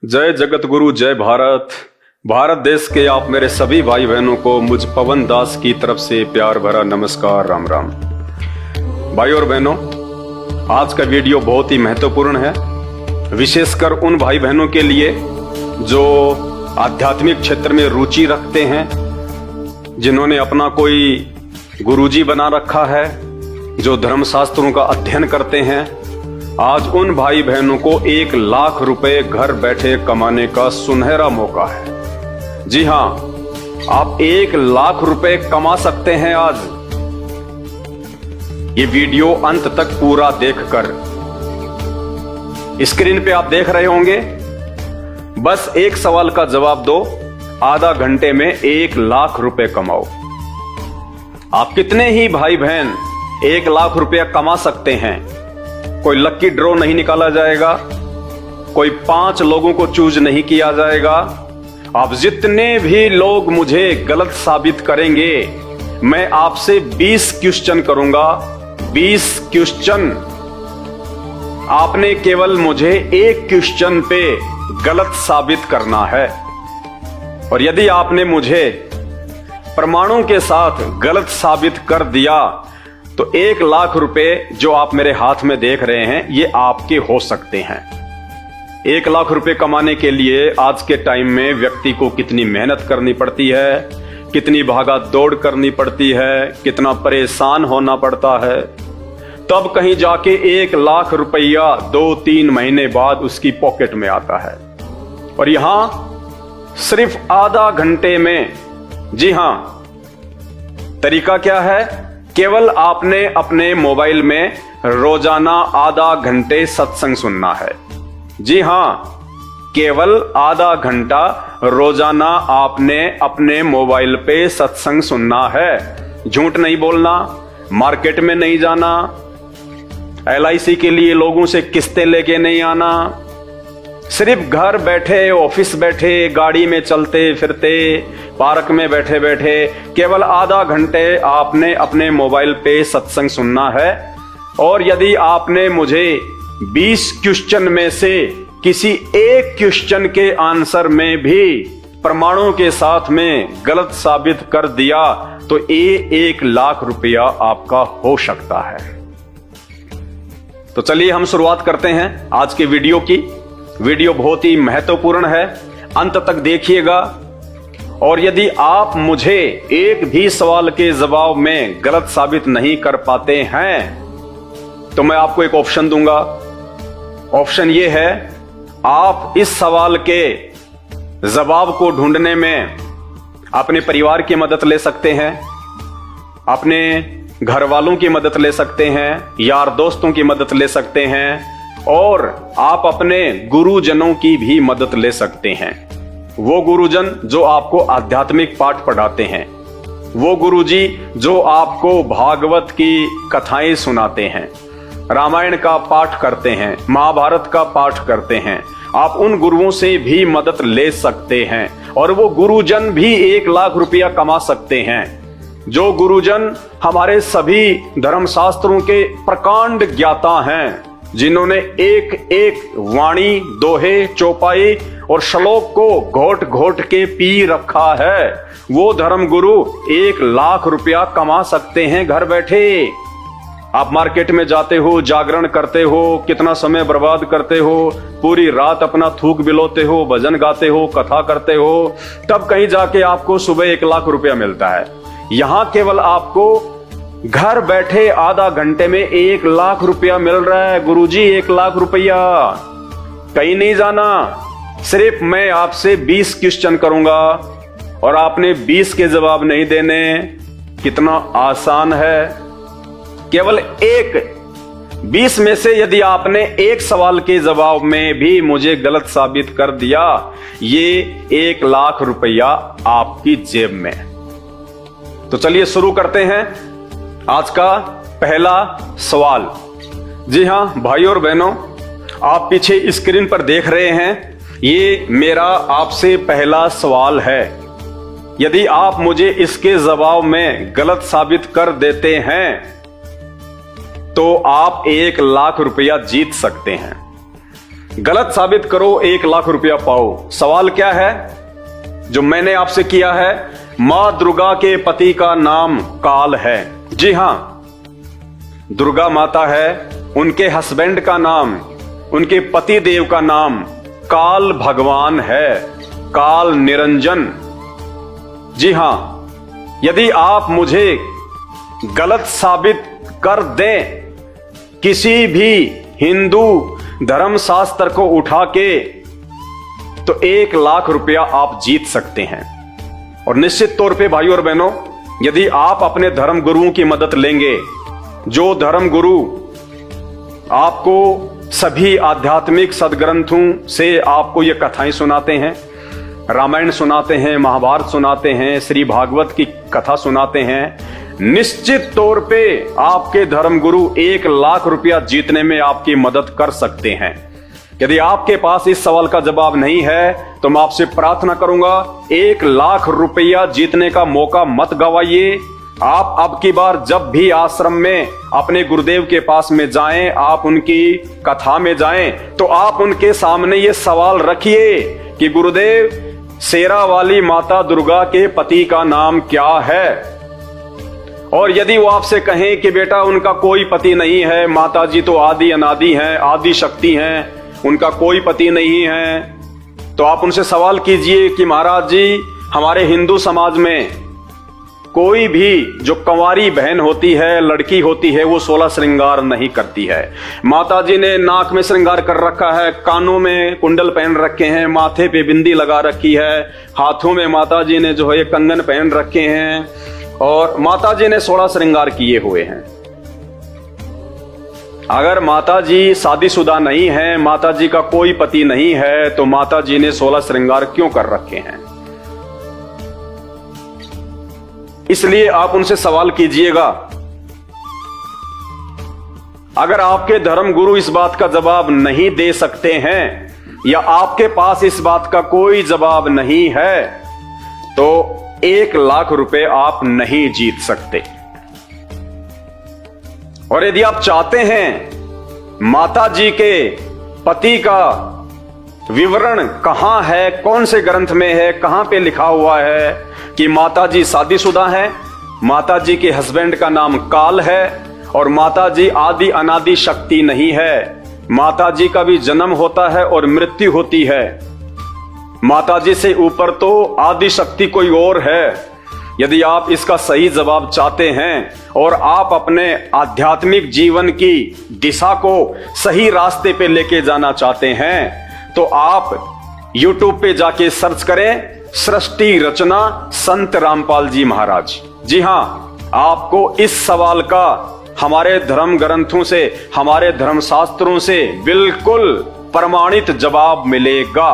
जय जगत गुरु, जय भारत। भारत देश के आप मेरे सभी भाई बहनों को मुझ पवन दास की तरफ से प्यार भरा नमस्कार, राम राम। भाई और बहनों, आज का वीडियो बहुत ही महत्वपूर्ण है, विशेषकर उन भाई बहनों के लिए जो आध्यात्मिक क्षेत्र में रुचि रखते हैं, जिन्होंने अपना कोई गुरुजी बना रखा है, जो धर्मशास्त्रों का अध्ययन करते हैं। आज उन भाई बहनों को 1 लाख रुपए घर बैठे कमाने का सुनहरा मौका है। जी हां, आप 1 लाख रुपए कमा सकते हैं आज। ये वीडियो अंत तक पूरा देखकर, स्क्रीन पे आप देख रहे होंगे, बस एक सवाल का जवाब दो, आधा घंटे में 1 लाख रुपए कमाओ। आप कितने ही भाई बहन 1 लाख रुपया कमा सकते हैं? कोई लक्की ड्रॉ नहीं निकाला जाएगा, कोई 5 लोगों को चूज नहीं किया जाएगा। आप जितने भी लोग मुझे गलत साबित करेंगे, मैं आपसे 20 क्वेश्चन करूंगा। 20 क्वेश्चन, आपने केवल मुझे 1 क्वेश्चन पे गलत साबित करना है। और यदि आपने मुझे प्रमाणों के साथ गलत साबित कर दिया तो 1 लाख रुपए जो आप मेरे हाथ में देख रहे हैं, ये आपके हो सकते हैं। 1 लाख रुपए कमाने के लिए आज के टाइम में व्यक्ति को कितनी मेहनत करनी पड़ती है, कितनी भागा दौड़ करनी पड़ती है, कितना परेशान होना पड़ता है, तब कहीं जाके 1 लाख रुपया 2-3 महीने बाद उसकी पॉकेट में आता है। और यहां सिर्फ आधा घंटे में, जी हां, तरीका क्या है? केवल आपने अपने मोबाइल में रोजाना आधा घंटे सत्संग सुनना है। जी हां, केवल आधा घंटा रोजाना आपने अपने मोबाइल पे सत्संग सुनना है। झूठ नहीं बोलना, मार्केट में नहीं जाना, LIC के लिए लोगों से किस्तें लेके नहीं आना, सिर्फ घर बैठे, ऑफिस बैठे, गाड़ी में चलते फिरते, पार्क में बैठे बैठे केवल आधा घंटे आपने अपने मोबाइल पे सत्संग सुनना है। और यदि आपने मुझे 20 क्वेश्चन में से किसी एक क्वेश्चन के आंसर में भी प्रमाणों के साथ में गलत साबित कर दिया तो ये 1 लाख रुपया आपका हो सकता है। तो चलिए हम शुरुआत करते हैं आज के वीडियो की। वीडियो बहुत ही महत्वपूर्ण है, अंत तक देखिएगा। और यदि आप मुझे एक भी सवाल के जवाब में गलत साबित नहीं कर पाते हैं तो मैं आपको एक ऑप्शन दूंगा। ऑप्शन ये है, आप इस सवाल के जवाब को ढूंढने में अपने परिवार की मदद ले सकते हैं, अपने घर वालों की मदद ले सकते हैं, यार दोस्तों की मदद ले सकते हैं, और आप अपने गुरुजनों की भी मदद ले सकते हैं। वो गुरुजन जो आपको आध्यात्मिक पाठ पढ़ाते हैं, वो गुरुजी जो आपको भागवत की कथाएं सुनाते हैं, रामायण का पाठ करते हैं, महाभारत का पाठ करते हैं, आप उन गुरुओं से भी मदद ले सकते हैं। और वो गुरुजन भी 1 लाख रुपया कमा सकते हैं। जो गुरुजन हमारे सभी धर्मशास्त्रों के प्रकांड ज्ञाता हैं, जिन्होंने एक एक वाणी, दोहे, चौपाई और श्लोक को घोट घोट के पी रखा है, वो धर्म गुरु 1 लाख रुपया कमा सकते हैं घर बैठे। आप मार्केट में जाते हो, जागरण करते हो, कितना समय बर्बाद करते हो, पूरी रात अपना थूक बिलोते हो, भजन गाते हो, कथा करते हो, तब कहीं जाके आपको सुबह 1 लाख रुपया मिलता है। यहां केवल आपको घर बैठे आधा घंटे में 1 लाख रुपया मिल रहा है। गुरुजी 1 लाख रुपया, कहीं नहीं जाना, सिर्फ मैं आपसे 20 क्वेश्चन करूंगा और आपने 20 के जवाब नहीं देने। कितना आसान है। केवल 20 में से यदि आपने 1 सवाल के जवाब में भी मुझे गलत साबित कर दिया, ये 1 लाख रुपया आपकी जेब में। तो चलिए शुरू करते हैं आज का पहला सवाल। जी हां भाई और बहनों, आप पीछे स्क्रीन पर देख रहे हैं, ये मेरा आपसे पहला सवाल है। यदि आप मुझे इसके जवाब में गलत साबित कर देते हैं तो आप 1 लाख रुपया जीत सकते हैं। गलत साबित करो 1 लाख रुपया पाओ। सवाल क्या है जो मैंने आपसे किया है? मां दुर्गा के पति का नाम काल है। जी हां, दुर्गा माता है, उनके हस्बैंड का नाम, उनके पति देव का नाम काल भगवान है, काल निरंजन। जी हां, यदि आप मुझे गलत साबित कर दें, किसी भी हिंदू धर्मशास्त्र को उठा के, तो 1 लाख रुपया आप जीत सकते हैं। और निश्चित तौर पे भाइयों और बहनों, यदि आप अपने धर्म गुरुओं की मदद लेंगे, जो धर्म गुरु आपको सभी आध्यात्मिक सदग्रंथों से आपको ये कथाएं सुनाते हैं, रामायण सुनाते हैं, महाभारत सुनाते हैं, श्री भागवत की कथा सुनाते हैं, निश्चित तौर पे आपके धर्मगुरु 1 लाख रुपया जीतने में आपकी मदद कर सकते हैं। यदि आपके पास इस सवाल का जवाब नहीं है तो मैं आपसे प्रार्थना करूंगा, 1 लाख रुपया जीतने का मौका मत गवाइए। आप अब की बार जब भी आश्रम में अपने गुरुदेव के पास में जाएं, आप उनकी कथा में जाएं, तो आप उनके सामने ये सवाल रखिए कि गुरुदेव, शेरा वाली माता दुर्गा के पति का नाम क्या है? और यदि वो आपसे कहें कि बेटा उनका कोई पति नहीं है, माता जी तो आदि अनादि हैं, आदि शक्ति हैं, उनका कोई पति नहीं है, तो आप उनसे सवाल कीजिए कि महाराज जी, हमारे हिंदू समाज में कोई भी जो कंवारी बहन होती है, लड़की होती है, वो 16 श्रृंगार नहीं करती है। माता जी ने नाक में श्रृंगार कर रखा है, कानों में कुंडल पहन रखे हैं, माथे पे बिंदी लगा रखी है, हाथों में माता जी ने जो है कंगन पहन रखे हैं, और माता जी ने 16 श्रृंगार किए हुए हैं। अगर माता जी शादीशुदा नहीं है, माता जी का कोई पति नहीं है, तो माता जी ने 16 श्रृंगार क्यों कर रखे हैं? इसलिए आप उनसे सवाल कीजिएगा। अगर आपके धर्म गुरु इस बात का जवाब नहीं दे सकते हैं, या आपके पास इस बात का कोई जवाब नहीं है, तो 1 लाख रुपए आप नहीं जीत सकते। और यदि आप चाहते हैं माता जी के पति का विवरण कहां है, कौन से ग्रंथ में है, कहां पे लिखा हुआ है कि माता जी शादीशुदा है, माता जी के हस्बैंड का नाम काल है, और माता जी आदि अनादि शक्ति नहीं है, माता जी का भी जन्म होता है और मृत्यु होती है, माता जी से ऊपर तो आदि शक्ति कोई और है। यदि आप इसका सही जवाब चाहते हैं और आप अपने आध्यात्मिक जीवन की दिशा को सही रास्ते पे लेके जाना चाहते हैं, तो आप YouTube पे जाके सर्च करें सृष्टि रचना संत रामपाल जी महाराज। जी हां, आपको इस सवाल का हमारे धर्म ग्रंथों से, हमारे धर्म शास्त्रों से बिल्कुल प्रमाणित जवाब मिलेगा।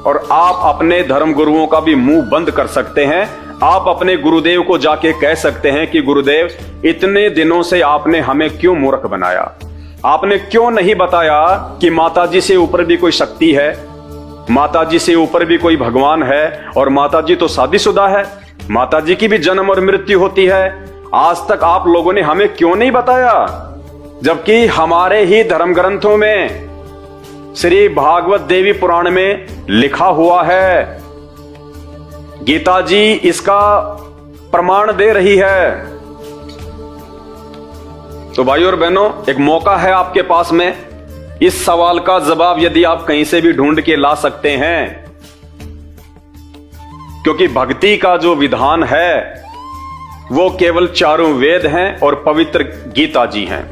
और आप अपने धर्म गुरुओं का भी मुंह बंद कर सकते हैं। आप अपने गुरुदेव को जाके कह सकते हैं कि गुरुदेव, इतने दिनों से आपने हमें क्यों मूर्ख बनाया? आपने क्यों नहीं बताया कि माता जी से ऊपर भी कोई शक्ति है, माता जी से ऊपर भी कोई भगवान है, और माता जी तो शादीशुदा है, माता जी की भी जन्म और मृत्यु होती है। आज तक आप लोगों ने हमें क्यों नहीं बताया? जबकि हमारे ही धर्म ग्रंथों में, श्री भागवत देवी पुराण में लिखा हुआ है। गीता जी इसका प्रमाण दे रही है। तो भाइयों और बहनों, एक मौका है आपके पास में। इस सवाल का जवाब यदि आप कहीं से भी ढूंढ के ला सकते हैं, क्योंकि भक्ति का जो विधान है वो केवल 4 वेद हैं और पवित्र गीता जी हैं।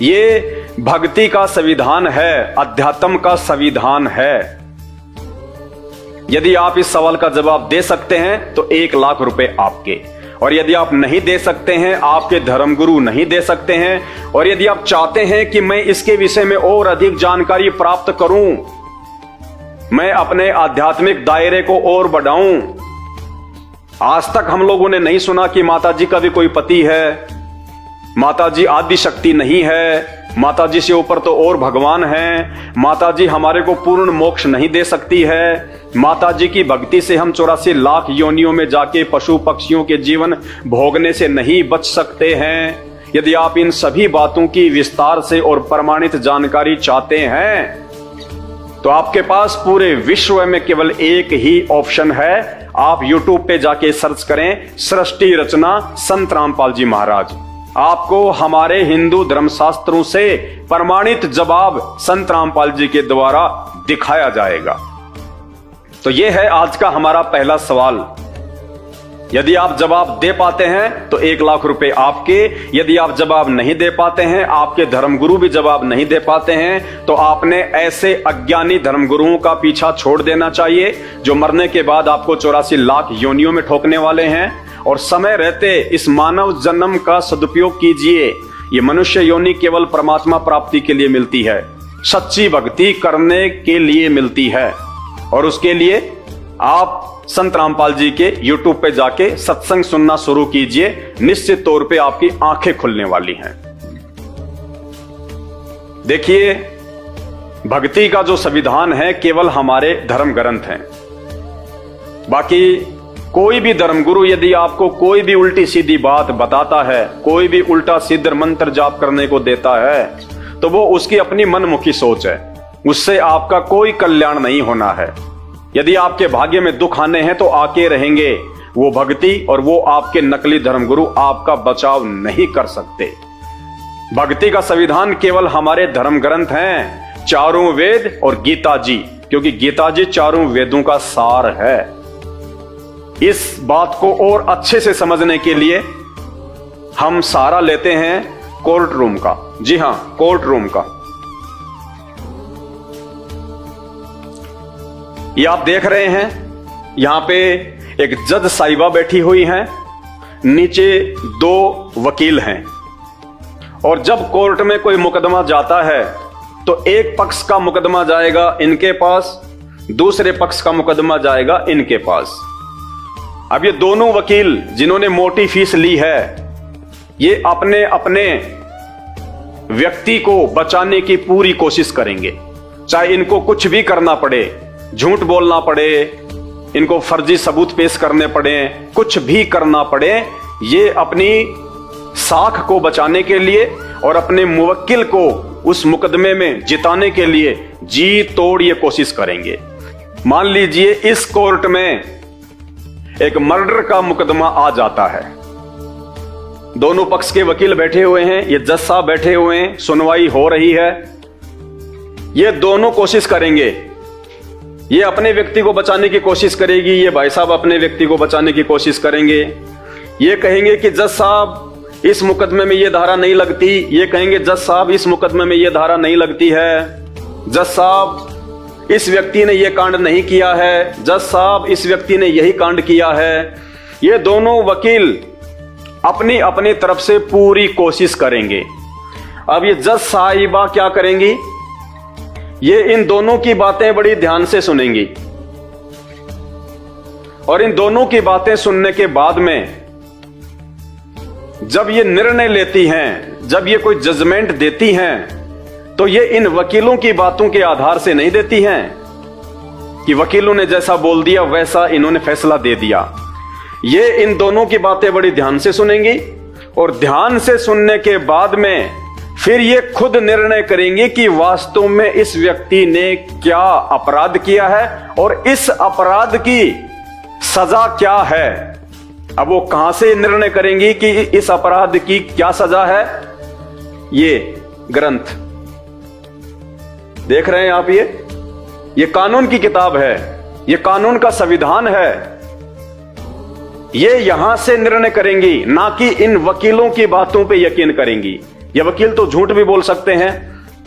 ये भक्ति का संविधान है, अध्यात्म का संविधान है। यदि आप इस सवाल का जवाब दे सकते हैं तो 1 लाख रुपए आपके, और यदि आप नहीं दे सकते हैं, आपके धर्मगुरु नहीं दे सकते हैं, और यदि आप चाहते हैं कि मैं इसके विषय में और अधिक जानकारी प्राप्त करूं, मैं अपने आध्यात्मिक दायरे को और बढ़ाऊं, आज तक हम लोगों ने नहीं सुना कि माता जी का भी कोई पति है, माता जी आदि शक्ति नहीं है, माता जी से ऊपर तो और भगवान हैं, माता जी हमारे को पूर्ण मोक्ष नहीं दे सकती है, माता जी की भक्ति से हम 84 लाख योनियों में जाके पशु पक्षियों के जीवन भोगने से नहीं बच सकते हैं। यदि आप इन सभी बातों की विस्तार से और प्रमाणित जानकारी चाहते हैं, तो आपके पास पूरे विश्व में केवल एक ही ऑप्शन है। आप YouTube पे जाके सर्च करें सृष्टि रचना संत रामपाल जी महाराज। आपको हमारे हिंदू धर्मशास्त्रों से प्रमाणित जवाब संत रामपाल जी के द्वारा दिखाया जाएगा। तो यह है आज का हमारा पहला सवाल। यदि आप जवाब दे पाते हैं तो 1 लाख रुपए आपके। यदि आप जवाब नहीं दे पाते हैं, आपके धर्मगुरु भी जवाब नहीं दे पाते हैं, तो आपने ऐसे अज्ञानी धर्मगुरुओं का पीछा छोड़ देना चाहिए जो मरने के बाद आपको 84 लाख योनियों में ठोकने वाले हैं। और समय रहते इस मानव जन्म का सदुपयोग कीजिए। ये मनुष्य योनि केवल परमात्मा प्राप्ति के लिए मिलती है, सच्ची भक्ति करने के लिए मिलती है। और उसके लिए आप संत रामपाल जी के YouTube पे जाके सत्संग सुनना शुरू कीजिए। निश्चित तौर पे आपकी आंखें खुलने वाली हैं। देखिए, भक्ति का जो संविधान है केवल हमारे धर्म ग्रंथ हैं। बाकी कोई भी धर्मगुरु यदि आपको कोई भी उल्टी सीधी बात बताता है, कोई भी उल्टा सीधा मंत्र जाप करने को देता है, तो वो उसकी अपनी मनमुखी सोच है। उससे आपका कोई कल्याण नहीं होना है। यदि आपके भाग्य में दुख आने हैं तो आके रहेंगे वो भक्ति, और वो आपके नकली धर्मगुरु आपका बचाव नहीं कर सकते। भक्ति का संविधान केवल हमारे धर्म ग्रंथ हैं, चारों वेद और गीता जी, क्योंकि गीता जी चारों वेदों का सार है। इस बात को और अच्छे से समझने के लिए हम सहारा लेते हैं कोर्ट रूम का। जी हां, कोर्ट रूम का। ये आप देख रहे हैं, यहां पे एक जज साहिबा बैठी हुई हैं, नीचे 2 वकील हैं। और जब कोर्ट में कोई मुकदमा जाता है तो एक पक्ष का मुकदमा जाएगा इनके पास, दूसरे पक्ष का मुकदमा जाएगा इनके पास। अब ये दोनों वकील जिन्होंने मोटी फीस ली है, ये अपने अपने व्यक्ति को बचाने की पूरी कोशिश करेंगे। चाहे इनको कुछ भी करना पड़े, झूठ बोलना पड़े, इनको फर्जी सबूत पेश करने पड़े, कुछ भी करना पड़े, ये अपनी साख को बचाने के लिए और अपने मुवक्किल को उस मुकदमे में जिताने के लिए जी तोड़ ये कोशिश करेंगे। मान लीजिए इस कोर्ट में एक मर्डर का मुकदमा आ जाता है। दोनों पक्ष के वकील बैठे हुए हैं, ये जज साहब बैठे हुए हैं, सुनवाई हो रही है। ये दोनों कोशिश करेंगे, ये अपने व्यक्ति को बचाने की कोशिश करेगी, ये भाई साहब अपने व्यक्ति को बचाने की कोशिश करेंगे। ये कहेंगे कि जज साहब इस मुकदमे में ये धारा नहीं लगती, ये कहेंगे जज साहब इस मुकदमे में ये धारा नहीं लगती है, जज साहब इस व्यक्ति ने ये कांड नहीं किया है, जज साहब इस व्यक्ति ने यही कांड किया है। ये दोनों वकील अपनी अपनी तरफ से पूरी कोशिश करेंगे। अब ये जज साहिबा क्या करेंगी, ये इन दोनों की बातें बड़ी ध्यान से सुनेंगी और इन दोनों की बातें सुनने के बाद में जब ये निर्णय लेती हैं, जब ये कोई जजमेंट देती हैं, तो ये इन वकीलों की बातों के आधार से नहीं देती हैं कि वकीलों ने जैसा बोल दिया वैसा इन्होंने फैसला दे दिया। ये इन दोनों की बातें बड़ी ध्यान से सुनेंगी और ध्यान से सुनने के बाद में फिर ये खुद निर्णय करेंगे कि वास्तव में इस व्यक्ति ने क्या अपराध किया है और इस अपराध की सजा क्या है। अब वो कहां से निर्णय करेंगी कि इस अपराध की क्या सजा है, ये ग्रंथ देख रहे हैं आप, ये कानून की किताब है, ये कानून का संविधान है। ये यहां से निर्णय करेंगी, ना कि इन वकीलों की बातों पे यकीन करेंगी। ये वकील तो झूठ भी बोल सकते हैं,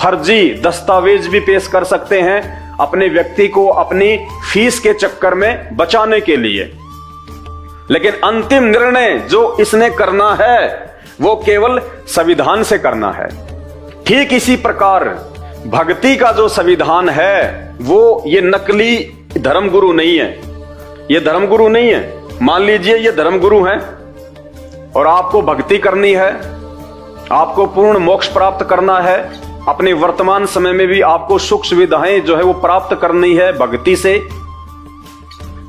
फर्जी दस्तावेज भी पेश कर सकते हैं अपने व्यक्ति को अपनी फीस के चक्कर में बचाने के लिए, लेकिन अंतिम निर्णय जो इसने करना है वो केवल संविधान से करना है। ठीक इसी प्रकार भक्ति का जो संविधान है वो ये नकली धर्मगुरु नहीं है, ये धर्मगुरु नहीं है। मान लीजिए ये धर्मगुरु हैं और आपको भक्ति करनी है, आपको पूर्ण मोक्ष प्राप्त करना है, अपने वर्तमान समय में भी आपको सुख सुविधाएं जो है वो प्राप्त करनी है भक्ति से,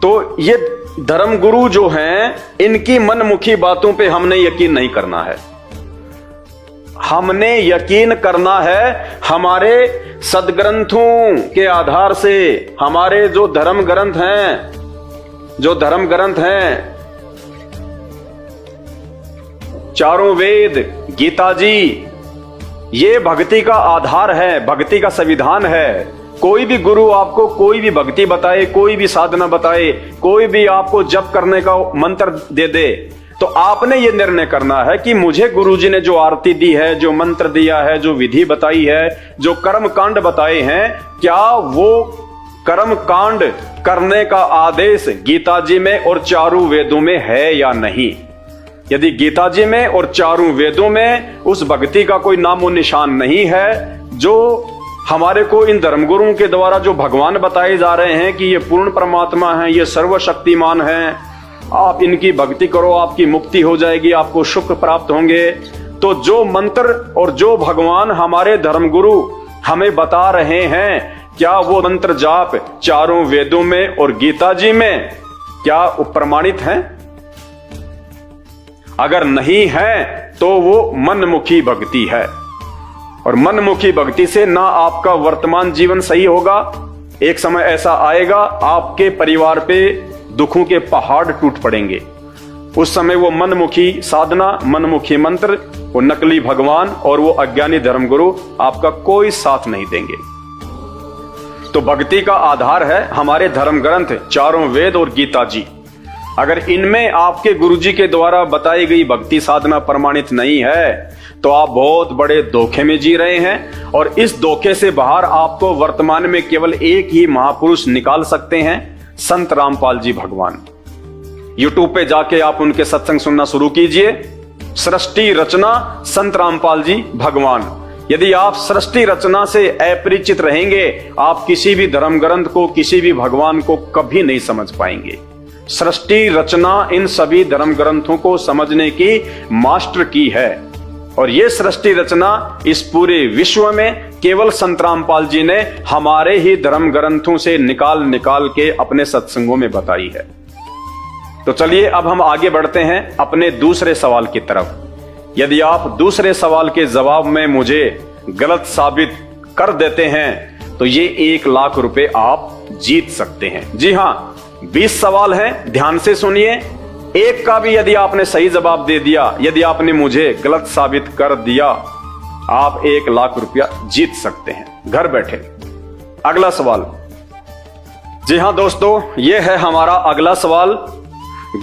तो ये धर्मगुरु जो हैं इनकी मनमुखी बातों पे हमने यकीन नहीं करना है। हमने यकीन करना है हमारे सदग्रंथों के आधार से। हमारे जो धर्म ग्रंथ हैं, चारों वेद, गीता जी, ये भक्ति का आधार है, भक्ति का संविधान है। कोई भी गुरु आपको कोई भी भक्ति बताए, कोई भी साधना बताए, कोई भी आपको जप करने का मंत्र दे दे, तो आपने ये निर्णय करना है कि मुझे गुरुजी ने जो आरती दी है, जो मंत्र दिया है, जो विधि बताई है, जो कर्म कांड बताए हैं, क्या वो कर्म कांड करने का आदेश गीता जी में और चारों वेदों में है या नहीं। यदि गीता जी में और चारों वेदों में उस भक्ति का कोई नामो निशान नहीं है, जो हमारे को इन धर्मगुरुओं के द्वारा जो भगवान बताए जा रहे हैं कि ये पूर्ण परमात्मा है, ये सर्वशक्तिमान है, आप इनकी भक्ति करो, आपकी मुक्ति हो जाएगी, आपको सुख प्राप्त होंगे, तो जो मंत्र और जो भगवान हमारे धर्मगुरु हमें बता रहे हैं, क्या वो मंत्र जाप चारों वेदों में और गीता जी में क्या प्रमाणित हैं? अगर नहीं है तो वो मनमुखी भक्ति है, और मनमुखी भक्ति से ना आपका वर्तमान जीवन सही होगा, एक समय ऐसा आएगा आपके परिवार पे दुखों के पहाड़ टूट पड़ेंगे। उस समय वो मनमुखी साधना, मनमुखी मंत्र, वो नकली भगवान और वो अज्ञानी धर्मगुरु आपका कोई साथ नहीं देंगे। तो भक्ति का आधार है हमारे धर्म ग्रंथ, चारों वेद और गीता जी। अगर इनमें आपके गुरुजी के द्वारा बताई गई भक्ति साधना प्रमाणित नहीं है, तो आप बहुत बड़े धोखे में जी रहे हैं, और इस धोखे से बाहर आपको वर्तमान में केवल एक ही महापुरुष निकाल सकते हैं, संत रामपाल जी भगवान। यूट्यूब पे जाके आप उनके सत्संग सुनना शुरू कीजिए। सृष्टि रचना संत रामपाल जी भगवान। यदि आप सृष्टि रचना से अपरिचित रहेंगे, आप किसी भी धर्म ग्रंथ को, किसी भी भगवान को कभी नहीं समझ पाएंगे। सृष्टि रचना इन सभी धर्म ग्रंथों को समझने की मास्टर की है, और ये सृष्टि रचना इस पूरे विश्व में केवल संत रामपाल जी ने हमारे ही धर्म ग्रंथों से निकाल के अपने सत्संगों में बताई है। तो चलिए अब हम आगे बढ़ते हैं अपने दूसरे सवाल की तरफ। यदि आप दूसरे सवाल के जवाब में मुझे गलत साबित कर देते हैं, तो ये 1 लाख रुपए आप जीत सकते हैं। जी हाँ, 20 सवाल हैं, ध्यान से सुनिए। एक का भी यदि आपने सही जवाब दे दिया, यदि आपने मुझे गलत साबित कर दिया, आप 1 लाख रुपया जीत सकते हैं घर बैठे। अगला सवाल। जी हां दोस्तों, यह है हमारा अगला सवाल।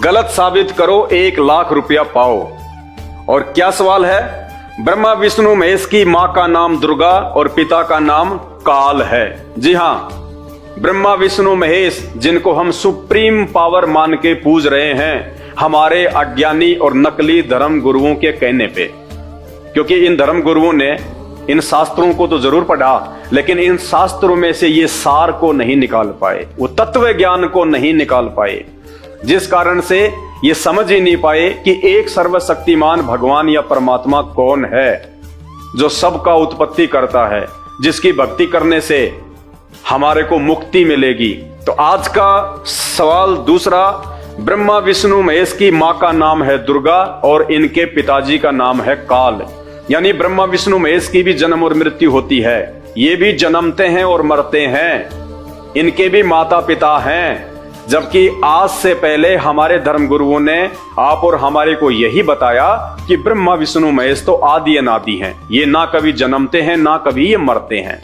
गलत साबित करो 1 लाख रुपया पाओ। और क्या सवाल है? ब्रह्मा विष्णु महेश की मां का नाम दुर्गा और पिता का नाम काल है। जी हां, ब्रह्मा विष्णु महेश, जिनको हम सुप्रीम पावर मान के पूज रहे हैं, हमारे अज्ञानी और नकली धर्म गुरुओं के कहने पे। क्योंकि इन धर्म गुरुओं ने इन शास्त्रों को तो जरूर पढ़ा, लेकिन इन शास्त्रों में से ये सार को नहीं निकाल पाए, वो तत्व ज्ञान को नहीं निकाल पाए, जिस कारण से ये समझ ही नहीं पाए कि एक सर्वशक्तिमान भगवान या परमात्मा कौन है, जो सबका उत्पत्ति करता है, जिसकी भक्ति करने से हमारे को मुक्ति मिलेगी। तो आज का सवाल दूसरा, ब्रह्मा विष्णु महेश की मां का नाम है दुर्गा और इनके पिताजी का नाम है काल। यानी ब्रह्मा विष्णु महेश की भी जन्म और मृत्यु होती है, ये भी जन्मते हैं और मरते हैं, इनके भी माता पिता हैं। जबकि आज से पहले हमारे धर्म गुरुओं ने आप और हमारे को यही बताया कि ब्रह्मा विष्णु महेश तो आदि अनादि हैं, ये ना कभी जन्मते हैं ना कभी ये मरते हैं,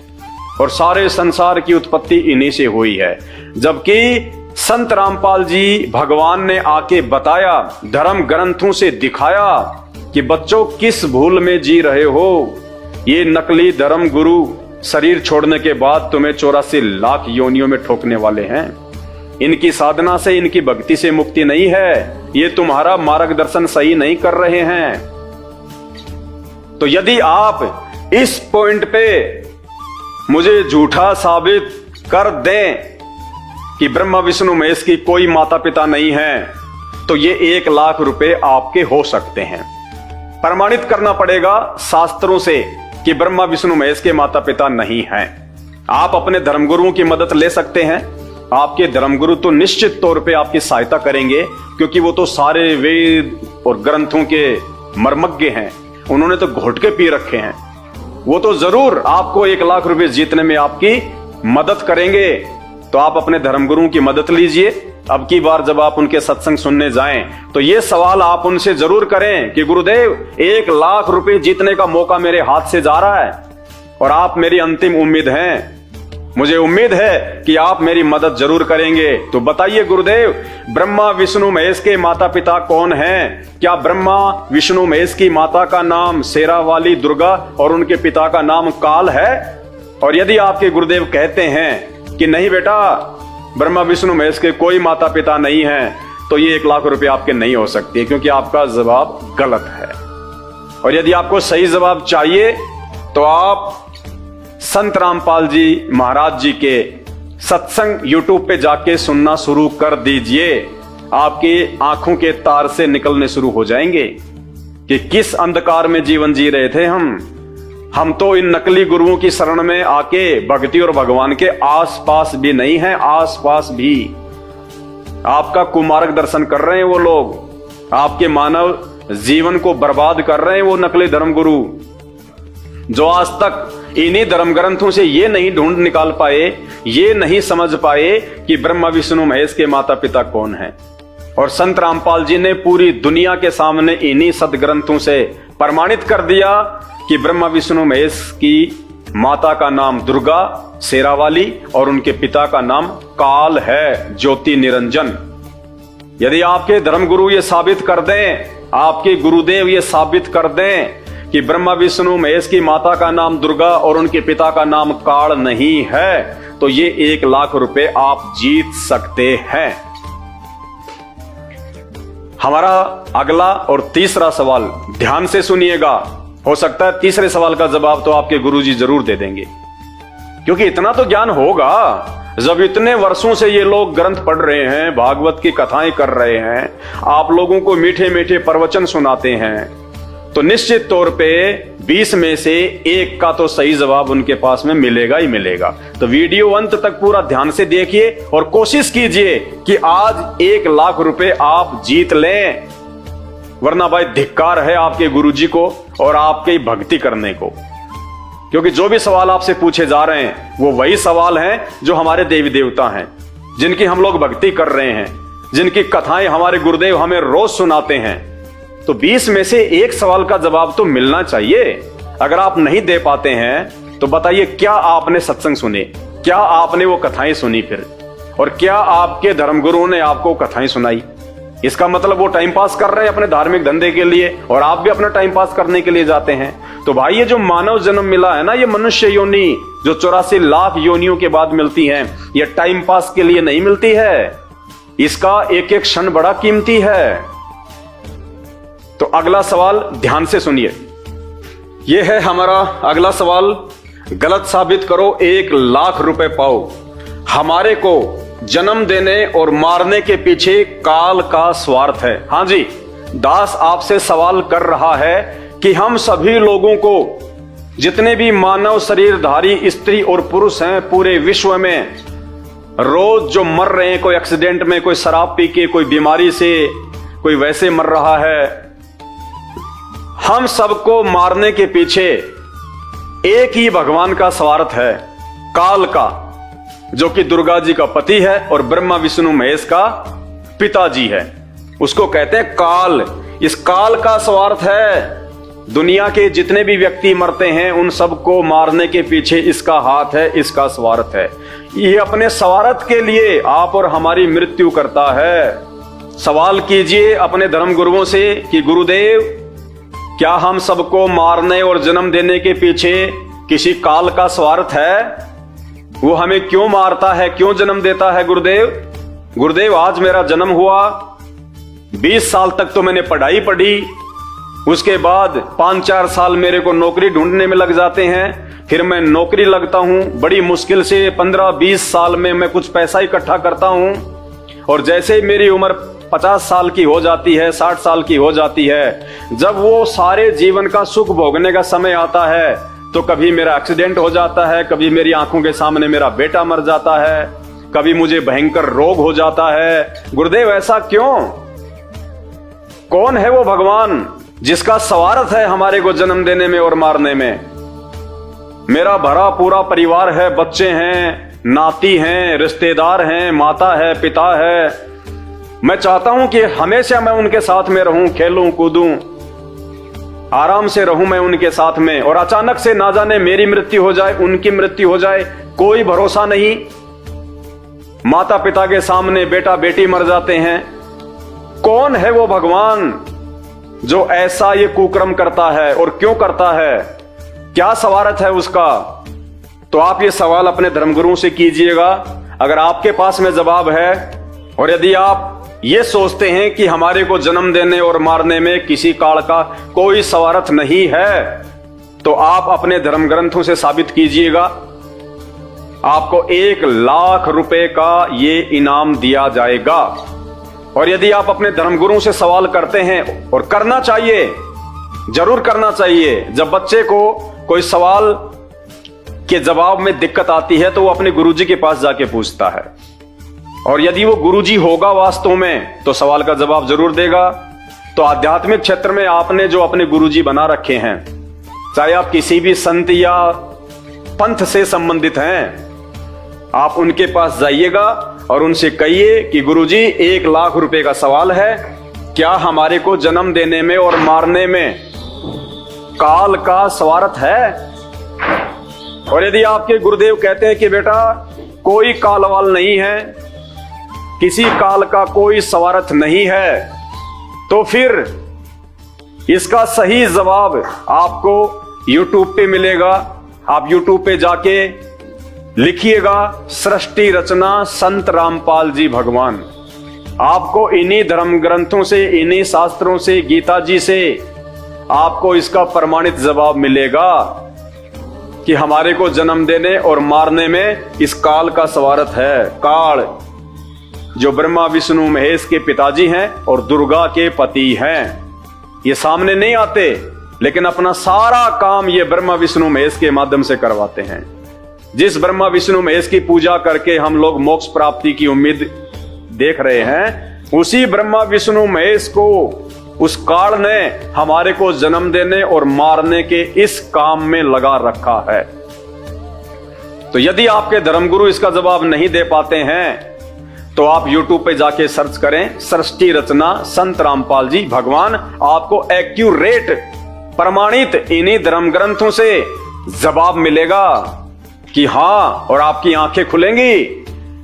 और सारे संसार की उत्पत्ति इन्हीं से हुई है। जबकि संत रामपाल जी भगवान ने आके बताया, धर्म ग्रंथों से दिखाया कि बच्चों किस भूल में जी रहे हो। ये नकली धर्म गुरु शरीर छोड़ने के बाद तुम्हें 84 लाख योनियों में ठोकने वाले हैं। इनकी साधना से, इनकी भक्ति से मुक्ति नहीं है, ये तुम्हारा मार्गदर्शन सही नहीं कर रहे हैं। तो यदि आप इस पॉइंट पे मुझे झूठा साबित कर दें कि ब्रह्मा विष्णु महेश की कोई माता पिता नहीं है, तो ये 1 लाख रुपए आपके हो सकते हैं। प्रमाणित करना पड़ेगा शास्त्रों से कि ब्रह्मा विष्णु महेश के माता पिता नहीं हैं। आप अपने धर्मगुरुओं की मदद ले सकते हैं। आपके धर्मगुरु तो निश्चित तौर पे आपकी सहायता करेंगे, क्योंकि वो तो सारे वेद और ग्रंथों के मर्मज्ञ हैं। उन्होंने तो घोट के पी रखे हैं। वो तो जरूर आपको 1 लाख रुपए जीतने में आपकी मदद करेंगे। तो आप अपने धर्मगुरु की मदद लीजिए। अब की बार जब आप उनके सत्संग सुनने जाएं तो ये सवाल आप उनसे जरूर करें कि गुरुदेव 1 लाख रुपए जीतने का मौका मेरे हाथ से जा रहा है और आप मेरी अंतिम उम्मीद हैं, मुझे उम्मीद है कि आप मेरी मदद जरूर करेंगे। तो बताइए गुरुदेव, ब्रह्मा विष्णु महेश के माता पिता कौन हैं? क्या ब्रह्मा विष्णु महेश की माता का नाम शेरावाली दुर्गा और उनके पिता का नाम काल है? और यदि आपके गुरुदेव कहते हैं कि नहीं बेटा, ब्रह्मा विष्णु महेश के कोई माता पिता नहीं हैं, तो ये 1 लाख रुपए आपके नहीं हो सकते, क्योंकि आपका जवाब गलत है। और यदि आपको सही जवाब चाहिए तो आप संत रामपाल जी महाराज जी के सत्संग यूट्यूब पे जाके सुनना शुरू कर दीजिए। आपकी आंखों के तार से निकलने शुरू हो जाएंगे कि किस अंधकार में जीवन जी रहे थे हम तो इन नकली गुरुओं की शरण में आके भक्ति और भगवान के आसपास भी नहीं हैं। आसपास भी आपका कुमार्ग दर्शन कर रहे हैं वो लोग, आपके मानव जीवन को बर्बाद कर रहे हैं वो नकली धर्मगुरु, जो आज तक इन्हीं धर्म ग्रंथों से ये नहीं ढूंढ निकाल पाए, ये नहीं समझ पाए कि ब्रह्मा विष्णु महेश के माता पिता कौन हैं। और संत रामपाल जी ने पूरी दुनिया के सामने इन्हीं सदग्रंथों से प्रमाणित कर दिया कि ब्रह्मा विष्णु महेश की माता का नाम दुर्गा शेरावाली और उनके पिता का नाम काल है, ज्योति निरंजन। यदि आपके धर्मगुरु ये साबित कर दें, आपके गुरुदेव ये साबित कर दें कि ब्रह्मा विष्णु महेश की माता का नाम दुर्गा और उनके पिता का नाम काल नहीं है, तो ये 1 लाख रुपए आप जीत सकते हैं। हमारा अगला और तीसरा सवाल ध्यान से सुनिएगा। हो सकता है तीसरे सवाल का जवाब तो आपके गुरुजी जरूर दे देंगे, क्योंकि इतना तो ज्ञान होगा। जब इतने वर्षों से ये लोग ग्रंथ पढ़ रहे हैं, भागवत की कथाएं कर रहे हैं, आप लोगों को मीठे मीठे प्रवचन सुनाते हैं, तो निश्चित तौर पे 20 में से 1 का तो सही जवाब उनके पास में मिलेगा ही मिलेगा। तो वीडियो अंत तक पूरा ध्यान से देखिए और कोशिश कीजिए कि आज 1 लाख रुपए आप जीत लें, वरना भाई धिक्कार है आपके गुरुजी को और आपकी भक्ति करने को। क्योंकि जो भी सवाल आपसे पूछे जा रहे हैं वो वही सवाल हैं जो हमारे देवी देवता हैं, जिनकी हम लोग भक्ति कर रहे हैं, जिनकी कथाएं हमारे गुरुदेव हमें रोज सुनाते हैं। तो 20 में से 1 सवाल का जवाब तो मिलना चाहिए। अगर आप नहीं दे पाते हैं तो बताइए, क्या आपने सत्संग सुने, क्या आपने वो कथाएं सुनी फिर, और क्या आपके धर्मगुरुओं ने आपको कथाएं सुनाई? इसका मतलब वो टाइम पास कर रहे हैं अपने धार्मिक धंधे के लिए और आप भी अपना टाइम पास करने के लिए जाते हैं। तो भाई ये जो मानव जन्म मिला है ना, ये मनुष्य योनि जो 84 लाख योनियों के बाद मिलती है, ये टाइम पास के लिए नहीं मिलती है। इसका एक एक क्षण बड़ा कीमती है। तो अगला सवाल ध्यान से सुनिए। यह है हमारा अगला सवाल। गलत साबित करो 1 लाख रुपए पाओ। हमारे को जन्म देने और मारने के पीछे काल का स्वार्थ है। हां जी, दास आपसे सवाल कर रहा है कि हम सभी लोगों को, जितने भी मानव शरीरधारी स्त्री और पुरुष हैं पूरे विश्व में, रोज जो मर रहे हैं, कोई एक्सीडेंट में, कोई शराब पी के, कोई बीमारी से, कोई वैसे मर रहा है, हम सबको मारने के पीछे एक ही भगवान का स्वार्थ है, काल का, जो कि दुर्गा जी का पति है और ब्रह्मा विष्णु महेश का पिताजी है। उसको कहते हैं काल। इस काल का स्वार्थ है। दुनिया के जितने भी व्यक्ति मरते हैं उन सबको मारने के पीछे इसका हाथ है, इसका स्वार्थ है। ये अपने स्वार्थ के लिए आप और हमारी मृत्यु करता है। सवाल कीजिए अपने धर्म गुरुओं से कि गुरुदेव, क्या हम सबको मारने और जन्म देने के पीछे किसी काल का स्वार्थ है? वो हमें क्यों मारता है, क्यों जन्म देता है? गुरुदेव आज मेरा जन्म हुआ, 20 साल तक तो मैंने पढ़ाई पढ़ी, उसके बाद 5-4 साल मेरे को नौकरी ढूंढने में लग जाते हैं, फिर मैं नौकरी लगता हूं, बड़ी मुश्किल से 15-20 साल में मैं कुछ पैसा इकट्ठा करता हूं, और जैसे ही मेरी उम्र 50 साल की हो जाती है, 60 साल की हो जाती है, जब वो सारे जीवन का सुख भोगने का समय आता है, तो कभी मेरा एक्सीडेंट हो जाता है, कभी मेरी आंखों के सामने मेरा बेटा मर जाता है, कभी मुझे भयंकर रोग हो जाता है। गुरुदेव ऐसा क्यों? कौन है वो भगवान जिसका स्वार्थ है हमारे को जन्म देने में और मारने में। मेरा भरा पूरा परिवार है, बच्चे हैं, नाती हैं, रिश्तेदार हैं, माता है, पिता है। मैं चाहता हूं कि हमेशा मैं उनके साथ में रहूं, खेलूं कूदूं, आराम से रहूं मैं उनके साथ में, और अचानक से ना जाने मेरी मृत्यु हो जाए, उनकी मृत्यु हो जाए, कोई भरोसा नहीं। माता पिता के सामने बेटा बेटी मर जाते हैं। कौन है वो भगवान जो ऐसा ये कुकर्म करता है, और क्यों करता है, क्या स्वार्थ है उसका? तो आप ये सवाल अपने धर्मगुरुओं से कीजिएगा, अगर आपके पास में जवाब है। और यदि आप ये सोचते हैं कि हमारे को जन्म देने और मारने में किसी काल का कोई स्वार्थ नहीं है, तो आप अपने धर्म ग्रंथों से साबित कीजिएगा। आपको 1 लाख रुपए का ये इनाम दिया जाएगा। और यदि आप अपने धर्मगुरुओं से सवाल करते हैं, और करना चाहिए, जरूर करना चाहिए। जब बच्चे को कोई सवाल के जवाब में दिक्कत आती है तो वो अपने गुरुजी के पास जाके पूछता है, और यदि वो गुरुजी होगा वास्तव में तो सवाल का जवाब जरूर देगा। तो आध्यात्मिक क्षेत्र में आपने जो अपने गुरुजी बना रखे हैं, चाहे आप किसी भी संत या पंथ से संबंधित हैं, आप उनके पास जाइएगा और उनसे कहिए कि गुरुजी 1 लाख रुपए का सवाल है, क्या हमारे को जन्म देने में और मारने में काल का स्वार्थ है? और यदि आपके गुरुदेव कहते हैं कि बेटा कोई कालवाल नहीं है, किसी काल का कोई स्वार्थ नहीं है, तो फिर इसका सही जवाब आपको YouTube पे मिलेगा। आप YouTube पे जाके लिखिएगा सृष्टि रचना संत रामपाल जी भगवान। आपको इन्हीं धर्म ग्रंथों से, इन्हीं शास्त्रों से, गीता जी से आपको इसका प्रमाणित जवाब मिलेगा कि हमारे को जन्म देने और मारने में इस काल का स्वार्थ है। काल जो ब्रह्मा विष्णु महेश के पिताजी हैं और दुर्गा के पति हैं, ये सामने नहीं आते, लेकिन अपना सारा काम ये ब्रह्मा विष्णु महेश के माध्यम से करवाते हैं। जिस ब्रह्मा विष्णु महेश की पूजा करके हम लोग मोक्ष प्राप्ति की उम्मीद देख रहे हैं, उसी ब्रह्मा विष्णु महेश को उस काल ने हमारे को जन्म देने और मारने के इस काम में लगा रखा है। तो यदि आपके धर्मगुरु इसका जवाब नहीं दे पाते हैं, तो आप YouTube पे जाके सर्च करें सृष्टि रचना संत रामपाल जी भगवान। आपको एक्यूरेट प्रमाणित इन्हीं धर्म ग्रंथों से जवाब मिलेगा कि हां, और आपकी आंखें खुलेंगी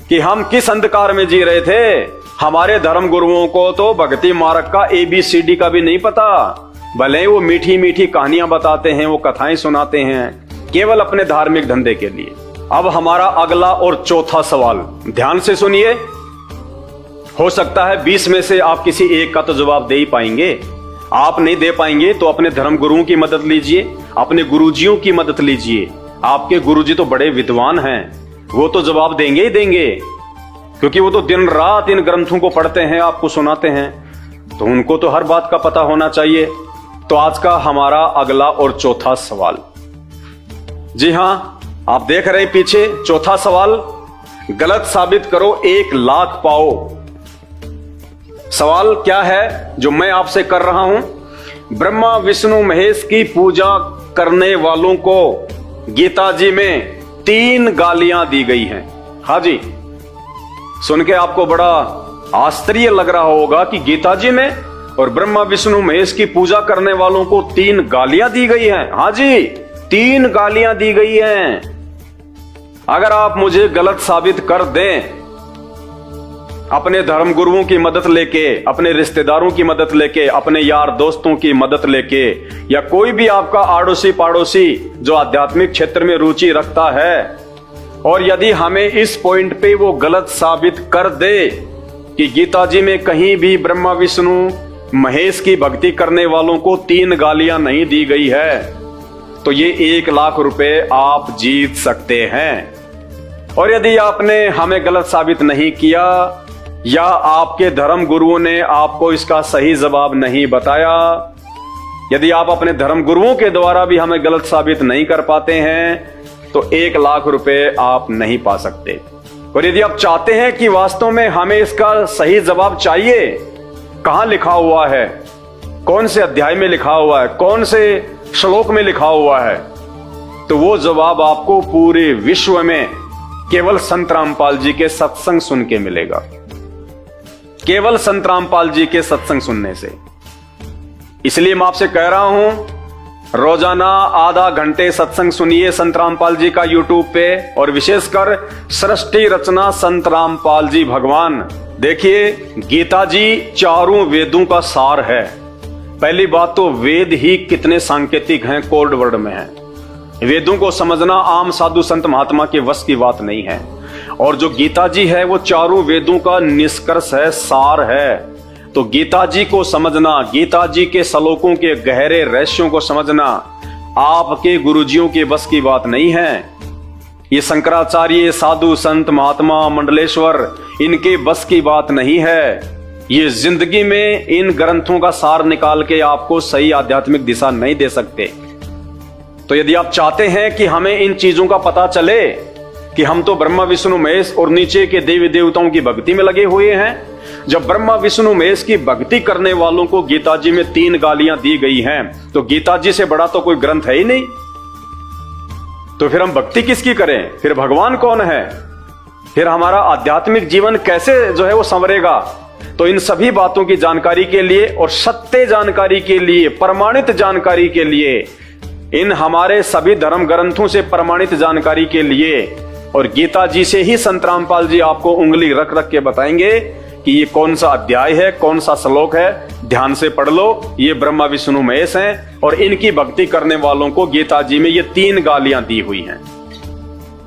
कि हम किस अंधकार में जी रहे थे। हमारे धर्म गुरुओं को तो भक्ति मार्ग का ABCD का भी नहीं पता, भले वो मीठी मीठी कहानियां बताते हैं, वो कथाएं सुनाते हैं केवल अपने धार्मिक धंधे के लिए। अब हमारा अगला और चौथा सवाल ध्यान से सुनिए। हो सकता है 20 में से आप किसी एक का तो जवाब दे ही पाएंगे। आप नहीं दे पाएंगे तो अपने धर्म गुरुओं की मदद लीजिए, अपने गुरुजियों की मदद लीजिए। आपके गुरुजी तो बड़े विद्वान हैं, वो तो जवाब देंगे ही देंगे, क्योंकि वो तो दिन रात इन ग्रंथों को पढ़ते हैं, आपको सुनाते हैं, तो उनको तो हर बात का पता होना चाहिए। तो आज का हमारा अगला और चौथा सवाल, जी हां, आप देख रहे हैं पीछे चौथा सवाल, गलत साबित करो 1 लाख पाओ। सवाल क्या है जो मैं आपसे कर रहा हूं? ब्रह्मा विष्णु महेश की पूजा करने वालों को गीता जी में 3 गालियां दी गई हैं। हाँ जी, सुन के आपको बड़ा आश्चर्य लग रहा होगा कि गीता जी में और ब्रह्मा विष्णु महेश की पूजा करने वालों को 3 गालियां दी गई हैं। हाँ जी, 3 गालियां दी गई हैं। अगर आप मुझे गलत साबित कर दें, अपने धर्म गुरुओं की मदद लेके, अपने रिश्तेदारों की मदद लेके, अपने यार दोस्तों की मदद लेके, या कोई भी आपका आड़ोसी पाड़ोसी जो आध्यात्मिक क्षेत्र में रुचि रखता है, और यदि हमें इस पॉइंट पे वो गलत साबित कर दे कि गीता जी में कहीं भी ब्रह्मा विष्णु महेश की भक्ति करने वालों को 3 गालियां नहीं दी गई है, तो ये 1 लाख रुपए आप जीत सकते हैं। और यदि आपने हमें गलत साबित नहीं किया, या आपके धर्म गुरुओं ने आपको इसका सही जवाब नहीं बताया, यदि आप अपने धर्म गुरुओं के द्वारा भी हमें गलत साबित नहीं कर पाते हैं, तो 1 लाख रुपए आप नहीं पा सकते। और यदि आप चाहते हैं कि वास्तव में हमें इसका सही जवाब चाहिए, कहां लिखा हुआ है, कौन से अध्याय में लिखा हुआ है, कौन से श्लोक में लिखा हुआ है, तो वो जवाब आपको पूरे विश्व में केवल संत रामपाल जी के सत्संग सुन के मिलेगा, केवल संत रामपाल जी के सत्संग सुनने से। इसलिए मैं आपसे कह रहा हूं, रोजाना आधा घंटे सत्संग सुनिए संत रामपाल जी का यूट्यूब पे, और विशेषकर सृष्टि रचना संत रामपाल जी भगवान। देखिए, गीता जी चारों वेदों का सार है। पहली बात तो वेद ही कितने सांकेतिक हैं, कोड वर्ड में हैं। वेदों को समझना आम साधु संत महात्मा के वश की बात नहीं है। और जो गीता जी है वो चारों वेदों का निष्कर्ष है, सार है। तो गीता जी को समझना, गीता जी के श्लोकों के गहरे रहस्यों को समझना आपके गुरुजियों के बस की बात नहीं है। ये शंकराचार्य, साधु संत महात्मा, मंडलेश्वर, इनके बस की बात नहीं है। ये जिंदगी में इन ग्रंथों का सार निकाल के आपको सही आध्यात्मिक दिशा नहीं दे सकते। तो यदि आप चाहते हैं कि हमें इन चीजों का पता चले कि हम तो ब्रह्मा विष्णु महेश और नीचे के देवी देवताओं की भक्ति में लगे हुए हैं, जब ब्रह्मा विष्णु महेश की भक्ति करने वालों को गीता जी में 3 गालियां दी गई हैं, तो गीता जी से बड़ा तो कोई ग्रंथ है ही नहीं। तो फिर हम भक्ति किसकी करें? फिर भगवान कौन है? फिर हमारा आध्यात्मिक जीवन कैसे जो है वो संवरेगा? तो इन सभी बातों की जानकारी के लिए और सत्य जानकारी के लिए, प्रमाणित जानकारी के लिए, इन हमारे सभी धर्म ग्रंथों से प्रमाणित जानकारी के लिए और गीता जी से ही संत रामपाल जी आपको उंगली रख रख के बताएंगे कि ये कौन सा अध्याय है, कौन सा श्लोक है, ध्यान से पढ़ लो। ये ब्रह्मा विष्णु महेश हैं और इनकी भक्ति करने वालों को गीता जी में ये 3 गालियां दी हुई हैं।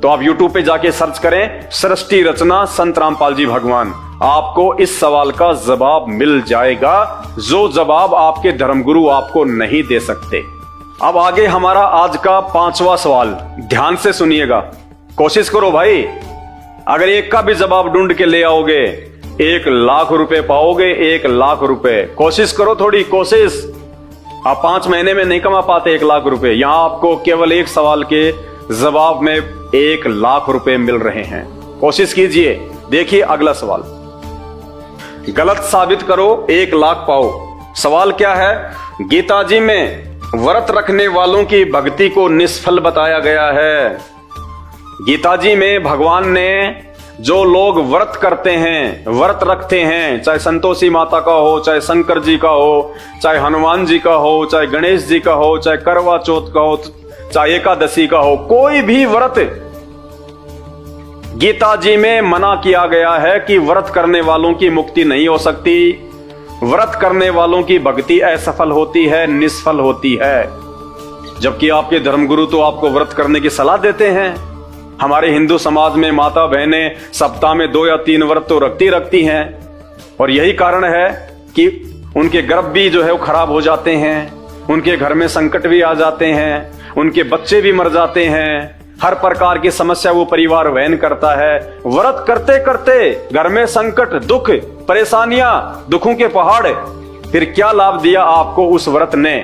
तो आप YouTube पे जाके सर्च करें, सृष्टि रचना संत रामपाल जी भगवान, आपको इस सवाल का जवाब मिल जाएगा, जो जवाब आपके धर्मगुरु आपको नहीं दे सकते। अब आगे हमारा आज का 5वां सवाल, ध्यान से सुनिएगा, कोशिश करो भाई। अगर एक का भी जवाब ढूंढ के ले आओगे 1 लाख रुपए पाओगे, 1 लाख रुपए। कोशिश करो, थोड़ी कोशिश। आप 5 महीने में नहीं कमा पाते 1 लाख रुपए, यहां आपको केवल एक सवाल के जवाब में 1 लाख रुपए मिल रहे हैं। कोशिश कीजिए। देखिए अगला सवाल, गलत साबित करो 1 लाख पाओ। सवाल क्या है? गीता जी में व्रत रखने वालों की भक्ति को निष्फल बताया गया है। गीता जी में भगवान ने जो लोग व्रत करते हैं, व्रत रखते हैं, चाहे संतोषी माता का हो, चाहे शंकर जी का हो, चाहे हनुमान जी का हो, चाहे गणेश जी का हो, चाहे करवा चौथ का हो, चाहे एकादशी का हो, कोई भी व्रत गीता जी में मना किया गया है कि व्रत करने वालों की मुक्ति नहीं हो सकती, व्रत करने वालों की भक्ति असफल होती है, निष्फल होती है। जबकि आपके धर्मगुरु तो आपको व्रत करने की सलाह देते हैं। हमारे हिंदू समाज में माता बहनें सप्ताह में 2 या 3 व्रत तो रखती हैं, और यही कारण है कि उनके गर्भ भी जो है वो खराब हो जाते हैं, उनके घर में संकट भी आ जाते हैं, उनके बच्चे भी मर जाते हैं, हर प्रकार की समस्या वो परिवार वहन करता है। व्रत करते करते घर में संकट, दुख, परेशानियां, दुखों के पहाड़, फिर क्या लाभ दिया आपको उस व्रत ने?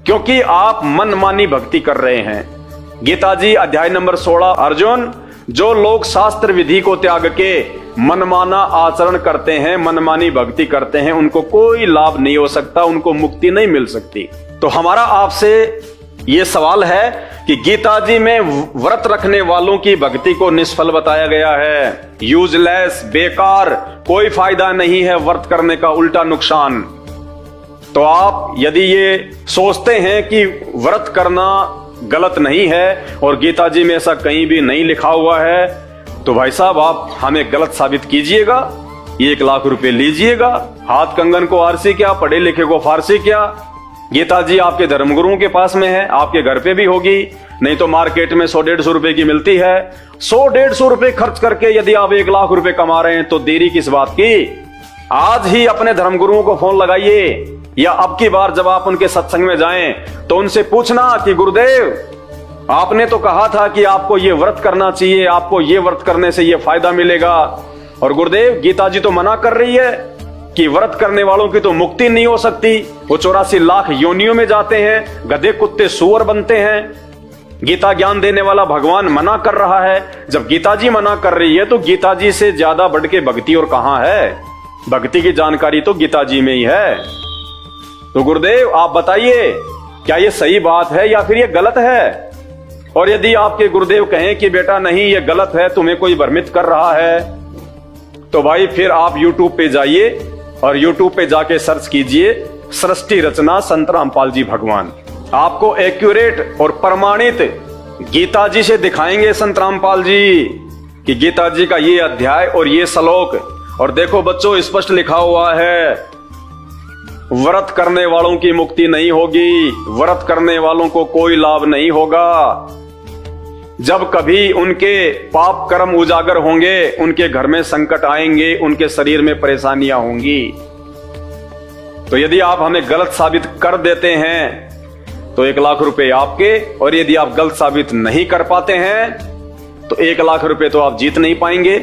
क्योंकि आप मनमानी भक्ति कर रहे हैं। गीता जी अध्याय नंबर 16, अर्जुन, जो लोग शास्त्र विधि को त्याग के मनमाना आचरण करते हैं, मनमानी भक्ति करते हैं, उनको कोई लाभ नहीं हो सकता, उनको मुक्ति नहीं मिल सकती। तो हमारा आपसे ये सवाल है कि गीता जी में व्रत रखने वालों की भक्ति को निष्फल बताया गया है, यूजलेस, बेकार, कोई फायदा नहीं है व्रत करने का, उल्टा नुकसान। तो आप यदि ये सोचते हैं कि व्रत करना गलत नहीं है और गीता जी में ऐसा कहीं भी नहीं लिखा हुआ है, तो भाई साहब आप हमें गलत साबित कीजिएगा, 1 लाख रुपए लीजिएगा। हाथ कंगन को आरसी क्या, पढ़े लिखे को फारसी क्या। गीता जी आपके धर्मगुरुओं के पास में है, आपके घर पे भी होगी, नहीं तो मार्केट में 100-150 रुपए की मिलती है। 100-150 रुपए खर्च करके यदि आप 1 लाख रुपए कमा रहे हैं तो देरी किस बात की? आज ही अपने धर्मगुरुओं को फोन लगाइए, या अब की बार जब आप उनके सत्संग में जाएं तो उनसे पूछना कि गुरुदेव, आपने तो कहा था कि आपको ये व्रत करना चाहिए, आपको ये व्रत करने से ये फायदा मिलेगा, और गुरुदेव गीता जी तो मना कर रही है कि व्रत करने वालों की तो मुक्ति नहीं हो सकती, वो 84 लाख योनियों में जाते हैं, गधे कुत्ते सूअर बनते हैं। गीता ज्ञान देने वाला भगवान मना कर रहा है। जब गीता जी मना कर रही है तो गीता जी से ज्यादा बढ़ के भक्ति और कहां है? भक्ति की जानकारी तो गीता जी में ही है। तो गुरुदेव आप बताइए, क्या ये सही बात है या फिर ये गलत है? और यदि आपके गुरुदेव कहें कि बेटा नहीं ये गलत है, तुम्हें कोई भ्रमित कर रहा है, तो भाई फिर आप YouTube पे जाइए और YouTube पे जाके सर्च कीजिए सृष्टि रचना संत रामपाल जी भगवान। आपको एक्यूरेट और प्रमाणित गीता जी से दिखाएंगे संत रामपाल जी कि गीता जी का ये अध्याय और ये श्लोक। और देखो बच्चों, स्पष्ट लिखा हुआ है, व्रत करने वालों की मुक्ति नहीं होगी, व्रत करने वालों को कोई लाभ नहीं होगा। जब कभी उनके पाप कर्म उजागर होंगे, उनके घर में संकट आएंगे, उनके शरीर में परेशानियां होंगी। तो यदि आप हमें गलत साबित कर देते हैं तो 1 लाख रुपए आपके, और यदि आप गलत साबित नहीं कर पाते हैं तो 1 लाख रुपए तो आप जीत नहीं पाएंगे।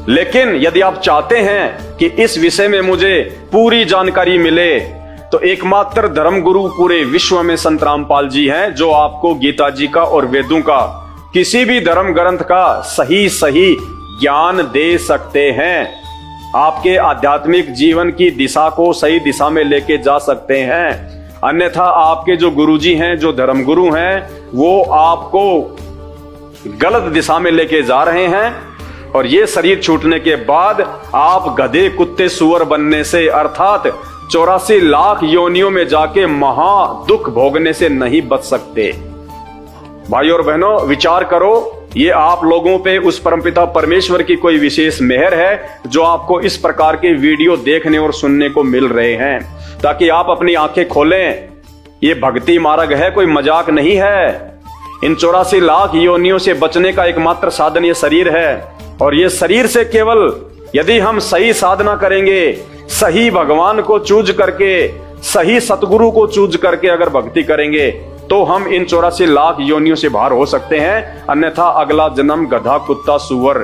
लेकिन यदि आप चाहते हैं कि इस विषय में मुझे पूरी जानकारी मिले, तो एकमात्र धर्म गुरु पूरे विश्व में संत रामपाल जी हैं, जो आपको गीता जी का और वेदों का, किसी भी धर्म ग्रंथ का सही ज्ञान दे सकते हैं। आपके आध्यात्मिक जीवन की दिशा को सही दिशा में लेके जा सकते हैं। अन्यथा आपके जो गुरुजी हैं, जो धर्म गुरु हैं, वो आपको गलत दिशा में लेके जा रहे हैं। और ये शरीर छूटने के बाद आप गधे कुत्ते सुअर बनने से, अर्थात 84 लाख योनियों में जाके महा दुख भोगने से नहीं बच सकते। भाई और बहनों, विचार करो, ये आप लोगों पे उस परमपिता परमेश्वर की कोई विशेष मेहर है जो आपको इस प्रकार के वीडियो देखने और सुनने को मिल रहे हैं, ताकि आप अपनी आंखें खोलें। ये भक्ति मार्ग है, कोई मजाक नहीं है। इन 84 लाख योनियों से बचने का एकमात्र साधन ये शरीर है। और ये शरीर से केवल यदि हम सही साधना करेंगे, सही भगवान को चूज करके, सही सतगुरु को चूज करके अगर भक्ति करेंगे, तो हम इन 84 लाख योनियों से बाहर हो सकते हैं। अन्यथा अगला जन्म गधा कुत्ता सुअर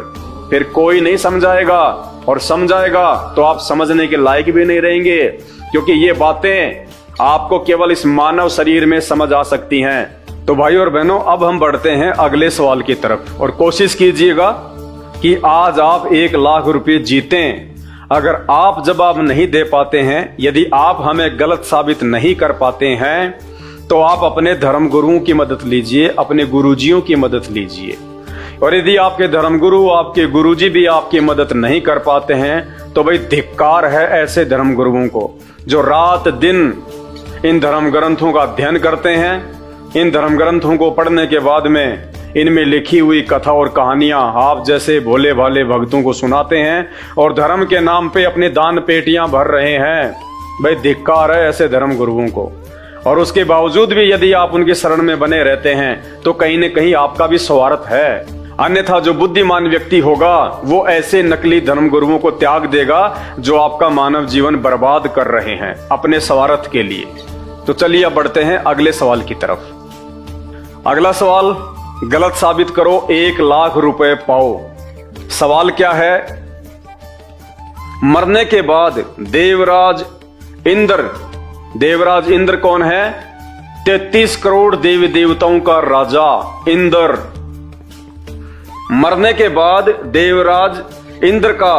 फिर कोई नहीं समझाएगा, और समझाएगा तो आप समझने के लायक भी नहीं रहेंगे, क्योंकि ये बातें आपको केवल इस मानव शरीर में समझ आ सकती हैं। तो भाई और बहनों, अब हम बढ़ते हैं अगले सवाल की तरफ, और कोशिश कीजिएगा कि आज आप 1 लाख रुपए जीतें। अगर आप जवाब नहीं दे पाते हैं, यदि आप हमें गलत साबित नहीं कर पाते हैं, तो आप अपने धर्म गुरुओं की मदद लीजिए, अपने गुरुजियों की मदद लीजिए। और यदि आपके धर्मगुरु, आपके गुरुजी भी आपकी मदद नहीं कर पाते हैं, तो भाई धिक्कार है ऐसे धर्म गुरुओं को जो रात दिन इन धर्म ग्रंथों का अध्ययन करते हैं। इन धर्म ग्रंथों को पढ़ने के बाद में इनमें लिखी हुई कथा और कहानियां आप जैसे भोले भाले भक्तों को सुनाते हैं, और धर्म के नाम पे अपने दान पेटियां भर रहे हैं। भाई धिक्कार है ऐसे धर्म गुरुओं को। और उसके बावजूद भी यदि आप उनके शरण में बने रहते हैं, तो कहीं न कहीं आपका भी स्वार्थ है। अन्यथा जो बुद्धिमान व्यक्ति होगा, वो ऐसे नकली धर्म गुरुओं को त्याग देगा जो आपका मानव जीवन बर्बाद कर रहे हैं अपने स्वार्थ के लिए। तो चलिए अब बढ़ते हैं अगले सवाल की तरफ। अगला सवाल, गलत साबित करो 1 लाख रुपए पाओ। सवाल क्या है? मरने के बाद देवराज इंद्र कौन है? 33 करोड़ देवी देवताओं का राजा इंद्र। मरने के बाद देवराज इंद्र का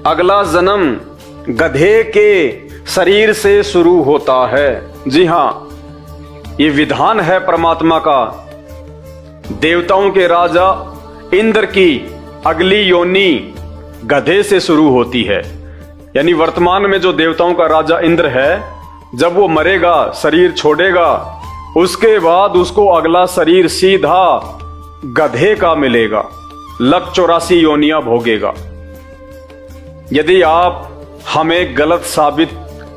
अगला जन्म गधे के शरीर से शुरू होता है। जी हां, ये विधान है परमात्मा का। देवताओं के राजा इंद्र की अगली योनि गधे से शुरू होती है। यानी वर्तमान में जो देवताओं का राजा इंद्र है, जब वो मरेगा, शरीर छोड़ेगा, उसके बाद उसको अगला शरीर सीधा गधे का मिलेगा, लक 84 योनियां भोगेगा। यदि आप हमें गलत साबित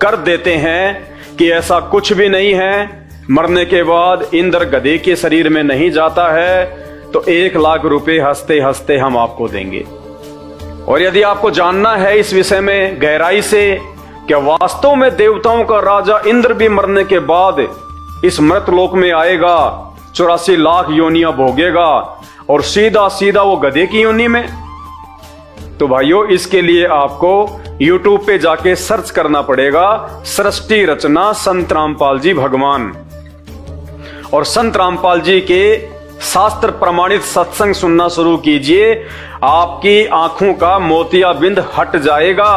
कर देते हैं कि ऐसा कुछ भी नहीं है, मरने के बाद इंद्र गधे के शरीर में नहीं जाता है, तो 1 लाख रुपए हंसते हंसते हम आपको देंगे। और यदि आपको जानना है इस विषय में गहराई से कि वास्तव में देवताओं का राजा इंद्र भी मरने के बाद इस मृतलोक में आएगा, 84 लाख योनियां भोगेगा और सीधा सीधा वो गधे की योनि में, तो भाइयों इसके लिए आपको YouTube पे जाके सर्च करना पड़ेगा सृष्टि रचना संत रामपाल जी भगवान, और संत रामपाल जी के शास्त्र प्रमाणित सत्संग सुनना शुरू कीजिए। आपकी आंखों का मोतियाबिंद हट जाएगा।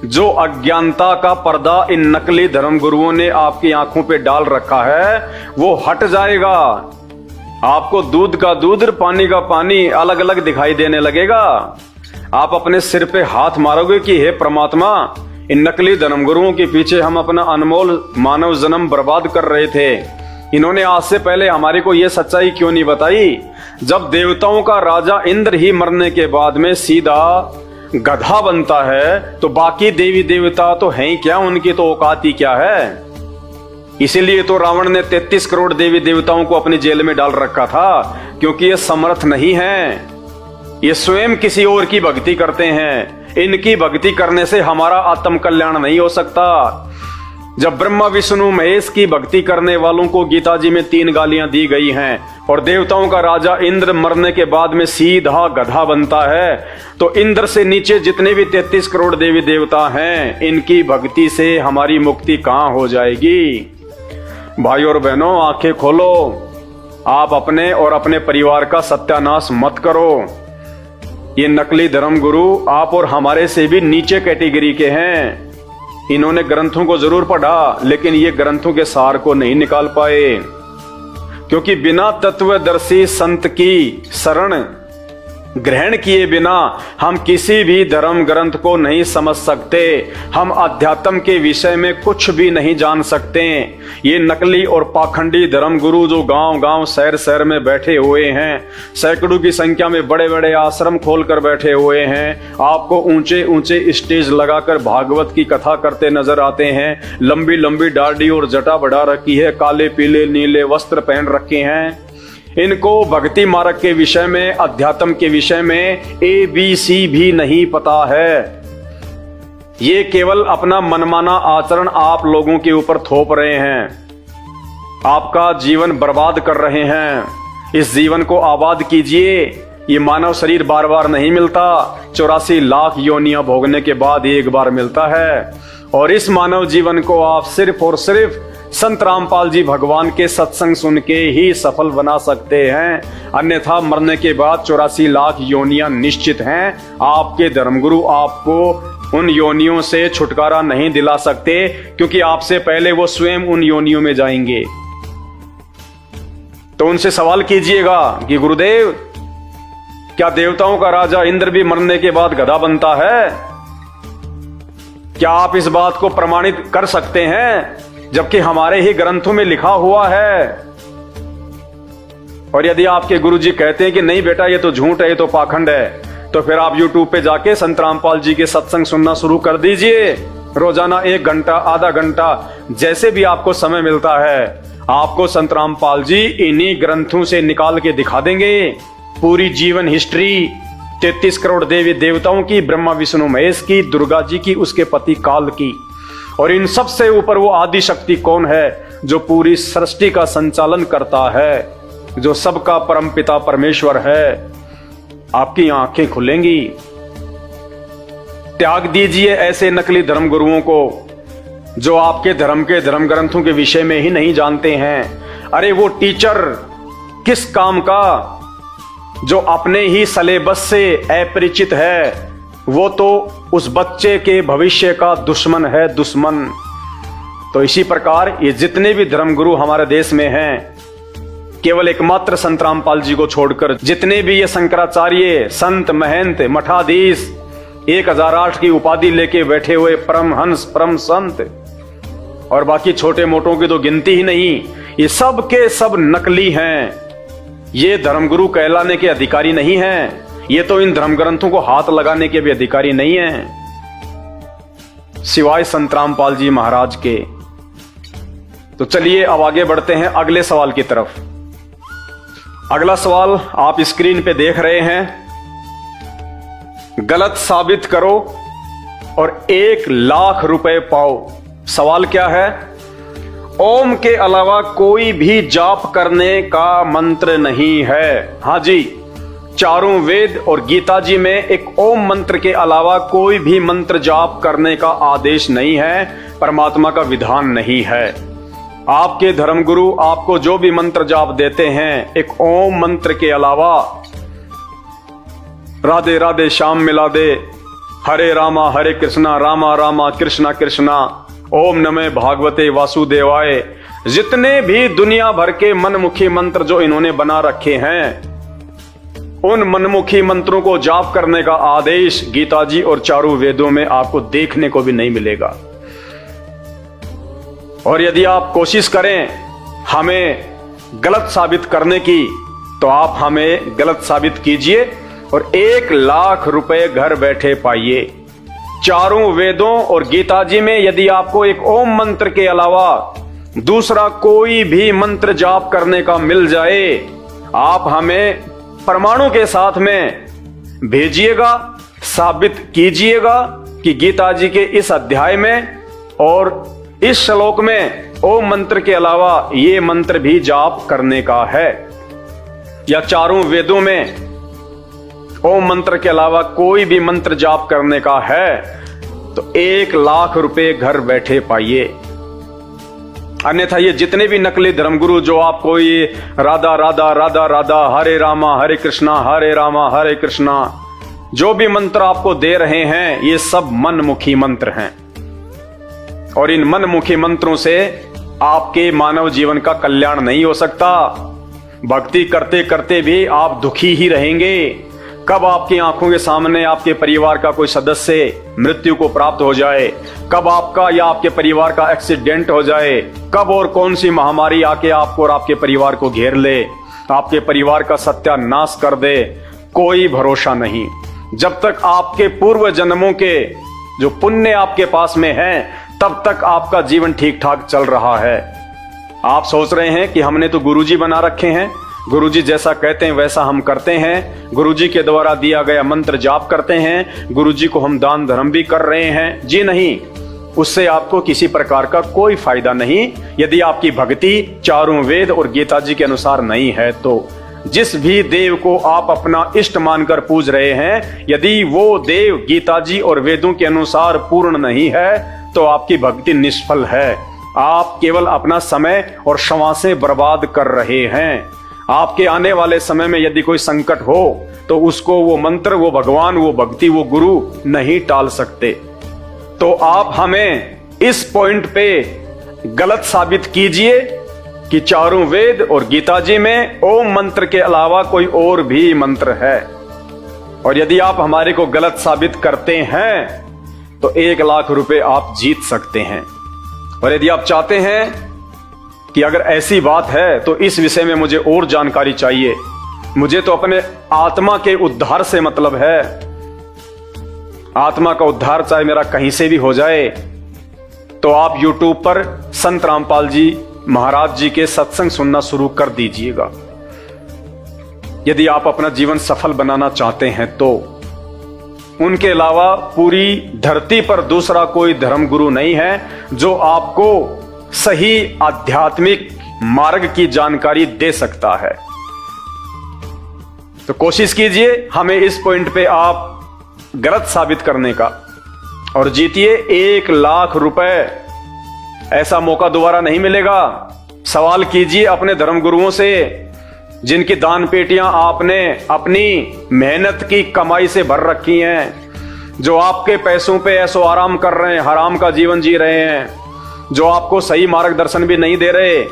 जो अज्ञानता का पर्दा इन नकली धर्म गुरुओं ने आपकी आंखों पे डाल रखा है वो हट जाएगा। आपको दूध का दूध और पानी का पानी अलग अलग दिखाई देने लगेगा। आप अपने सिर पे हाथ मारोगे कि हे परमात्मा, इन नकली धर्म गुरुओं के पीछे हम अपना अनमोल मानव जन्म बर्बाद कर रहे थे। इन्होंने आज से पहले हमारे को यह सच्चाई क्यों नहीं बताई? जब देवताओं का राजा इंद्र ही मरने के बाद में सीधा गधा बनता है तो बाकी देवी देवता तो हैं ही क्या, उनकी तो औकात ही क्या है। इसीलिए तो रावण ने 33 करोड़ देवी देवताओं को अपनी जेल में डाल रखा था, क्योंकि ये समर्थ नहीं हैं। ये स्वयं किसी और की भक्ति करते हैं। इनकी भक्ति करने से हमारा आत्म कल्याण नहीं हो सकता। जब ब्रह्मा विष्णु महेश की भक्ति करने वालों को गीता जी में 3 गालियां दी गई हैं और देवताओं का राजा इंद्र मरने के बाद में सीधा गधा बनता है, तो इंद्र से नीचे जितने भी 33 करोड़ देवी देवता हैं, इनकी भक्ति से हमारी मुक्ति कहां हो जाएगी? भाइयों और बहनों, आंखें खोलो। आप अपने और अपने परिवार का सत्यानाश मत करो। ये नकली धर्म गुरु आप और हमारे से भी नीचे कैटेगरी के हैं। इन्होंने ग्रंथों को जरूर पढ़ा, लेकिन ये ग्रंथों के सार को नहीं निकाल पाए, क्योंकि बिना तत्वदर्शी संत की शरण ग्रहण किए बिना हम किसी भी धर्म ग्रंथ को नहीं समझ सकते। हम अध्यात्म के विषय में कुछ भी नहीं जान सकते। ये नकली और पाखंडी धर्म गुरु जो गांव गांव शहर शहर में बैठे हुए हैं, सैकड़ों की संख्या में बड़े बड़े आश्रम खोलकर बैठे हुए हैं, आपको ऊंचे ऊंचे स्टेज लगाकर भागवत की कथा करते नजर आते हैं। लंबी लंबी दाढ़ी और जटा बढ़ा रखी है, काले पीले नीले वस्त्र पहन रखे हैं। इनको भक्ति मार्ग के विषय में, अध्यात्म के विषय में ABC भी नहीं पता है। ये केवल अपना मनमाना आचरण आप लोगों के ऊपर थोप रहे हैं, आपका जीवन बर्बाद कर रहे हैं। इस जीवन को आबाद कीजिए। ये मानव शरीर बार बार नहीं मिलता, 84 लाख योनियां भोगने के बाद एक बार मिलता है। और इस मानव जीवन को आप सिर्फ और सिर्फ संत रामपाल जी भगवान के सत्संग सुन के ही सफल बना सकते हैं, अन्यथा मरने के बाद 84 लाख योनियां निश्चित हैं। आपके धर्मगुरु आपको उन योनियों से छुटकारा नहीं दिला सकते, क्योंकि आपसे पहले वो स्वयं उन योनियों में जाएंगे। तो उनसे सवाल कीजिएगा कि गुरुदेव, क्या देवताओं का राजा इंद्र भी मरने के बाद गधा बनता है? क्या आप इस बात को प्रमाणित कर सकते हैं, जबकि हमारे ही ग्रंथों में लिखा हुआ है? और यदि आपके गुरुजी कहते हैं कि नहीं बेटा ये तो झूठ है, ये तो पाखंड है, तो फिर आप YouTube पे जाके संत रामपाल जी के सत्संग सुनना शुरू कर दीजिए। रोजाना 1 घंटा, आधा घंटा, जैसे भी आपको समय मिलता है, आपको संत रामपाल जी इन्हीं ग्रंथों से निकाल के दिखा देंगे पूरी जीवन हिस्ट्री 33 करोड़ देवी देवताओं की, ब्रह्मा विष्णु महेश की, दुर्गा जी की, उसके पति काल की, और इन सब से ऊपर वो आदि शक्ति कौन है जो पूरी सृष्टि का संचालन करता है, जो सबका परम पिता परमेश्वर है। आपकी आंखें खुलेंगी। त्याग दीजिए ऐसे नकली धर्म गुरुओं को जो आपके धर्म के धर्म ग्रंथों के विषय में ही नहीं जानते हैं। अरे वो टीचर किस काम का जो अपने ही सिलेबस से अपरिचित है, वो तो उस बच्चे के भविष्य का दुश्मन है, दुश्मन। तो इसी प्रकार ये जितने भी धर्मगुरु हमारे देश में हैं, केवल एकमात्र संत रामपाल जी को छोड़कर जितने भी ये शंकराचार्य, संत, महंत, मठाधीश, 1008 की उपाधि लेके बैठे हुए परमहंस, परम संत, और बाकी छोटे मोटों की तो गिनती ही नहीं, ये सब के सब नकली हैं। ये धर्मगुरु कहलाने के अधिकारी नहीं हैं। ये तो इन धर्म ग्रंथों को हाथ लगाने के भी अधिकारी नहीं हैं, सिवाय संत रामपाल जी महाराज के। तो चलिए अब आगे बढ़ते हैं अगले सवाल की तरफ। अगला सवाल आप स्क्रीन पे देख रहे हैं। गलत साबित करो और 1 लाख रुपए पाओ। सवाल क्या है? ओम के अलावा कोई भी जाप करने का मंत्र नहीं है। हाँ जी, चारों वेद और गीता जी में एक ओम मंत्र के अलावा कोई भी मंत्र जाप करने का आदेश नहीं है, परमात्मा का विधान नहीं है। आपके धर्मगुरु आपको जो भी मंत्र जाप देते हैं, एक ओम मंत्र के अलावा राधे राधे श्याम मिला दे, हरे कृष्णा रामा रामा कृष्णा कृष्णा, ओम नमः भागवते वासुदेवाय। जितने भी दुनिया भर के मनमुखी मंत्र जो इन्होंने बना रखे हैं, उन मनमुखी मंत्रों को जाप करने का आदेश गीता जी और चारों वेदों में आपको देखने को भी नहीं मिलेगा। और यदि आप कोशिश करें हमें गलत साबित करने की, तो आप हमें गलत साबित कीजिए और 1 लाख रुपए घर बैठे पाइए। चारों वेदों और गीता जी में यदि आपको एक ओम मंत्र के अलावा दूसरा कोई भी मंत्र जाप करने का मिल जाए, आप हमें प्रमाणों के साथ में भेजिएगा, साबित कीजिएगा कि गीता जी के इस अध्याय में और इस श्लोक में ओम मंत्र के अलावा ये मंत्र भी जाप करने का है, या चारों वेदों में ओम मंत्र के अलावा कोई भी मंत्र जाप करने का है, तो 1 लाख रुपए घर बैठे पाइए। अन्यथा ये जितने भी नकली धर्मगुरु जो आपको ये राधा राधा राधा राधा, हरे रामा हरे रामा हरे कृष्णा, जो भी मंत्र आपको दे रहे हैं, ये सब मनमुखी मंत्र हैं। और इन मनमुखी मंत्रों से आपके मानव जीवन का कल्याण नहीं हो सकता। भक्ति करते करते भी आप दुखी ही रहेंगे। कब आपकी आंखों के सामने आपके परिवार का कोई सदस्य मृत्यु को प्राप्त हो जाए, कब आपका या आपके परिवार का एक्सीडेंट हो जाए, कब और कौन सी महामारी आके आपको और आपके परिवार को घेर ले, आपके परिवार का सत्यानाश कर दे, कोई भरोसा नहीं। जब तक आपके पूर्व जन्मों के जो पुण्य आपके पास में है, तब तक आपका जीवन ठीक ठाक चल रहा है। आप सोच रहे हैं कि हमने तो गुरुजी बना रखे हैं, गुरुजी जैसा कहते हैं वैसा हम करते हैं, गुरुजी के द्वारा दिया गया मंत्र जाप करते हैं, गुरुजी को हम दान धर्म भी कर रहे हैं। जी नहीं, उससे आपको किसी प्रकार का कोई फायदा नहीं, यदि आपकी भक्ति चारों वेद और गीता जी के अनुसार नहीं है तो। जिस भी देव को आप अपना इष्ट मानकर पूज रहे हैं, यदि वो देव गीता जी और वेदों के अनुसार पूर्ण नहीं है, तो आपकी भक्ति निष्फल है। आप केवल अपना समय और श्वासें बर्बाद कर रहे हैं। आपके आने वाले समय में यदि कोई संकट हो, तो उसको वो मंत्र, वो भगवान, वो भक्ति, वो गुरु नहीं टाल सकते। तो आप हमें इस पॉइंट पे गलत साबित कीजिए कि चारों वेद और गीता जी में ओम मंत्र के अलावा कोई और भी मंत्र है। और यदि आप हमारे को गलत साबित करते हैं, तो 1 लाख रुपए आप जीत सकते हैं। और यदि आप चाहते हैं कि अगर ऐसी बात है तो इस विषय में मुझे और जानकारी चाहिए, मुझे तो अपने आत्मा के उद्धार से मतलब है, आत्मा का उद्धार चाहे मेरा कहीं से भी हो जाए, तो आप YouTube पर संत रामपाल जी महाराज जी के सत्संग सुनना शुरू कर दीजिएगा। यदि आप अपना जीवन सफल बनाना चाहते हैं तो उनके अलावा पूरी धरती पर दूसरा कोई धर्मगुरु नहीं है जो आपको सही आध्यात्मिक मार्ग की जानकारी दे सकता है। तो कोशिश कीजिए हमें इस पॉइंट पे आप गलत साबित करने का, और जीतिए 1 लाख रुपए। ऐसा मौका दोबारा नहीं मिलेगा। सवाल कीजिए अपने धर्मगुरुओं से, जिनकी दान पेटियां आपने अपनी मेहनत की कमाई से भर रखी हैं, जो आपके पैसों पे ऐसो आराम कर रहे हैं, हराम का जीवन जी रहे हैं, जो आपको सही मार्गदर्शन भी नहीं दे रहे।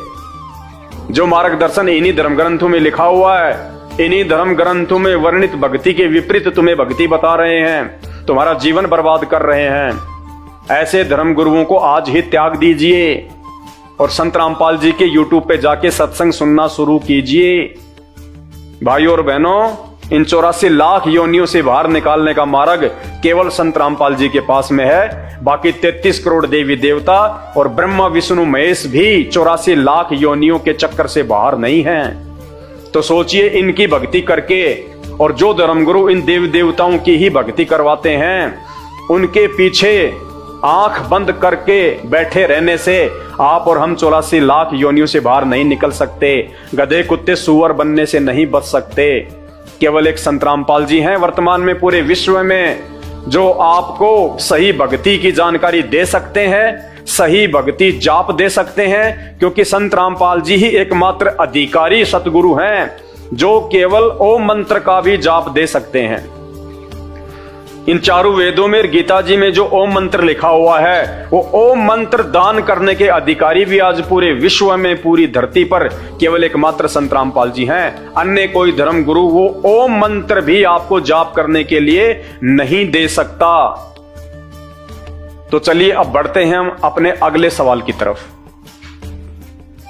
जो मार्गदर्शन इन्हीं धर्म ग्रंथों में लिखा हुआ है, इन्हीं धर्म ग्रंथों में वर्णित भक्ति के विपरीत तुम्हें भक्ति बता रहे हैं, तुम्हारा जीवन बर्बाद कर रहे हैं। ऐसे धर्म गुरुओं को आज ही त्याग दीजिए और संत रामपाल जी के YouTube पे जाके सत्संग सुनना शुरू कीजिए। भाइयों और बहनों, इन 84 लाख योनियों से बाहर निकालने का मार्ग केवल संत रामपाल जी के पास में है। बाकी 33 करोड़ देवी देवता और ब्रह्मा विष्णु महेश भी 84 लाख योनियों के चक्कर से बाहर नहीं हैं। तो सोचिए, इनकी भक्ति करके, और जो धर्मगुरु इन देव देवताओं की ही भक्ति करवाते हैं, उनके पीछे आंख बंद करके बैठे रहने से आप और हम 84 लाख योनियों से बाहर नहीं निकल सकते। गधे कुत्ते सूअर बनने से नहीं बच सकते। केवल एक संत रामपाल जी हैं वर्तमान में पूरे विश्व में जो आपको सही भक्ति की जानकारी दे सकते हैं, सही भक्ति जाप दे सकते हैं, क्योंकि संत रामपाल जी ही एकमात्र अधिकारी सतगुरु हैं जो केवल ओम मंत्र का भी जाप दे सकते हैं। इन चारों वेदों में, गीता जी में जो ओम मंत्र लिखा हुआ है, वो ओम मंत्र दान करने के अधिकारी भी आज पूरे विश्व में, पूरी धरती पर केवल एकमात्र संत रामपाल जी हैं। अन्य कोई धर्म गुरु वो ओम मंत्र भी आपको जाप करने के लिए नहीं दे सकता। तो चलिए अब बढ़ते हैं हम अपने अगले सवाल की तरफ।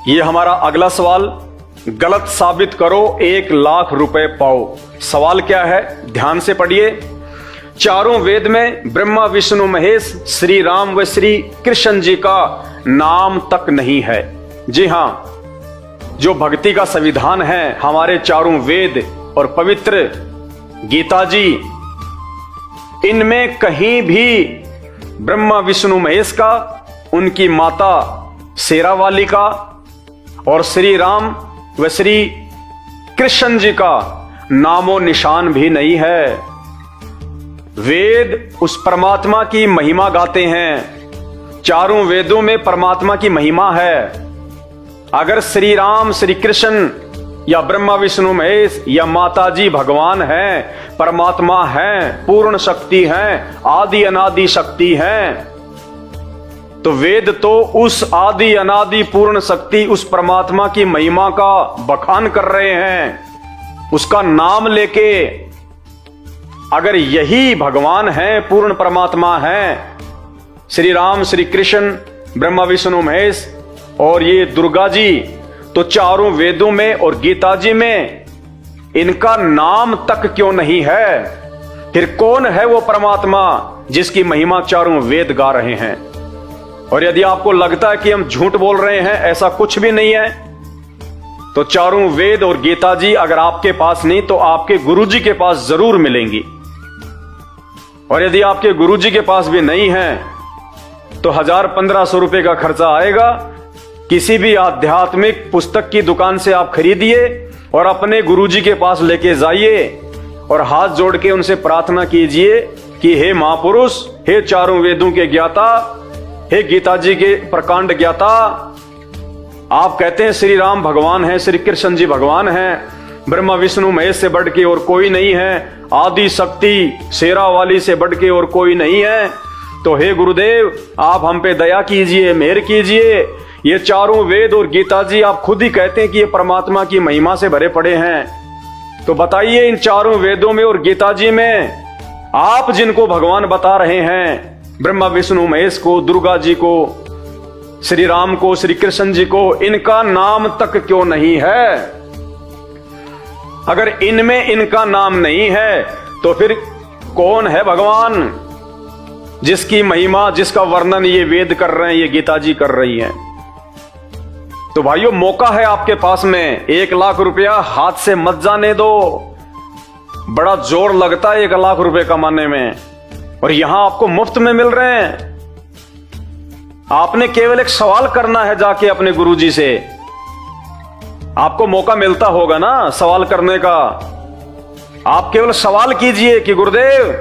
ये हमारा अगला सवाल, गलत साबित करो 1 लाख रुपए पाओ। सवाल क्या है, ध्यान से पढ़िए। चारों वेद में ब्रह्मा विष्णु महेश श्री राम व श्री कृष्ण जी का नाम तक नहीं है। जी हां, जो भक्ति का संविधान है, हमारे चारों वेद और पवित्र गीता जी, इनमें कहीं भी ब्रह्मा विष्णु महेश का, उनकी माता शेरावाली का और श्री राम व श्री कृष्ण जी का नामो निशान भी नहीं है। वेद उस परमात्मा की महिमा गाते हैं। चारों वेदों में परमात्मा की महिमा है। अगर श्री राम, श्री कृष्ण या ब्रह्मा विष्णु महेश या माता जी भगवान हैं, परमात्मा हैं, पूर्ण शक्ति हैं, आदि अनादि शक्ति हैं, तो वेद तो उस आदि अनादि पूर्ण शक्ति, उस परमात्मा की महिमा का बखान कर रहे हैं, उसका नाम लेके। अगर यही भगवान है, पूर्ण परमात्मा है, श्री राम, श्री कृष्ण, ब्रह्मा विष्णु महेश और ये दुर्गा जी, तो चारों वेदों में और गीता जी में इनका नाम तक क्यों नहीं है? फिर कौन है वो परमात्मा जिसकी महिमा चारों वेद गा रहे हैं? और यदि आपको लगता है कि हम झूठ बोल रहे हैं, ऐसा कुछ भी नहीं है, तो चारों वेद और गीता जी अगर आपके पास नहीं तो आपके गुरुजी के पास जरूर मिलेंगी। और यदि आपके गुरुजी के पास भी नहीं है तो 1000-1500 रुपए का खर्चा आएगा। किसी भी आध्यात्मिक पुस्तक की दुकान से आप खरीदिए और अपने गुरुजी के पास लेके जाइए और हाथ जोड़ के उनसे प्रार्थना कीजिए कि हे महापुरुष, हे चारों वेदों के ज्ञाता, हे गीता जी के प्रकांड ज्ञाता, आप कहते हैं श्री राम भगवान है, श्री कृष्ण जी भगवान हैं, ब्रह्मा विष्णु महेश से बढ़ के और कोई नहीं है, आदि शक्ति शेरावाली से बढ़ के और कोई नहीं है, तो हे गुरुदेव आप हम पे दया कीजिए, मेहर कीजिए। ये चारों वेद और गीता जी आप खुद ही कहते हैं कि ये परमात्मा की महिमा से भरे पड़े हैं, तो बताइए इन चारों वेदों में और गीता जी में आप जिनको भगवान बता रहे हैं, ब्रह्मा विष्णु महेश को, दुर्गा जी को, श्री राम को, श्री कृष्ण जी को, इनका नाम तक क्यों नहीं है? अगर इनमें इनका नाम नहीं है तो फिर कौन है भगवान जिसकी महिमा, जिसका वर्णन ये वेद कर रहे हैं, ये गीता जी कर रही हैं? तो भाइयों, मौका है आपके पास में, 1 लाख रुपया हाथ से मत जाने दो। बड़ा जोर लगता है 1 लाख रुपए कमाने में, और यहां आपको मुफ्त में मिल रहे हैं। आपने केवल एक सवाल करना है जाके अपने गुरुजी से। आपको मौका मिलता होगा ना सवाल करने का। आप केवल सवाल कीजिए कि गुरुदेव,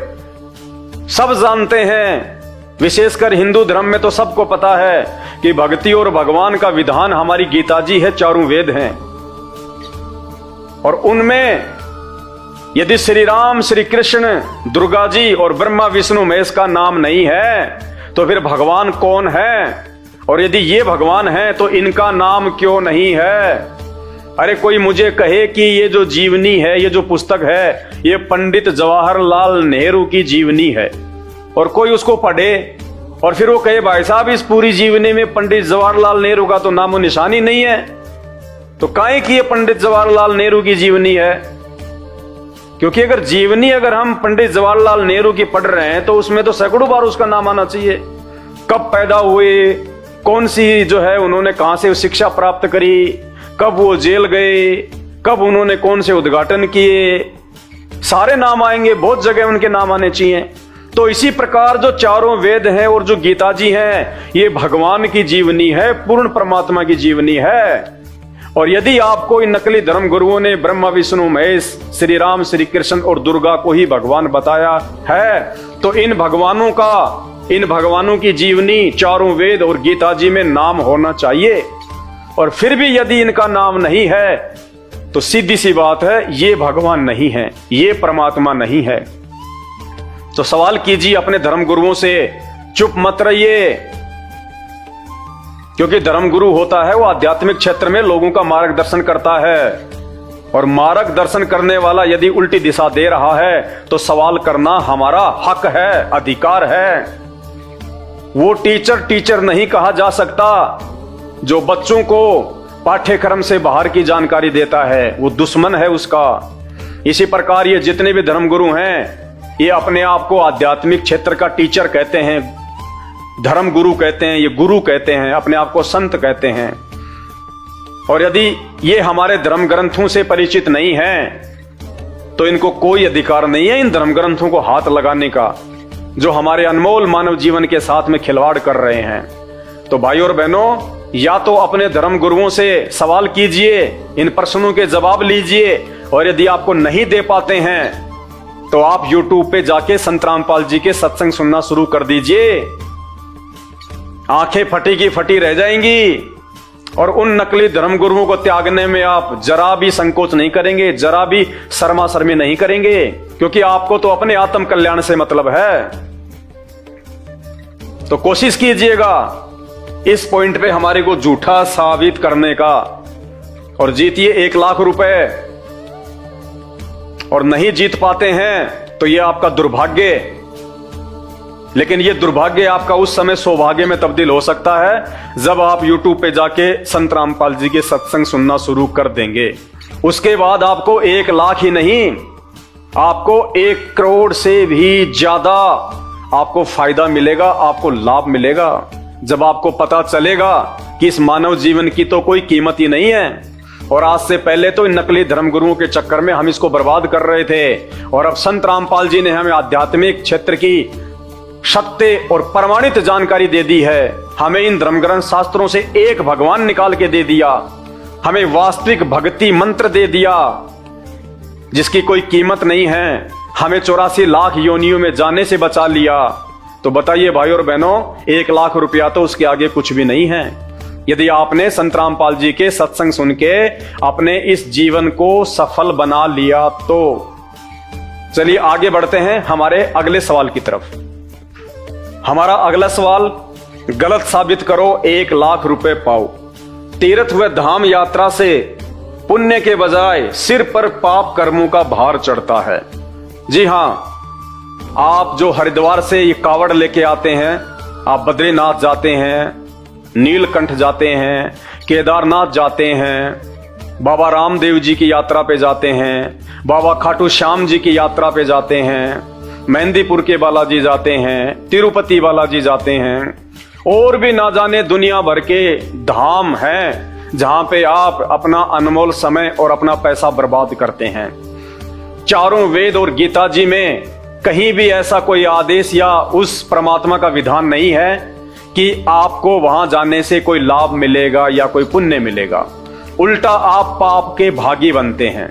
सब जानते हैं, विशेषकर हिंदू धर्म में तो सबको पता है कि भक्ति और भगवान का विधान हमारी गीता जी है, चारों वेद हैं, और उनमें यदि श्री राम, श्री कृष्ण, दुर्गा जी और ब्रह्मा विष्णु महेश का नाम नहीं है तो फिर भगवान कौन है? और यदि ये भगवान है तो इनका नाम क्यों नहीं है? अरे कोई मुझे कहे कि ये जो जीवनी है, ये जो पुस्तक है, ये पंडित जवाहरलाल नेहरू की जीवनी है, और कोई उसको पढ़े और फिर वो कहे भाई साहब इस पूरी जीवनी में पंडित जवाहरलाल नेहरू का तो नामो निशान ही नहीं है, तो काहे कि ये पंडित जवाहरलाल नेहरू की जीवनी है? क्योंकि अगर जीवनी अगर हम पंडित जवाहरलाल नेहरू की पढ़ रहे हैं तो उसमें तो सैकड़ों बार उसका नाम आना चाहिए। कब पैदा हुए, कौन सी जो है उन्होंने कहां से शिक्षा प्राप्त करी, कब वो जेल गए, कब उन्होंने कौन से उद्घाटन किए, सारे नाम आएंगे, बहुत जगह उनके नाम आने चाहिए। तो इसी प्रकार जो चारों वेद हैं और जो गीता जी हैं, ये भगवान की जीवनी है, पूर्ण परमात्मा की जीवनी है। और यदि आपको इन नकली धर्म गुरुओं ने ब्रह्मा विष्णु महेश, श्री राम, श्री कृष्ण और दुर्गा को ही भगवान बताया है, तो इन भगवानों की जीवनी चारों वेद और गीता जी में नाम होना चाहिए। और फिर भी यदि इनका नाम नहीं है तो सीधी सी बात है, ये भगवान नहीं है, ये परमात्मा नहीं है। तो सवाल कीजिए अपने धर्म गुरुओं से, चुप मत रहिए। क्योंकि धर्म गुरु होता है वो आध्यात्मिक क्षेत्र में लोगों का मार्गदर्शन करता है, और मार्गदर्शन करने वाला यदि उल्टी दिशा दे रहा है तो सवाल करना हमारा हक है, अधिकार है। वो टीचर नहीं कहा जा सकता जो बच्चों को पाठ्यक्रम से बाहर की जानकारी देता है, वो दुश्मन है उसका। इसी प्रकार ये जितने भी धर्मगुरु हैं ये अपने आप को आध्यात्मिक क्षेत्र का टीचर कहते हैं, धर्म गुरु कहते हैं, ये गुरु कहते हैं, अपने आप को संत कहते हैं। और यदि ये हमारे धर्म ग्रंथों से परिचित नहीं हैं तो इनको कोई अधिकार नहीं है इन धर्म ग्रंथों को हाथ लगाने का, जो हमारे अनमोल मानव जीवन के साथ में खिलवाड़ कर रहे हैं। तो भाइयों और बहनों, या तो अपने धर्म गुरुओं से सवाल कीजिए, इन प्रश्नों के जवाब लीजिए, और यदि आपको नहीं दे पाते हैं तो आप YouTube पे जाके संत रामपाल जी के सत्संग सुनना शुरू कर दीजिए। आंखें फटी की फटी रह जाएंगी, और उन नकली धर्म गुरुओं को त्यागने में आप जरा भी संकोच नहीं करेंगे, जरा भी शर्मा शर्मी नहीं करेंगे, क्योंकि आपको तो अपने आत्म कल्याण से मतलब है। तो कोशिश कीजिएगा इस पॉइंट पे हमारे को झूठा साबित करने का, और जीतिए 1 लाख रुपए। और नहीं जीत पाते हैं तो ये आपका दुर्भाग्य, लेकिन ये दुर्भाग्य आपका उस समय सौभाग्य में तब्दील हो सकता है जब आप YouTube पे जाके संत रामपाल जी के सत्संग सुनना शुरू कर देंगे। उसके बाद आपको 1 लाख ही नहीं, आपको 1 करोड़ से भी ज्यादा आपको फायदा मिलेगा, आपको लाभ मिलेगा, जब आपको पता चलेगा कि इस मानव जीवन की तो कोई कीमत ही नहीं है। और आज से पहले तो इन नकली धर्म गुरुओं के चक्कर में हम इसको बर्बाद कर रहे थे, और अब संत रामपाल जी ने हमें आध्यात्मिक क्षेत्र की सत्य और प्रमाणित जानकारी दे दी है। हमें इन धर्म ग्रंथ शास्त्रों से एक भगवान निकाल के दे दिया, हमें वास्तविक भक्ति मंत्र दे दिया जिसकी कोई कीमत नहीं है, हमें 84 लाख योनियों में जाने से बचा लिया। तो बताइए भाई और बहनों, 1 लाख रुपया तो उसके आगे कुछ भी नहीं है। यदि आपने संत रामपाल जी के सत्संग सुन के अपने इस जीवन को सफल बना लिया तो चलिए आगे बढ़ते हैं हमारे अगले सवाल की तरफ। हमारा अगला सवाल, गलत साबित करो 1 लाख रुपए पाओ। तीर्थ व धाम यात्रा से पुण्य के बजाय सिर पर पाप कर्मों का भार चढ़ता है। जी हां, आप जो हरिद्वार से ये कावड़ लेके आते हैं, आप बद्रीनाथ जाते हैं, नीलकंठ जाते हैं, केदारनाथ जाते हैं, बाबा रामदेव जी की यात्रा पे जाते हैं, बाबा खाटू श्याम जी की यात्रा पे जाते हैं, मेहंदीपुर के बालाजी जाते हैं, तिरुपति बालाजी जाते हैं, और भी ना जाने दुनिया भर के धाम हैं जहां पे आप अपना अनमोल समय और अपना पैसा बर्बाद करते हैं। चारों वेद और गीता जी में कहीं भी ऐसा कोई आदेश या उस परमात्मा का विधान नहीं है कि आपको वहां जाने से कोई लाभ मिलेगा या कोई पुण्य मिलेगा। उल्टा आप पाप के भागी बनते हैं।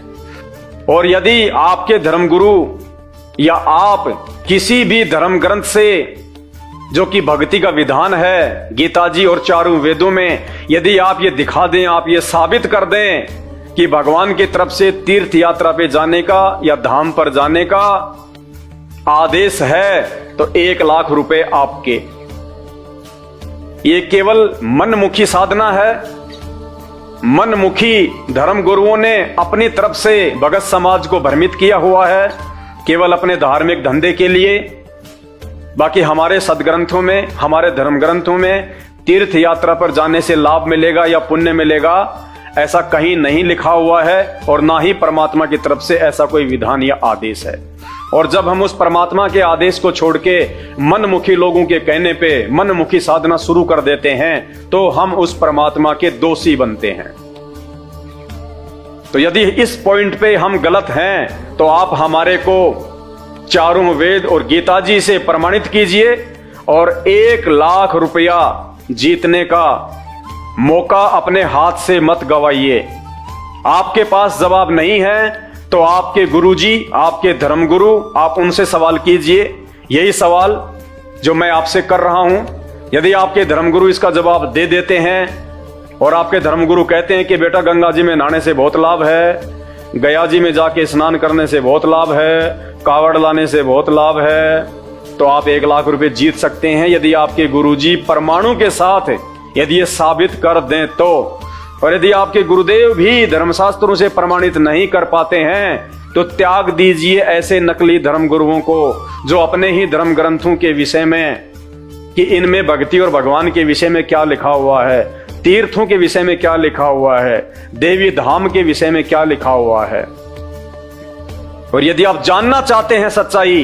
और यदि आपके धर्मगुरु या आप किसी भी धर्म ग्रंथ से जो कि भक्ति का विधान है गीता जी और चारों वेदों में, यदि आप ये दिखा दें, आप ये साबित कर दें कि भगवान की तरफ से तीर्थ यात्रा पे जाने का या धाम पर जाने का आदेश है, तो 1 लाख रुपए आपके। ये केवल मनमुखी साधना है। मनमुखी धर्म गुरुओं ने अपनी तरफ से भगत समाज को भ्रमित किया हुआ है केवल अपने धार्मिक धंधे के लिए। बाकी हमारे सदग्रंथों में, हमारे धर्म ग्रंथों में तीर्थ यात्रा पर जाने से लाभ मिलेगा या पुण्य मिलेगा ऐसा कहीं नहीं लिखा हुआ है, और ना ही परमात्मा की तरफ से ऐसा कोई विधान या आदेश है। और जब हम उस परमात्मा के आदेश को छोड़ के मनमुखी लोगों के कहने पे मनमुखी साधना शुरू कर देते हैं तो हम उस परमात्मा के दोषी बनते हैं। तो यदि इस पॉइंट पे हम गलत हैं तो आप हमारे को चारों वेद और गीता जी से प्रमाणित कीजिए, और 1 लाख रुपया जीतने का मौका अपने हाथ से मत गवाइए। आपके पास जवाब नहीं है तो आपके गुरुजी, आपके धर्मगुरु, आप उनसे सवाल कीजिए। यही सवाल जो मैं आपसे कर रहा हूं। यदि आपके धर्मगुरु इसका जवाब दे देते हैं और आपके धर्मगुरु कहते हैं कि बेटा गंगा जी में नहाने से बहुत लाभ है, गया जी में जाके स्नान करने से बहुत लाभ है, कावड़ लाने से बहुत लाभ है, तो आप 1 लाख रुपए जीत सकते हैं यदि आपके गुरुजी परमाणु के साथ यदि ये साबित कर दें तो। और यदि आपके गुरुदेव भी धर्मशास्त्रों से प्रमाणित नहीं कर पाते हैं तो त्याग दीजिए ऐसे नकली धर्म गुरुओं को जो अपने ही धर्म ग्रंथों के विषय में कि इनमें भक्ति और भगवान के विषय में क्या लिखा हुआ है, तीर्थों के विषय में क्या लिखा हुआ है, देवी धाम के विषय में क्या लिखा हुआ है। और यदि आप जानना चाहते हैं सच्चाई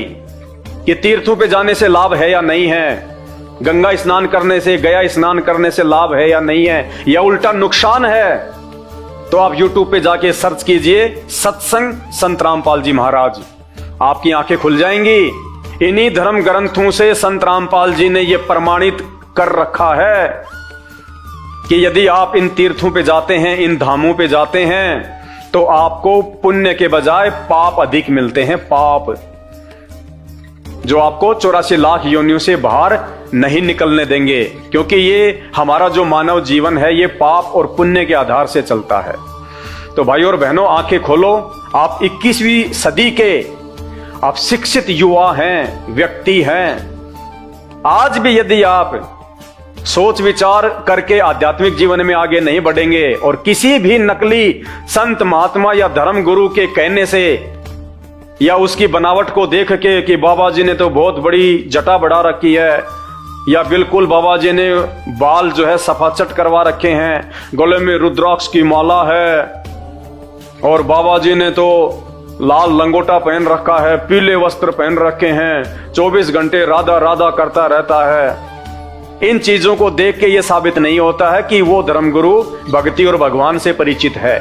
कि तीर्थों पे जाने से लाभ है या नहीं है, गंगा स्नान करने से, गया स्नान करने से लाभ है या नहीं है, या उल्टा नुकसान है, तो आप YouTube पे जाके सर्च कीजिए सत्संग संत रामपाल जी महाराज, आपकी आंखें खुल जाएंगी। इन्हीं धर्म ग्रंथों से संत रामपाल जी ने यह प्रमाणित कर रखा है कि यदि आप इन तीर्थों पे जाते हैं, इन धामों पे जाते हैं, तो आपको पुण्य के बजाय पाप अधिक मिलते हैं, पाप जो आपको 84 लाख योनियों से बाहर नहीं निकलने देंगे, क्योंकि ये हमारा जो मानव जीवन है ये पाप और पुण्य के आधार से चलता है। तो भाई और बहनों, आंखें खोलो। आप 21वीं सदी के आप शिक्षित युवा हैं, व्यक्ति हैं। आज भी यदि आप सोच विचार करके आध्यात्मिक जीवन में आगे नहीं बढ़ेंगे और किसी भी नकली संत महात्मा या धर्म गुरु के कहने से या उसकी बनावट को देख के कि बाबा जी ने तो बहुत बड़ी जटा बढ़ा रखी है, या बिल्कुल बाबा जी ने बाल जो है सफाचट करवा रखे हैं, गले में रुद्राक्ष की माला है, और बाबा जी ने तो लाल लंगोटा पहन रखा है, पीले वस्त्र पहन रखे हैं, 24 घंटे राधा राधा करता रहता है। इन चीजों को देख के यह साबित नहीं होता है कि वो धर्मगुरु भक्ति और भगवान से परिचित है।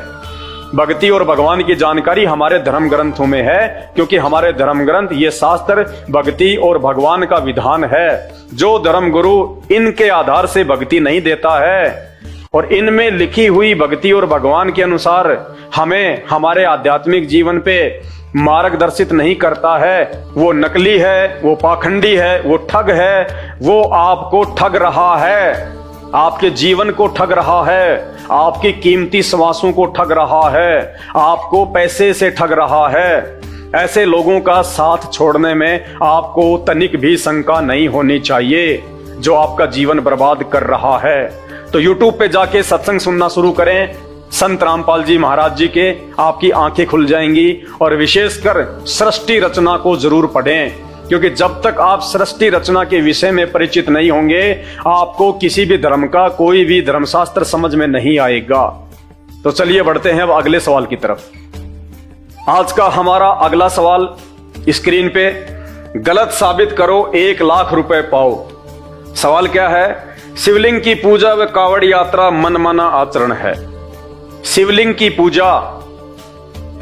भक्ति और भगवान की जानकारी हमारे धर्म ग्रंथों में है, क्योंकि हमारे धर्म ग्रंथ ये शास्त्र भक्ति और भगवान का विधान है। जो धर्म गुरु इनके आधार से भक्ति नहीं देता है और इनमें लिखी हुई भक्ति और भगवान के अनुसार हमें हमारे आध्यात्मिक जीवन पे मार्गदर्शित नहीं करता है, वो नकली है, वो पाखंडी है, वो ठग है। वो आपको ठग रहा है, आपके जीवन को ठग रहा है, आपकी कीमती श्वासों को ठग रहा है, आपको पैसे से ठग रहा है। ऐसे लोगों का साथ छोड़ने में आपको तनिक भी शंका नहीं होनी चाहिए, जो आपका जीवन बर्बाद कर रहा है। तो YouTube पे जाके सत्संग सुनना शुरू करें संत रामपाल जी महाराज जी के, आपकी आंखें खुल जाएंगी। और विशेषकर सृष्टि रचना को जरूर पढ़ें, क्योंकि जब तक आप सृष्टि रचना के विषय में परिचित नहीं होंगे, आपको किसी भी धर्म का कोई भी धर्मशास्त्र समझ में नहीं आएगा। तो चलिए बढ़ते हैं अब अगले सवाल की तरफ। आज का हमारा अगला सवाल स्क्रीन पे, गलत साबित करो 1 लाख रुपए पाओ। सवाल क्या है? शिवलिंग की पूजा व कावड़ यात्रा मनमाना आचरण है। शिवलिंग की पूजा,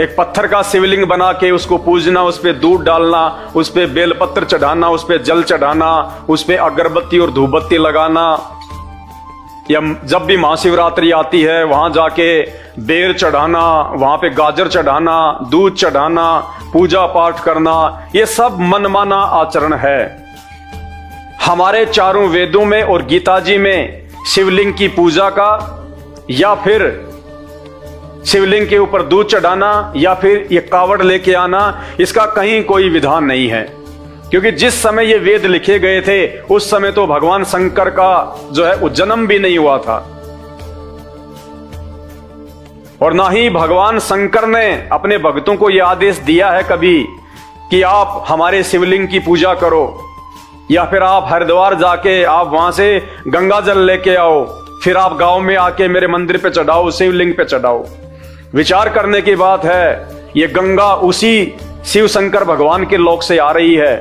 एक पत्थर का शिवलिंग बना के उसको पूजना, उस पे दूध डालना, उस पे बेलपत्र चढ़ाना, उस पे जल चढ़ाना, उस पे अगरबत्ती और धूपबत्ती लगाना, या जब भी महाशिवरात्रि आती है वहां जाके बेर चढ़ाना, वहां पे गाजर चढ़ाना, दूध चढ़ाना, पूजा पाठ करना, ये सब मनमाना आचरण है। हमारे चारों वेदों में और गीता जी में शिवलिंग की पूजा का या फिर शिवलिंग के ऊपर दूध चढ़ाना या फिर ये कावड़ लेके आना, इसका कहीं कोई विधान नहीं है। क्योंकि जिस समय ये वेद लिखे गए थे उस समय तो भगवान शंकर का जो है वो जन्म भी नहीं हुआ था, और ना ही भगवान शंकर ने अपने भक्तों को यह आदेश दिया है कभी कि आप हमारे शिवलिंग की पूजा करो, या फिर आप हरिद्वार जाके आप वहां से गंगा जल लेके आओ, फिर आप गांव में आके मेरे मंदिर पे चढ़ाओ, शिवलिंग पे चढ़ाओ। विचार करने की बात है, ये गंगा उसी शिव शंकर भगवान के लोक से आ रही है।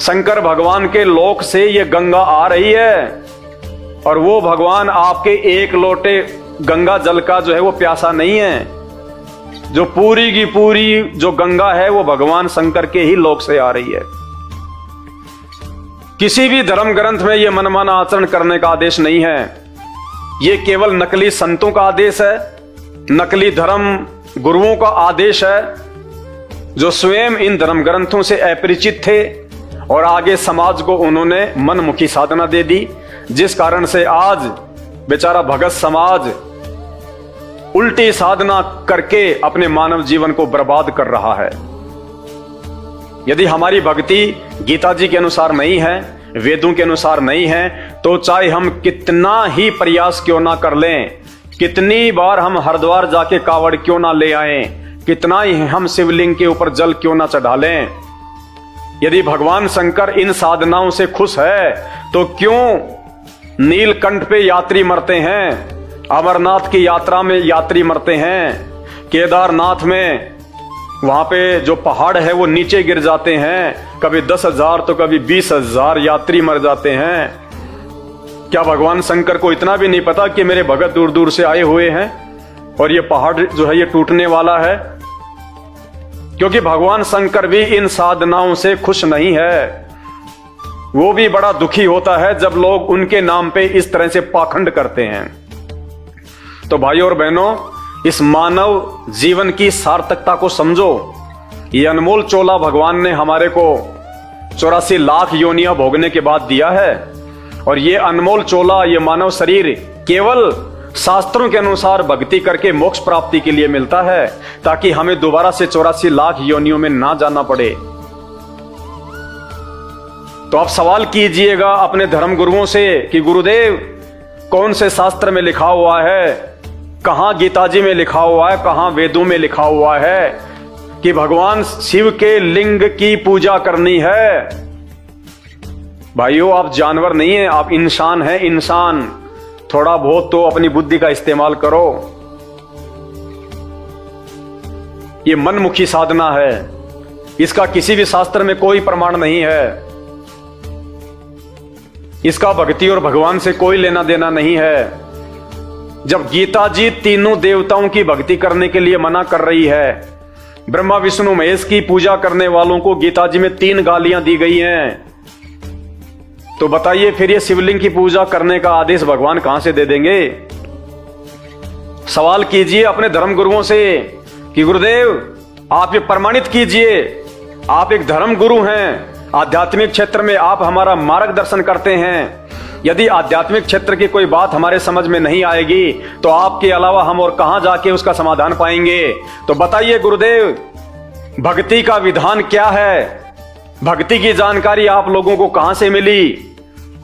शंकर भगवान के लोक से ये गंगा आ रही है, और वो भगवान आपके एक लोटे गंगा जल का जो है वो प्यासा नहीं है। जो पूरी की पूरी जो गंगा है वो भगवान शंकर के ही लोक से आ रही है। किसी भी धर्म ग्रंथ में यह मनमाना आचरण करने का आदेश नहीं है। यह केवल नकली संतों का आदेश है, नकली धर्म गुरुओं का आदेश है, जो स्वयं इन धर्म ग्रंथों से अपरिचित थे और आगे समाज को उन्होंने मनमुखी साधना दे दी, जिस कारण से आज बेचारा भगत समाज उल्टी साधना करके अपने मानव जीवन को बर्बाद कर रहा है। यदि हमारी भक्ति गीता जी के अनुसार नहीं है, वेदों के अनुसार नहीं है, तो चाहे हम कितना ही प्रयास क्यों ना कर लें, कितनी बार हम हरिद्वार जाके कावड़ क्यों ना ले आए, कितना ही हम शिवलिंग के ऊपर जल क्यों ना चढ़ा लें, यदि भगवान शंकर इन साधनाओं से खुश है तो क्यों नीलकंठ पे यात्री मरते हैं, अमरनाथ की यात्रा में यात्री मरते हैं, केदारनाथ में वहां पे जो पहाड़ है वो नीचे गिर जाते हैं, कभी 10,000 तो कभी 20,000 यात्री मर जाते हैं। क्या भगवान शंकर को इतना भी नहीं पता कि मेरे भगत दूर दूर से आए हुए हैं और ये पहाड़ जो है ये टूटने वाला है? क्योंकि भगवान शंकर भी इन साधनाओं से खुश नहीं है। वो भी बड़ा दुखी होता है जब लोग उनके नाम पे इस तरह से पाखंड करते हैं। तो भाइयों और बहनों, इस मानव जीवन की सार्थकता को समझो। ये अनमोल चोला भगवान ने हमारे को 84 लाख योनियां भोगने के बाद दिया है, और ये अनमोल चोला, ये मानव शरीर केवल शास्त्रों के अनुसार भक्ति करके मोक्ष प्राप्ति के लिए मिलता है, ताकि हमें दोबारा से 84 लाख योनियों में ना जाना पड़े। तो आप सवाल कीजिएगा अपने धर्म गुरुओं से कि गुरुदेव, कौन से शास्त्र में लिखा हुआ है, कहां गीता जी में लिखा हुआ है, कहां वेदों में लिखा हुआ है कि भगवान शिव के लिंग की पूजा करनी है? भाइयों, आप जानवर नहीं हैं, आप इंसान हैं, इंसान। थोड़ा बहुत तो अपनी बुद्धि का इस्तेमाल करो। ये मनमुखी साधना है, इसका किसी भी शास्त्र में कोई प्रमाण नहीं है, इसका भक्ति और भगवान से कोई लेना देना नहीं है। जब गीता जी तीनों देवताओं की भक्ति करने के लिए मना कर रही है, ब्रह्मा विष्णु महेश की पूजा करने वालों को गीता जी में 3 गालियां दी गई हैं, तो बताइए फिर ये शिवलिंग की पूजा करने का आदेश भगवान कहां से दे देंगे? सवाल कीजिए अपने धर्म गुरुओं से कि गुरुदेव, आप ये प्रमाणित कीजिए, आप एक धर्म गुरु हैं, आध्यात्मिक क्षेत्र में आप हमारा मार्गदर्शन करते हैं। यदि आध्यात्मिक क्षेत्र की कोई बात हमारे समझ में नहीं आएगी तो आपके अलावा हम और कहां जाके उसका समाधान पाएंगे? तो बताइए गुरुदेव, भक्ति का विधान क्या है? भक्ति की जानकारी आप लोगों को कहां से मिली?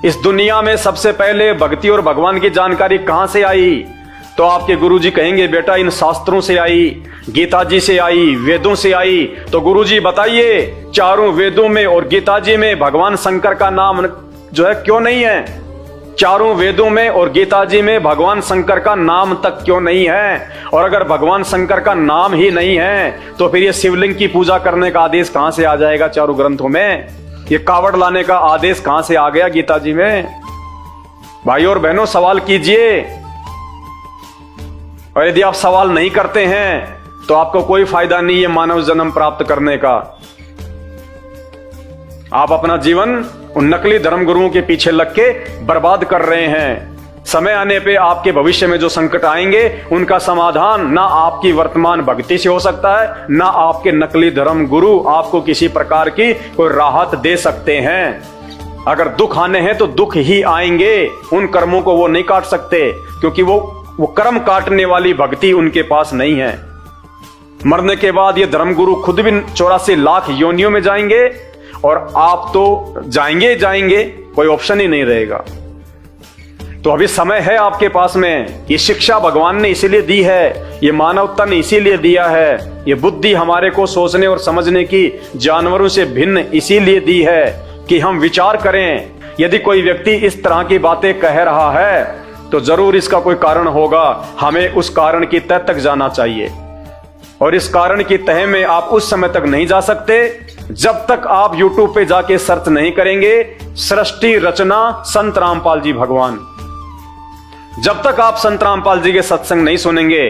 इस दुनिया में सबसे पहले भक्ति और भगवान की जानकारी कहां से आई? तो आपके गुरुजी कहेंगे, बेटा इन शास्त्रों से आई, गीता जी से आई, वेदों से आई। तो गुरुजी बताइए, चारों वेदों में और गीता जी में भगवान शंकर का नाम जो है क्यों नहीं है? चारों वेदों में और गीता जी में भगवान शंकर का नाम तक क्यों नहीं है? और अगर भगवान शंकर का नाम ही नहीं है तो फिर ये शिवलिंग की पूजा करने का आदेश कहां से आ जाएगा चारों ग्रंथों में? ये कावड़ लाने का आदेश कहां से आ गया गीता जी में? भाइयों और बहनों, सवाल कीजिए। और यदि आप सवाल नहीं करते हैं तो आपको कोई फायदा नहीं है मानव जन्म प्राप्त करने का। आप अपना जीवन उन नकली धर्म गुरुओं के पीछे लग के बर्बाद कर रहे हैं। समय आने पे आपके भविष्य में जो संकट आएंगे उनका समाधान ना आपकी वर्तमान भक्ति से हो सकता है, ना आपके नकली धर्म गुरु आपको किसी प्रकार की कोई राहत दे सकते हैं। अगर दुख आने हैं तो दुख ही आएंगे, उन कर्मों को वो नहीं काट सकते, क्योंकि वो कर्म काटने वाली भक्ति उनके पास नहीं है। मरने के बाद ये धर्मगुरु खुद भी 84 लाख योनियों में जाएंगे और आप तो जाएंगे, कोई ऑप्शन ही नहीं रहेगा। तो अभी समय है आपके पास में। ये शिक्षा भगवान ने इसीलिए दी है, ये मानव तन इसीलिए दिया है, ये बुद्धि हमारे को सोचने और समझने की जानवरों से भिन्न इसीलिए दी है कि हम विचार करें। यदि कोई व्यक्ति इस तरह की बातें कह रहा है तो जरूर इसका कोई कारण होगा, हमें उस कारण की तह तक जाना चाहिए। और इस कारण की तह में आप उस समय तक नहीं जा सकते जब तक आप YouTube पे जाके सर्च नहीं करेंगे सृष्टि रचना संत रामपाल जी भगवान। जब तक आप संत रामपाल जी के सत्संग नहीं सुनेंगे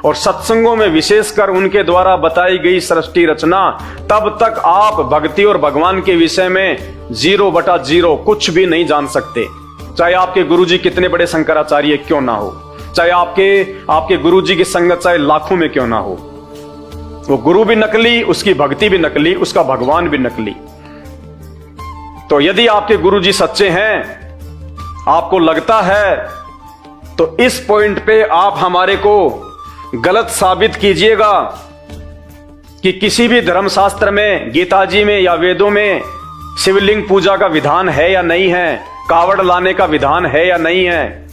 और सत्संगों में विशेषकर उनके द्वारा बताई गई सृष्टि रचना, तब तक आप भक्ति और भगवान के विषय में 0/0 कुछ भी नहीं जान सकते। चाहे आपके गुरुजी कितने बड़े शंकराचार्य क्यों ना हो, चाहे आपके गुरुजी की संगत चाहे लाखों में क्यों ना हो, वो गुरु भी नकली, उसकी भक्ति भी नकली, उसका भगवान भी नकली। तो यदि आपके गुरुजी सच्चे हैं, आपको लगता है, तो इस पॉइंट पे आप हमारे को गलत साबित कीजिएगा कि किसी भी धर्मशास्त्र में, गीता जी में या वेदों में शिवलिंग पूजा का विधान है या नहीं है, कावड़ लाने का विधान है या नहीं है।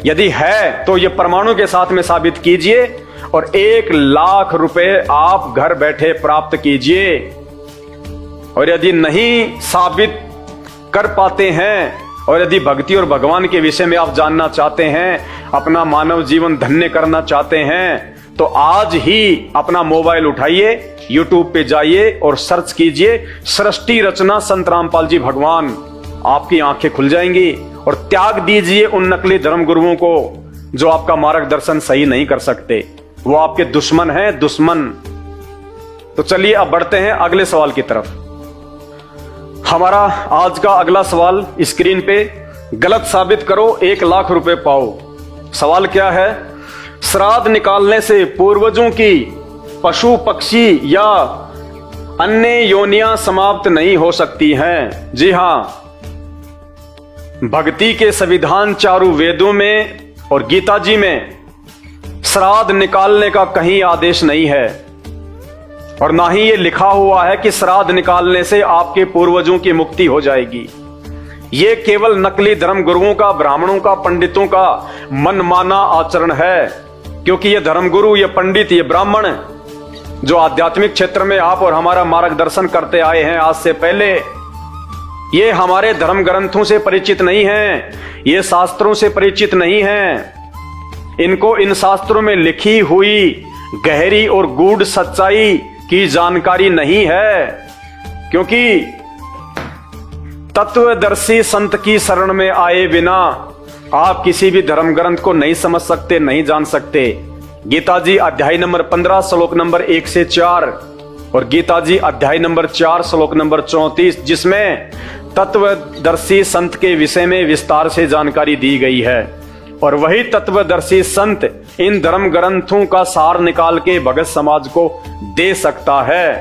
यदि है तो ये प्रमाणों के साथ में साबित कीजिए और 1 लाख रुपए आप घर बैठे प्राप्त कीजिए। और यदि नहीं साबित कर पाते हैं और यदि भक्ति और भगवान के विषय में आप जानना चाहते हैं, अपना मानव जीवन धन्य करना चाहते हैं, तो आज ही अपना मोबाइल उठाइए, YouTube पे जाइए और सर्च कीजिए सृष्टि रचना संत रामपाल जी भगवान। आपकी आंखें खुल जाएंगी और त्याग दीजिए उन नकली धर्म गुरुओं को जो आपका मार्गदर्शन सही नहीं कर सकते। वो आपके दुश्मन हैं, दुश्मन। तो चलिए अब बढ़ते हैं अगले सवाल की तरफ। हमारा आज का अगला सवाल स्क्रीन पे, गलत साबित करो 1 लाख रुपए पाओ। सवाल क्या है? श्राद्ध निकालने से पूर्वजों की पशु पक्षी या अन्य योनियां समाप्त नहीं हो सकती हैं। जी हां, भक्ति के संविधान चारों वेदों में और गीता जी में श्राद्ध निकालने का कहीं आदेश नहीं है और ना ही ये लिखा हुआ है कि श्राद्ध निकालने से आपके पूर्वजों की मुक्ति हो जाएगी। ये केवल नकली धर्म गुरुओं का, ब्राह्मणों का, पंडितों का मनमाना आचरण है। क्योंकि ये धर्मगुरु, ये पंडित, ये ब्राह्मण जो आध्यात्मिक क्षेत्र में आप और हमारा मार्गदर्शन करते आए हैं आज से पहले, ये हमारे धर्म ग्रंथों से परिचित नहीं हैं, ये शास्त्रों से परिचित नहीं हैं। इनको इन शास्त्रों में लिखी हुई गहरी और गूढ़ सच्चाई की जानकारी नहीं है। क्योंकि तत्वदर्शी संत की शरण में आए बिना आप किसी भी धर्म ग्रंथ को नहीं समझ सकते, नहीं जान सकते। गीता जी अध्याय नंबर 15 श्लोक नंबर 1 से 4 और गीता जी अध्याय नंबर 4 श्लोक नंबर 34, जिसमें तत्वदर्शी संत के विषय में विस्तार से जानकारी दी गई है। और वही तत्वदर्शी संत इन धर्म ग्रंथों का सार निकाल के भगत समाज को दे सकता है।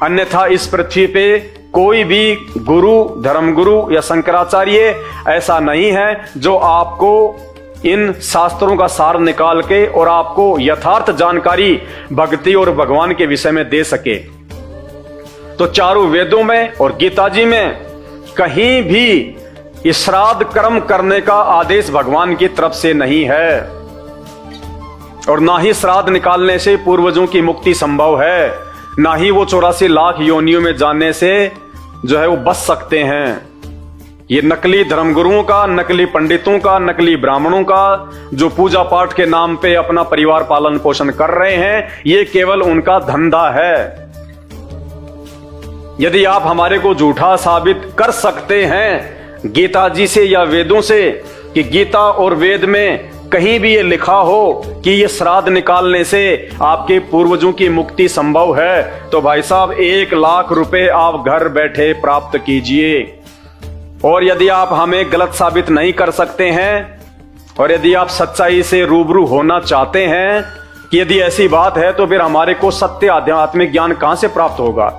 अन्यथा इस पृथ्वी पे कोई भी गुरु, धर्मगुरु या शंकराचार्य ऐसा नहीं है जो आपको इन शास्त्रों का सार निकाल के और आपको यथार्थ जानकारी भक्ति और भगवान के विषय में दे सके। तो चारों वेदों में और गीता जी में कहीं भी श्राद्ध कर्म करने का आदेश भगवान की तरफ से नहीं है और ना ही श्राद्ध निकालने से पूर्वजों की मुक्ति संभव है, ना ही वो 84 लाख योनियों में जाने से जो है वो बच सकते हैं। ये नकली धर्मगुरुओं का, नकली पंडितों का, नकली ब्राह्मणों का जो पूजा पाठ के नाम पे अपना परिवार पालन पोषण कर रहे हैं, ये केवल उनका धंधा है। यदि आप हमारे को झूठा साबित कर सकते हैं गीता जी से या वेदों से कि गीता और वेद में कहीं भी ये लिखा हो कि ये श्राद्ध निकालने से आपके पूर्वजों की मुक्ति संभव है, तो भाई साहब 1 लाख रुपए आप घर बैठे प्राप्त कीजिए। और यदि आप हमें गलत साबित नहीं कर सकते हैं और यदि आप सच्चाई से रूबरू होना चाहते हैं कि यदि ऐसी बात है, तो फिर हमारे को सत्य आध्यात्मिक ज्ञान कहां से प्राप्त होगा?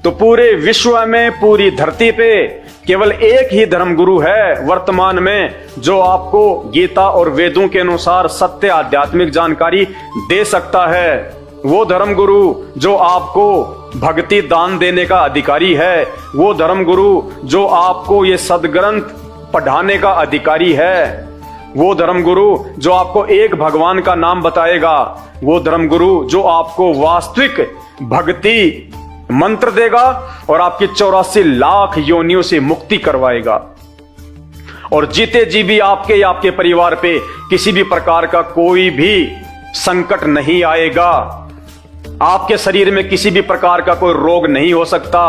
तो पूरे विश्व में, पूरी धरती पे केवल एक ही धर्मगुरु है वर्तमान में जो आपको गीता और वेदों के अनुसार सत्य आध्यात्मिक जानकारी दे सकता है। वो धर्मगुरु जो आपको भक्ति दान देने का अधिकारी है, वो धर्मगुरु जो आपको ये सदग्रंथ पढ़ाने का अधिकारी है, वो धर्मगुरु जो आपको एक भगवान का नाम बताएगा, वो धर्मगुरु जो आपको वास्तविक भक्ति मंत्र देगा और आपकी 84 लाख योनियों से मुक्ति करवाएगा। और जीते जी भी आपके या आपके परिवार पे किसी भी प्रकार का कोई भी संकट नहीं आएगा। आपके शरीर में किसी भी प्रकार का कोई रोग नहीं हो सकता।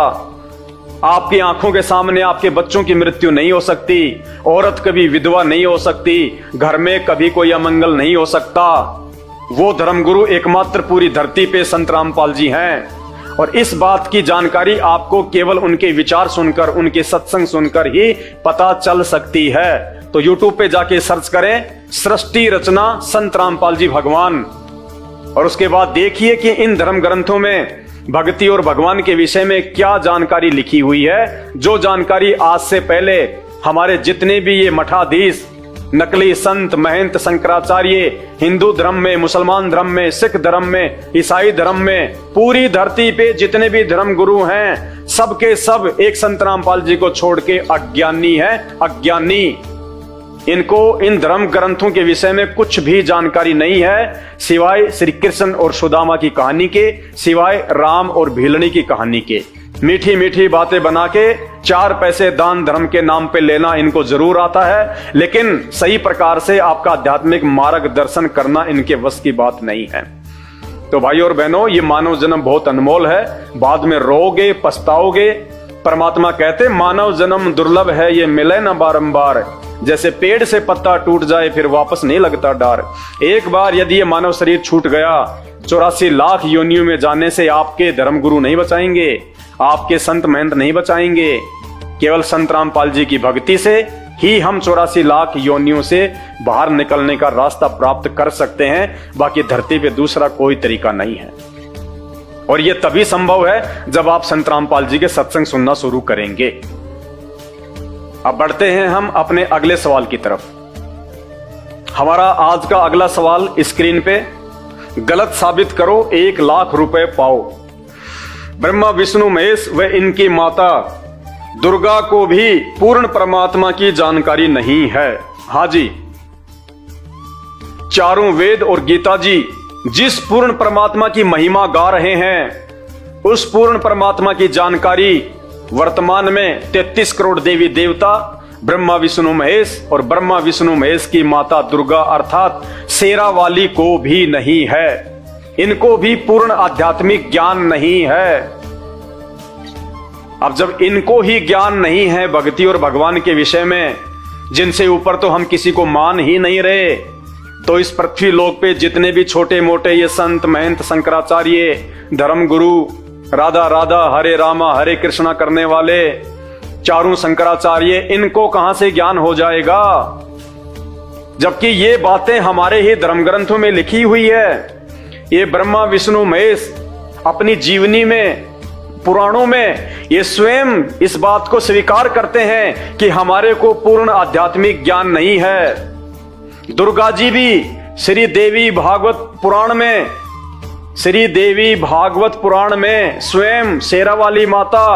आपकी आंखों के सामने आपके बच्चों की मृत्यु नहीं हो सकती। औरत कभी विधवा नहीं हो सकती। घर में कभी कोई अमंगल नहीं हो सकता। वो धर्मगुरु एकमात्र पूरी धरती पे संत रामपाल जी हैं। और इस बात की जानकारी आपको केवल उनके विचार सुनकर, उनके सत्संग सुनकर ही पता चल सकती है। तो YouTube पे जाके सर्च करें सृष्टि रचना संत रामपाल जी भगवान, और उसके बाद देखिए कि इन धर्म ग्रंथों में भक्ति और भगवान के विषय में क्या जानकारी लिखी हुई है। जो जानकारी आज से पहले हमारे जितने भी ये मठाधीश नकली संत महंत शंकराचार्य हिंदू धर्म में, मुसलमान धर्म में, सिख धर्म में, ईसाई धर्म में, पूरी धरती पे जितने भी धर्म गुरु हैं सबके सब एक संत रामपाल जी को छोड़ के अज्ञानी हैं, अज्ञानी। इनको इन धर्म ग्रंथों के विषय में कुछ भी जानकारी नहीं है सिवाय श्री कृष्ण और सुदामा की कहानी के, सिवाय राम और भीलनी की कहानी के। मीठी मीठी बातें बना के 4 पैसे दान धर्म के नाम पे लेना इनको जरूर आता है, लेकिन सही प्रकार से आपका आध्यात्मिक मार्गदर्शन करना इनके वश की बात नहीं है। तो भाई और बहनों, ये मानव जन्म बहुत अनमोल है, बाद में रोगे पछताओगे। परमात्मा कहते मानव जन्म दुर्लभ है, ये मिले ना बारंबार। जैसे पेड़ से पत्ता टूट जाए फिर वापस नहीं लगता डार। एक बार यदि ये मानव शरीर छूट गया, 84 लाख योनियों में जाने से आपके धर्मगुरु नहीं बचाएंगे, आपके संत महंत नहीं बचाएंगे। केवल संत रामपाल जी की भक्ति से ही हम 84 लाख योनियों से बाहर निकलने का रास्ता प्राप्त कर सकते हैं। बाकी धरती पे दूसरा कोई तरीका नहीं है, और यह तभी संभव है जब आप संत रामपाल जी के सत्संग सुनना शुरू करेंगे। अब बढ़ते हैं हम अपने अगले सवाल की तरफ। हमारा आज का अगला सवाल स्क्रीन पे, गलत साबित करो 1 लाख रुपए पाओ। ब्रह्मा विष्णु महेश व इनकी माता दुर्गा को भी पूर्ण परमात्मा की जानकारी नहीं है। हाँ जी, चारों वेद और गीता जी जिस पूर्ण परमात्मा की महिमा गा रहे हैं, उस पूर्ण परमात्मा की जानकारी वर्तमान में 33 करोड़ देवी देवता, ब्रह्मा विष्णु महेश और ब्रह्मा विष्णु महेश की माता दुर्गा अर्थात शेरा वाली को भी नहीं है। इनको भी पूर्ण आध्यात्मिक ज्ञान नहीं है। अब जब इनको ही ज्ञान नहीं है भक्ति और भगवान के विषय में, जिनसे ऊपर तो हम किसी को मान ही नहीं रहे, तो इस पृथ्वी लोक पे जितने भी छोटे मोटे ये संत महंत शंकराचार्य धर्मगुरु, राधा राधा हरे रामा हरे कृष्णा करने वाले चारों शंकराचार्य, इनको कहां से ज्ञान हो जाएगा? जबकि ये बातें हमारे ही धर्म ग्रंथों में लिखी हुई है। ये ब्रह्मा विष्णु महेश अपनी जीवनी में, पुराणों में ये स्वयं इस बात को स्वीकार करते हैं कि हमारे को पूर्ण आध्यात्मिक ज्ञान नहीं है। दुर्गा जी भी श्री देवी भागवत पुराण में, श्री देवी भागवत पुराण में स्वयं शेरा वाली माता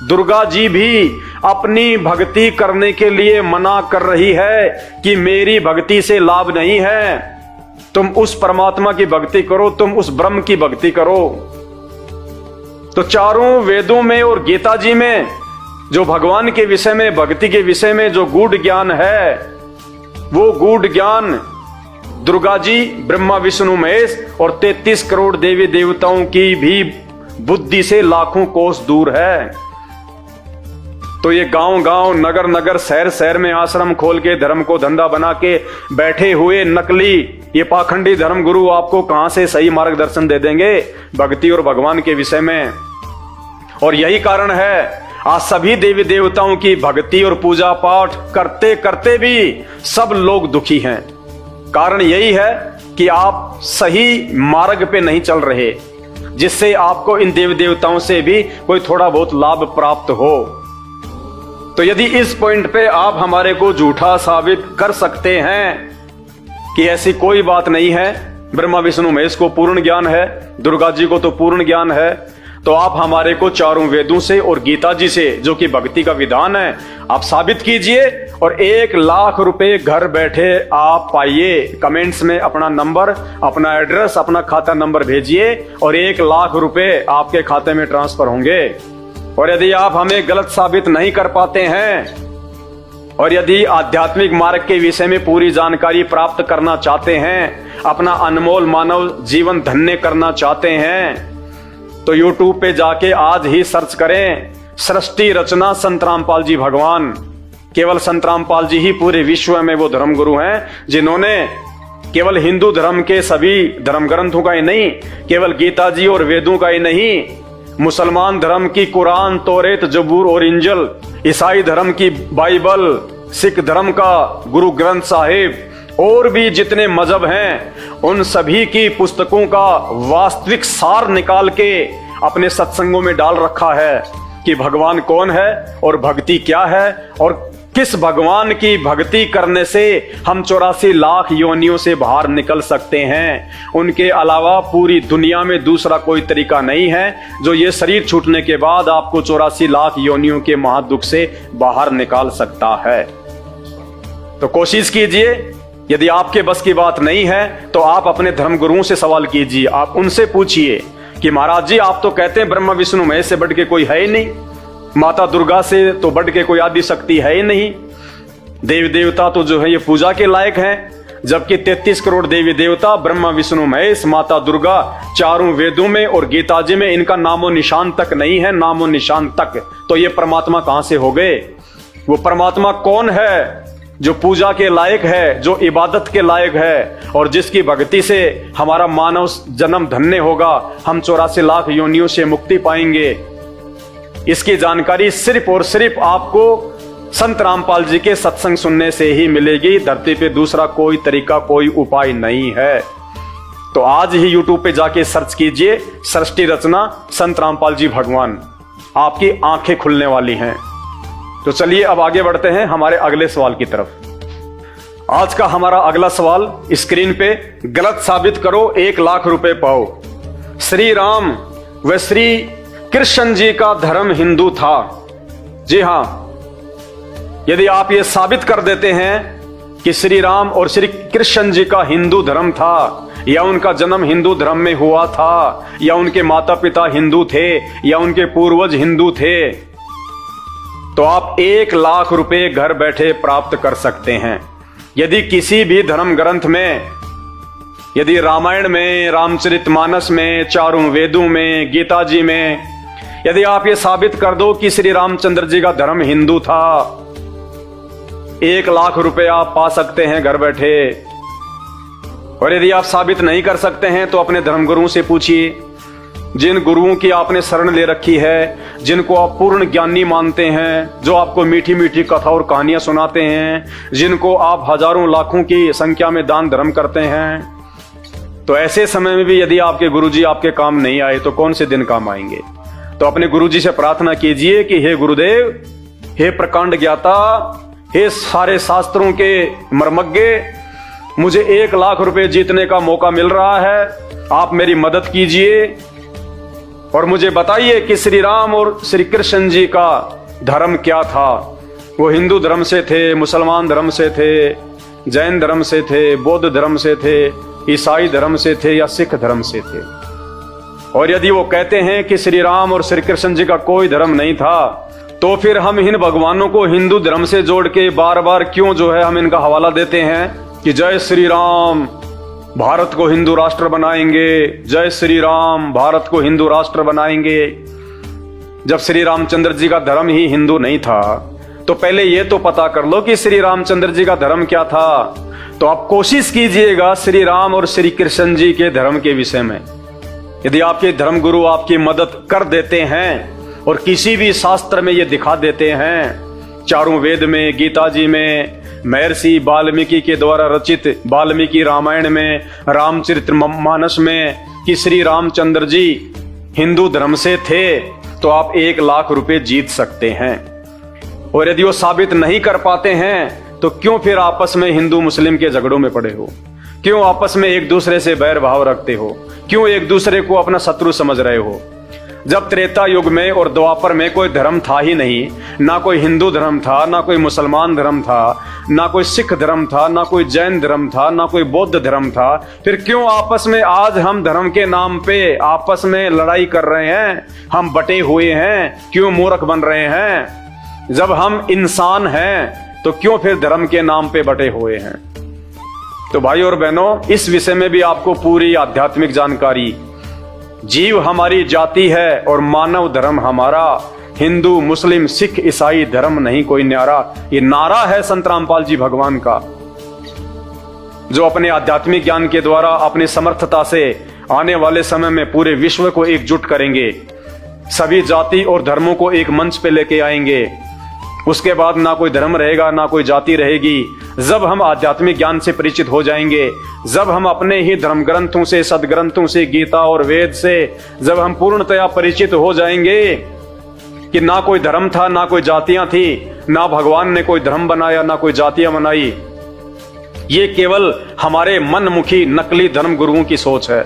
दुर्गा जी भी अपनी भक्ति करने के लिए मना कर रही है कि मेरी भक्ति से लाभ नहीं है, तुम उस परमात्मा की भक्ति करो, तुम उस ब्रह्म की भक्ति करो। तो चारों वेदों में और गीता जी में जो भगवान के विषय में, भक्ति के विषय में जो गूढ़ ज्ञान है, वो गूढ़ ज्ञान दुर्गा जी, ब्रह्मा विष्णु महेश और 33 करोड़ देवी देवताओं की भी बुद्धि से लाखों कोस दूर है। तो ये गांव गांव, नगर नगर, शहर शहर में आश्रम खोल के धर्म को धंधा बना के बैठे हुए नकली ये पाखंडी धर्म गुरु आपको कहां से सही मार्गदर्शन दे देंगे भक्ति और भगवान के विषय में? और यही कारण है आज सभी देवी देवताओं की भक्ति और पूजा पाठ करते करते भी सब लोग दुखी हैं। कारण यही है कि आप सही मार्ग पे नहीं चल रहे, जिससे आपको इन देवी देवताओं से भी कोई थोड़ा बहुत लाभ प्राप्त हो। तो यदि इस पॉइंट पे आप हमारे को झूठा साबित कर सकते हैं कि ऐसी कोई बात नहीं है, ब्रह्मा विष्णु महेश को पूर्ण ज्ञान है, दुर्गा जी को तो पूर्ण ज्ञान है, तो आप हमारे को चारों वेदों से और गीता जी से, जो कि भक्ति का विधान है, आप साबित कीजिए और 1 लाख रुपए घर बैठे आप पाइए। कमेंट्स में अपना नंबर, अपना एड्रेस, अपना खाता नंबर भेजिए और 1 लाख रुपए आपके खाते में ट्रांसफर होंगे। और यदि आप हमें गलत साबित नहीं कर पाते हैं और यदि आध्यात्मिक मार्ग के विषय में पूरी जानकारी प्राप्त करना चाहते हैं, अपना अनमोल मानव जीवन धन्य करना चाहते हैं, तो YouTube पे जाके आज ही सर्च करें सृष्टि रचना संत रामपाल जी भगवान। केवल संत रामपाल जी ही पूरे विश्व में वो धर्मगुरु हैं जिन्होंने केवल हिंदू धर्म के सभी धर्म ग्रंथों का ही नहीं, केवल गीता जी और वेदों का ही नहीं, मुसलमान धर्म की कुरान, तौरेत, जबूर और इंजल, ईसाई धर्म की बाइबल, सिख धर्म का गुरु ग्रंथ साहिब और भी जितने मजहब हैं, उन सभी की पुस्तकों का वास्तविक सार निकाल के अपने सत्संगों में डाल रखा है कि भगवान कौन है और भक्ति क्या है और किस भगवान की भक्ति करने से हम 84 लाख योनियों से बाहर निकल सकते हैं। उनके अलावा पूरी दुनिया में दूसरा कोई तरीका नहीं है जो ये शरीर छूटने के बाद आपको 84 लाख योनियों के महादुख से बाहर निकाल सकता है। तो कोशिश कीजिए, यदि आपके बस की बात नहीं है तो आप अपने धर्मगुरुओं से सवाल कीजिए। आप उनसे पूछिए कि महाराज जी, आप तो कहते हैं ब्रह्मा विष्णु महेश से बढ़ के कोई है ही नहीं, माता दुर्गा से तो बढ़ के कोई आदि शक्ति है ही नहीं, देवी देवता तो जो है ये पूजा के लायक हैं, जबकि 33 करोड़ देवी देवता ब्रह्मा विष्णु महेश माता दुर्गा चारों वेदों में और गीता जी में इनका नामो निशान तक नहीं है, नामो निशान तक। तो ये परमात्मा कहां से हो गए? वो परमात्मा कौन है जो पूजा के लायक है, जो इबादत के लायक है और जिसकी भक्ति से हमारा मानव जन्म धन्य होगा, हम 84 लाख योनियों से मुक्ति पाएंगे। इसकी जानकारी सिर्फ और सिर्फ आपको संत रामपाल जी के सत्संग सुनने से ही मिलेगी। धरती पे दूसरा कोई तरीका, कोई उपाय नहीं है। तो आज ही YouTube पे जाके सर्च कीजिए, सृष्टि रचना संत रामपाल जी भगवान, आपकी आंखें खुलने वाली हैं। तो चलिए अब आगे बढ़ते हैं हमारे अगले सवाल की तरफ। आज का हमारा अगला सवाल स्क्रीन पे, गलत साबित करो 1 लाख रुपए पाओ। श्री राम व श्री कृष्ण जी का धर्म हिंदू था। जी हां, यदि आप ये साबित कर देते हैं कि श्री राम और श्री कृष्ण जी का हिंदू धर्म था, या उनका जन्म हिंदू धर्म में हुआ था, या उनके माता पिता हिंदू थे, या उनके पूर्वज हिंदू थे, तो आप 1 लाख रुपए घर बैठे प्राप्त कर सकते हैं। यदि किसी भी धर्म ग्रंथ में, यदि रामायण में, रामचरितमानस में, चारों वेदों में, गीता जी में, यदि आप ये साबित कर दो कि श्री रामचंद्र जी का धर्म हिंदू था, 1 लाख रुपए आप पा सकते हैं घर बैठे। और यदि आप साबित नहीं कर सकते हैं तो अपने धर्मगुरुओं से पूछिए, जिन गुरुओं की आपने शरण ले रखी है, जिनको आप पूर्ण ज्ञानी मानते हैं, जो आपको मीठी मीठी कथा और कहानियां सुनाते हैं, जिनको आप हजारों लाखों की संख्या में दान धर्म करते हैं, तो ऐसे समय में भी यदि आपके गुरुजी आपके काम नहीं आए तो कौन से दिन काम आएंगे? तो अपने गुरुजी से प्रार्थना कीजिए कि हे गुरुदेव, हे प्रकांड ज्ञाता, हे सारे शास्त्रों के मर्मज्ञ, मुझे 1 लाख रुपए जीतने का मौका मिल रहा है, आप मेरी मदद कीजिए और मुझे बताइए कि श्री राम और श्री कृष्ण जी का धर्म क्या था। वो हिंदू धर्म से थे, मुसलमान धर्म से थे, जैन धर्म से थे, बौद्ध धर्म से थे, ईसाई धर्म से थे, या सिख धर्म से थे। और यदि वो कहते हैं कि श्री राम और श्री कृष्ण जी का कोई धर्म नहीं था, तो फिर हम इन भगवानों को हिंदू धर्म से जोड़ के बार बार क्यों जो है हम इनका हवाला देते हैं कि जय श्री राम, भारत को हिंदू राष्ट्र बनाएंगे, जय श्री राम, भारत को हिंदू राष्ट्र बनाएंगे, जब श्री रामचंद्र जी का धर्म ही हिंदू नहीं था। तो पहले ये तो पता कर लो कि श्री रामचंद्र जी का धर्म क्या था। तो आप कोशिश कीजिएगा श्री राम और श्री कृष्ण जी के धर्म के विषय में। यदि आपके धर्मगुरु आपकी मदद कर देते हैं और किसी भी शास्त्र में ये दिखा देते हैं, चारों वेद में, गीता जी में, महर्षि वाल्मीकि के द्वारा रचित वाल्मीकि रामायण में, रामचरितमानस में, कि श्री रामचंद्र जी हिंदू धर्म से थे, तो आप 1 लाख रुपए जीत सकते हैं। और यदि वो साबित नहीं कर पाते हैं तो क्यों फिर आपस में हिंदू मुस्लिम के झगड़ों में पड़े हो? क्यों आपस में एक दूसरे से बैर भाव रखते हो? क्यों एक दूसरे को अपना शत्रु समझ रहे हो? जब त्रेता युग में और द्वापर में कोई धर्म था ही नहीं, ना कोई हिंदू धर्म था, ना कोई मुसलमान धर्म था, ना कोई सिख धर्म था, ना कोई जैन धर्म था, ना कोई बौद्ध धर्म था, फिर क्यों आपस में आज हम धर्म के नाम पे आपस में लड़ाई कर रहे हैं? हम बटे हुए हैं, क्यों मूर्ख बन रहे हैं? जब हम इंसान हैं तो क्यों फिर धर्म के नाम पे बटे हुए हैं? तो भाई और बहनों, इस विषय में भी आपको पूरी आध्यात्मिक जानकारी, जीव हमारी जाति है और मानव धर्म हमारा, हिंदू मुस्लिम सिख ईसाई धर्म नहीं कोई न्यारा, ये नारा है संत रामपाल जी भगवान का, जो अपने आध्यात्मिक ज्ञान के द्वारा अपनी समर्थता से आने वाले समय में पूरे विश्व को एकजुट करेंगे, सभी जाति और धर्मों को एक मंच पे लेके आएंगे। उसके बाद ना कोई धर्म रहेगा, ना कोई जाति रहेगी। जब हम आध्यात्मिक ज्ञान से परिचित हो जाएंगे, जब हम अपने ही धर्म ग्रंथों से, सदग्रंथों से, गीता और वेद से जब हम पूर्णतया परिचित हो जाएंगे, कि ना कोई धर्म था, ना कोई जातियां थी, ना भगवान ने कोई धर्म बनाया, ना कोई जातियां बनाई। ये केवल हमारे मनमुखी नकली धर्म गुरुओं की सोच है,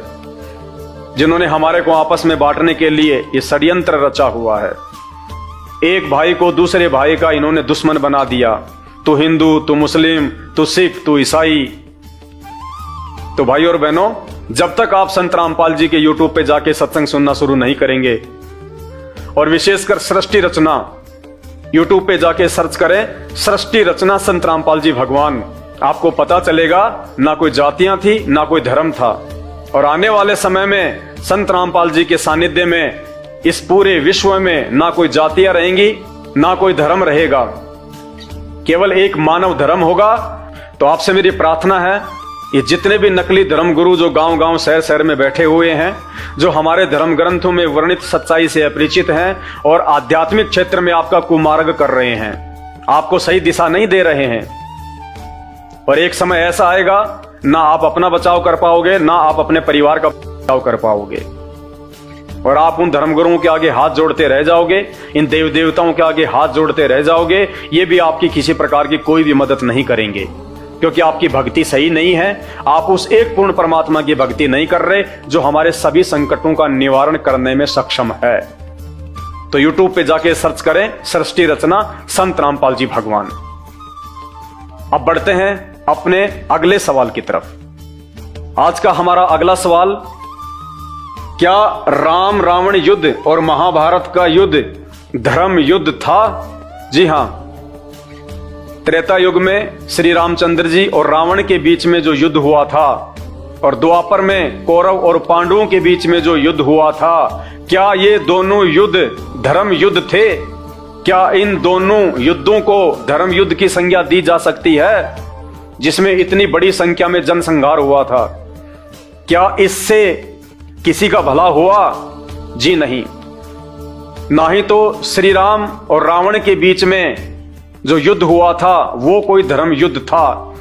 जिन्होंने हमारे को आपस में बांटने के लिए ये षड्यंत्र रचा हुआ है। एक भाई को दूसरे भाई का इन्होंने दुश्मन बना दिया। तू हिंदू, तू मुस्लिम, तू सिख, तू ईसाई। तो भाई और बहनों, जब तक आप संत रामपाल जी के यूट्यूब पे जाके सत्संग सुनना शुरू नहीं करेंगे, और विशेषकर सृष्टि रचना यूट्यूब पे जाके सर्च करें, सृष्टि रचना संत रामपाल जी भगवान, आपको पता चलेगा ना कोई जातियां थी, ना कोई धर्म था। और आने वाले समय में संत रामपाल जी के सानिध्य में इस पूरे विश्व में ना कोई जातियां रहेंगी, ना कोई धर्म रहेगा, केवल एक मानव धर्म होगा। तो आपसे मेरी प्रार्थना है, ये जितने भी नकली धर्म गुरु जो गांव-गांव, शहर-शहर में बैठे हुए हैं, जो हमारे धर्म ग्रंथों में वर्णित सच्चाई से अपरिचित हैं और आध्यात्मिक क्षेत्र में आपका कुमार्ग कर रहे हैं, आपको सही दिशा नहीं दे रहे हैं। और एक समय ऐसा आएगा, ना आप अपना बचाव कर पाओगे, ना आप अपने परिवार का बचाव कर पाओगे, और आप उन धर्मगुरुओं के आगे हाथ जोड़ते रह जाओगे, इन देव देवताओं के आगे हाथ जोड़ते रह जाओगे। ये भी आपकी किसी प्रकार की कोई भी मदद नहीं करेंगे, क्योंकि आपकी भक्ति सही नहीं है। आप उस एक पूर्ण परमात्मा की भक्ति नहीं कर रहे, जो हमारे सभी संकटों का निवारण करने में सक्षम है। तो यूट्यूब पे जाके सर्च करें, सृष्टि रचना संत रामपाल जी भगवान। अब बढ़ते हैं अपने अगले सवाल की तरफ। आज का हमारा अगला सवाल, क्या राम रावण युद्ध और महाभारत का युद्ध धर्म युद्ध था? जी हां, त्रेता युग में श्री रामचंद्र जी और रावण के बीच में जो युद्ध हुआ था, और द्वापर में कौरव और पांडवों के बीच में जो युद्ध हुआ था, क्या ये दोनों युद्ध धर्म युद्ध थे? क्या इन दोनों युद्धों को धर्म युद्ध की संज्ञा दी जा सकती है, जिसमें इतनी बड़ी संख्या में जनसंहार हुआ था? क्या इससे किसी का भला हुआ? जी नहीं। ना ही तो श्री राम और रावण के बीच में जो युद्ध हुआ था वो कोई धर्म युद्ध था,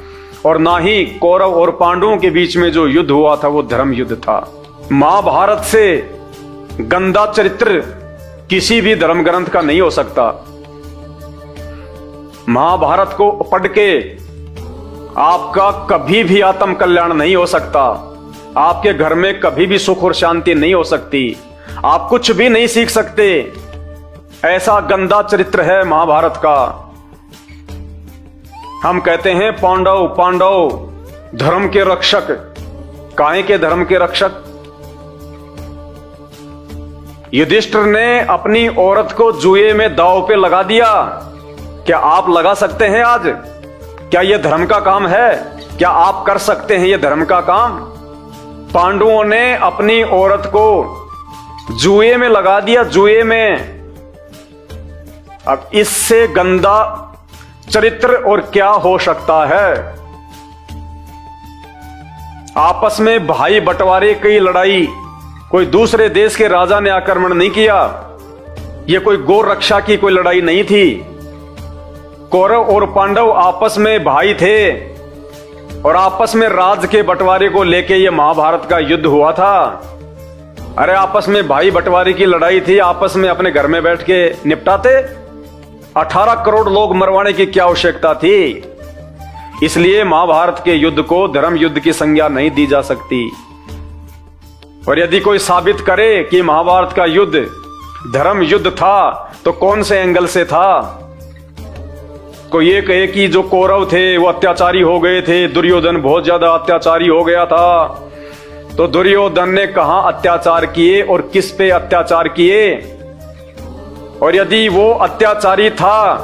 और ना ही कौरव और पांडवों के बीच में जो युद्ध हुआ था वो धर्म युद्ध था। महाभारत से गंदा चरित्र किसी भी धर्म ग्रंथ का नहीं हो सकता। महाभारत को पढ़ के आपका कभी भी आत्म कल्याण नहीं हो सकता, आपके घर में कभी भी सुख और शांति नहीं हो सकती, आप कुछ भी नहीं सीख सकते। ऐसा गंदा चरित्र है महाभारत का। हम कहते हैं पांडव पांडव धर्म के रक्षक। काहे के धर्म के रक्षक? युधिष्ठिर ने अपनी औरत को जुए में दांव पे लगा दिया। क्या आप लगा सकते हैं आज? क्या यह धर्म का काम है? क्या आप कर सकते हैं यह धर्म का काम? पांडवों ने अपनी औरत को जुए में लगा दिया, जुए में। अब इससे गंदा चरित्र और क्या हो सकता है? आपस में भाई बंटवारे की लड़ाई, कोई दूसरे देश के राजा ने आक्रमण नहीं किया, यह कोई गौ रक्षा की कोई लड़ाई नहीं थी। कौरव और पांडव आपस में भाई थे, और आपस में राज के बंटवारे को लेके यह महाभारत का युद्ध हुआ था। अरे आपस में भाई बंटवारे की लड़ाई थी, आपस में अपने घर में बैठ के निपटाते। 18 करोड़ लोग मरवाने की क्या आवश्यकता थी? इसलिए महाभारत के युद्ध को धर्म युद्ध की संज्ञा नहीं दी जा सकती। और यदि कोई साबित करे कि महाभारत का युद्ध धर्म युद्ध था, तो कौन से एंगल से था? कोई ये कहे कि जो कौरव थे वो अत्याचारी हो गए थे, दुर्योधन बहुत ज्यादा अत्याचारी हो गया था, तो दुर्योधन ने कहां अत्याचार किए और किस पे अत्याचार किए? और यदि वो अत्याचारी था,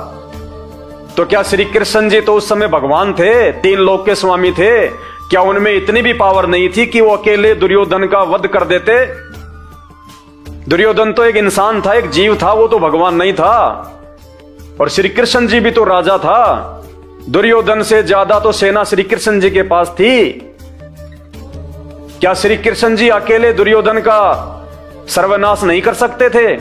तो क्या श्री कृष्ण जी तो उस समय भगवान थे, 3 लोक के स्वामी थे? क्या उनमें इतनी भी पावर नहीं थी कि वो अकेले दुर्योधन का वध कर देते? दुर्योधन तो एक इंसान था, एक जीव था, वो तो भगवान नहीं था। और श्री कृष्ण जी भी तो राजा था। दुर्योधन से ज्यादा तो सेना श्री कृष्ण जी के पास थी। क्या श्री कृष्ण जी अकेले दुर्योधन का सर्वनाश नहीं कर सकते थे?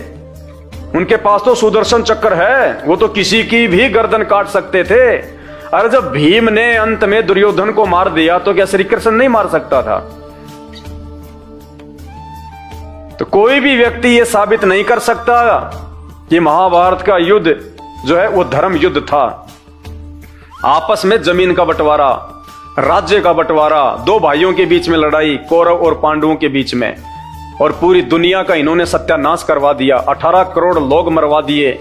उनके पास तो सुदर्शन चक्र है, वो तो किसी की भी गर्दन काट सकते थे। अरे जब भीम ने अंत में दुर्योधन को मार दिया, तो क्या श्री कृष्ण नहीं मार सकता था? तो कोई भी व्यक्ति यह साबित नहीं कर सकता कि महाभारत का युद्ध जो है वो धर्म युद्ध था। आपस में जमीन का बंटवारा, राज्य का बंटवारा, दो भाइयों के बीच में लड़ाई, कौरव और पांडवों के बीच में, और पूरी दुनिया का इन्होंने सत्यानाश करवा दिया। 18 करोड़ लोग मरवा दिए,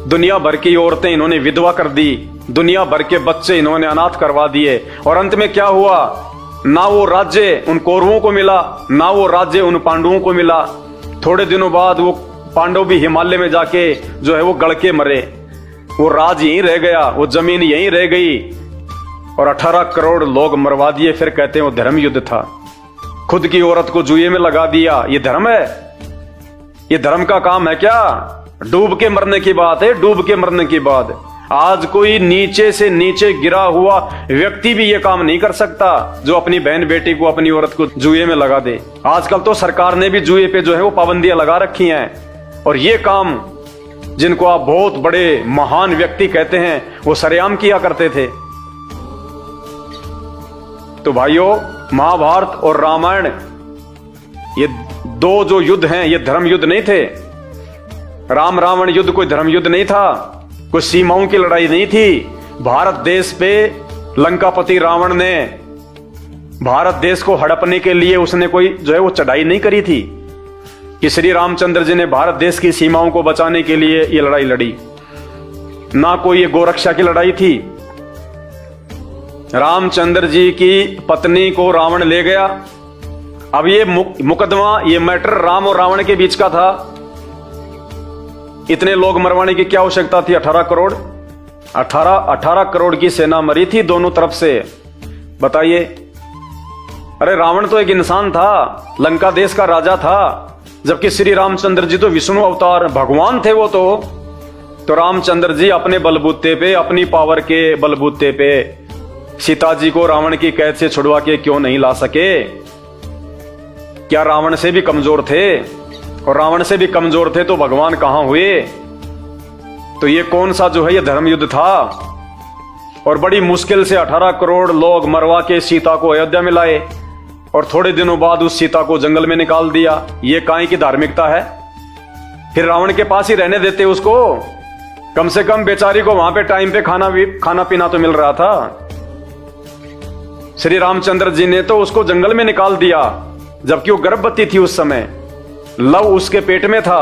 दुनिया भर की औरतें इन्होंने विधवा कर दी, दुनिया भर के बच्चे इन्होंने अनाथ करवा दिए। और अंत में क्या हुआ? ना वो राज्य उन कौरवों को मिला, ना वो राज्य उन पांडवों को मिला। थोड़े दिनों बाद वो पांडव भी हिमालय में जाके जो है वो गड़ के मरे, वो राज यहीं रह गया, वो जमीन यहीं रह गई, और 18 करोड़ लोग मरवा दिए। फिर कहते हैं वो धर्म युद्ध था। खुद की औरत को जुए में लगा दिया, ये धर्म है? ये धर्म का काम है क्या? डूब के मरने की बात है, डूब के मरने की बात। आज कोई नीचे से नीचे गिरा हुआ व्यक्ति भी ये काम नहीं कर सकता जो अपनी बहन बेटी को, अपनी औरत को जुए में लगा दे। आजकल तो सरकार ने भी जुए पे जो है वो पाबंदियां लगा रखी हैं, और ये काम जिनको आप बहुत बड़े महान व्यक्ति कहते हैं वो सरेआम किया करते थे। तो भाइयों, महाभारत और रामायण ये दो जो युद्ध हैं ये धर्म युद्ध नहीं थे। राम रावण युद्ध कोई धर्म युद्ध नहीं था, कोई सीमाओं की लड़ाई नहीं थी। भारत देश पे लंकापति रावण ने भारत देश को हड़पने के लिए उसने कोई जो है वो चढ़ाई नहीं करी थी कि श्री रामचंद्र जी ने भारत देश की सीमाओं को बचाने के लिए ये लड़ाई लड़ी। ना कोई ये गोरक्षा की लड़ाई थी। रामचंद्र जी की पत्नी को रावण ले गया। अब ये मुकदमा, ये मैटर राम और रावण के बीच का था। इतने लोग मरवाने की क्या आवश्यकता थी? 18 करोड़, 18 करोड़ की सेना मरी थी दोनों तरफ से। बताइए, अरे रावण तो एक इंसान था, लंका देश का राजा था, जबकि श्री रामचंद्र जी तो विष्णु अवतार भगवान थे। वो तो रामचंद्र जी अपने बलबूते पे, अपनी पावर के बलबूते पे सीता जी को रावण की कैद से छुड़वा के क्यों नहीं ला सके? क्या रावण से भी कमजोर थे? और रावण से भी कमजोर थे तो भगवान कहां हुए? तो ये कौन सा जो है ये धर्म युद्ध था? और बड़ी मुश्किल से 18 करोड़ लोग मरवा के सीता को अयोध्या में लाए, और थोड़े दिनों बाद उस सीता को जंगल में निकाल दिया। ये काहे की धार्मिकता है? फिर रावण के पास ही रहने देते उसको, कम से कम बेचारी को वहां पे टाइम पे खाना पीना तो मिल रहा था। श्री रामचंद्र जी ने तो उसको जंगल में निकाल दिया, जबकि वो गर्भवती थी उस समय, लव उसके पेट में था,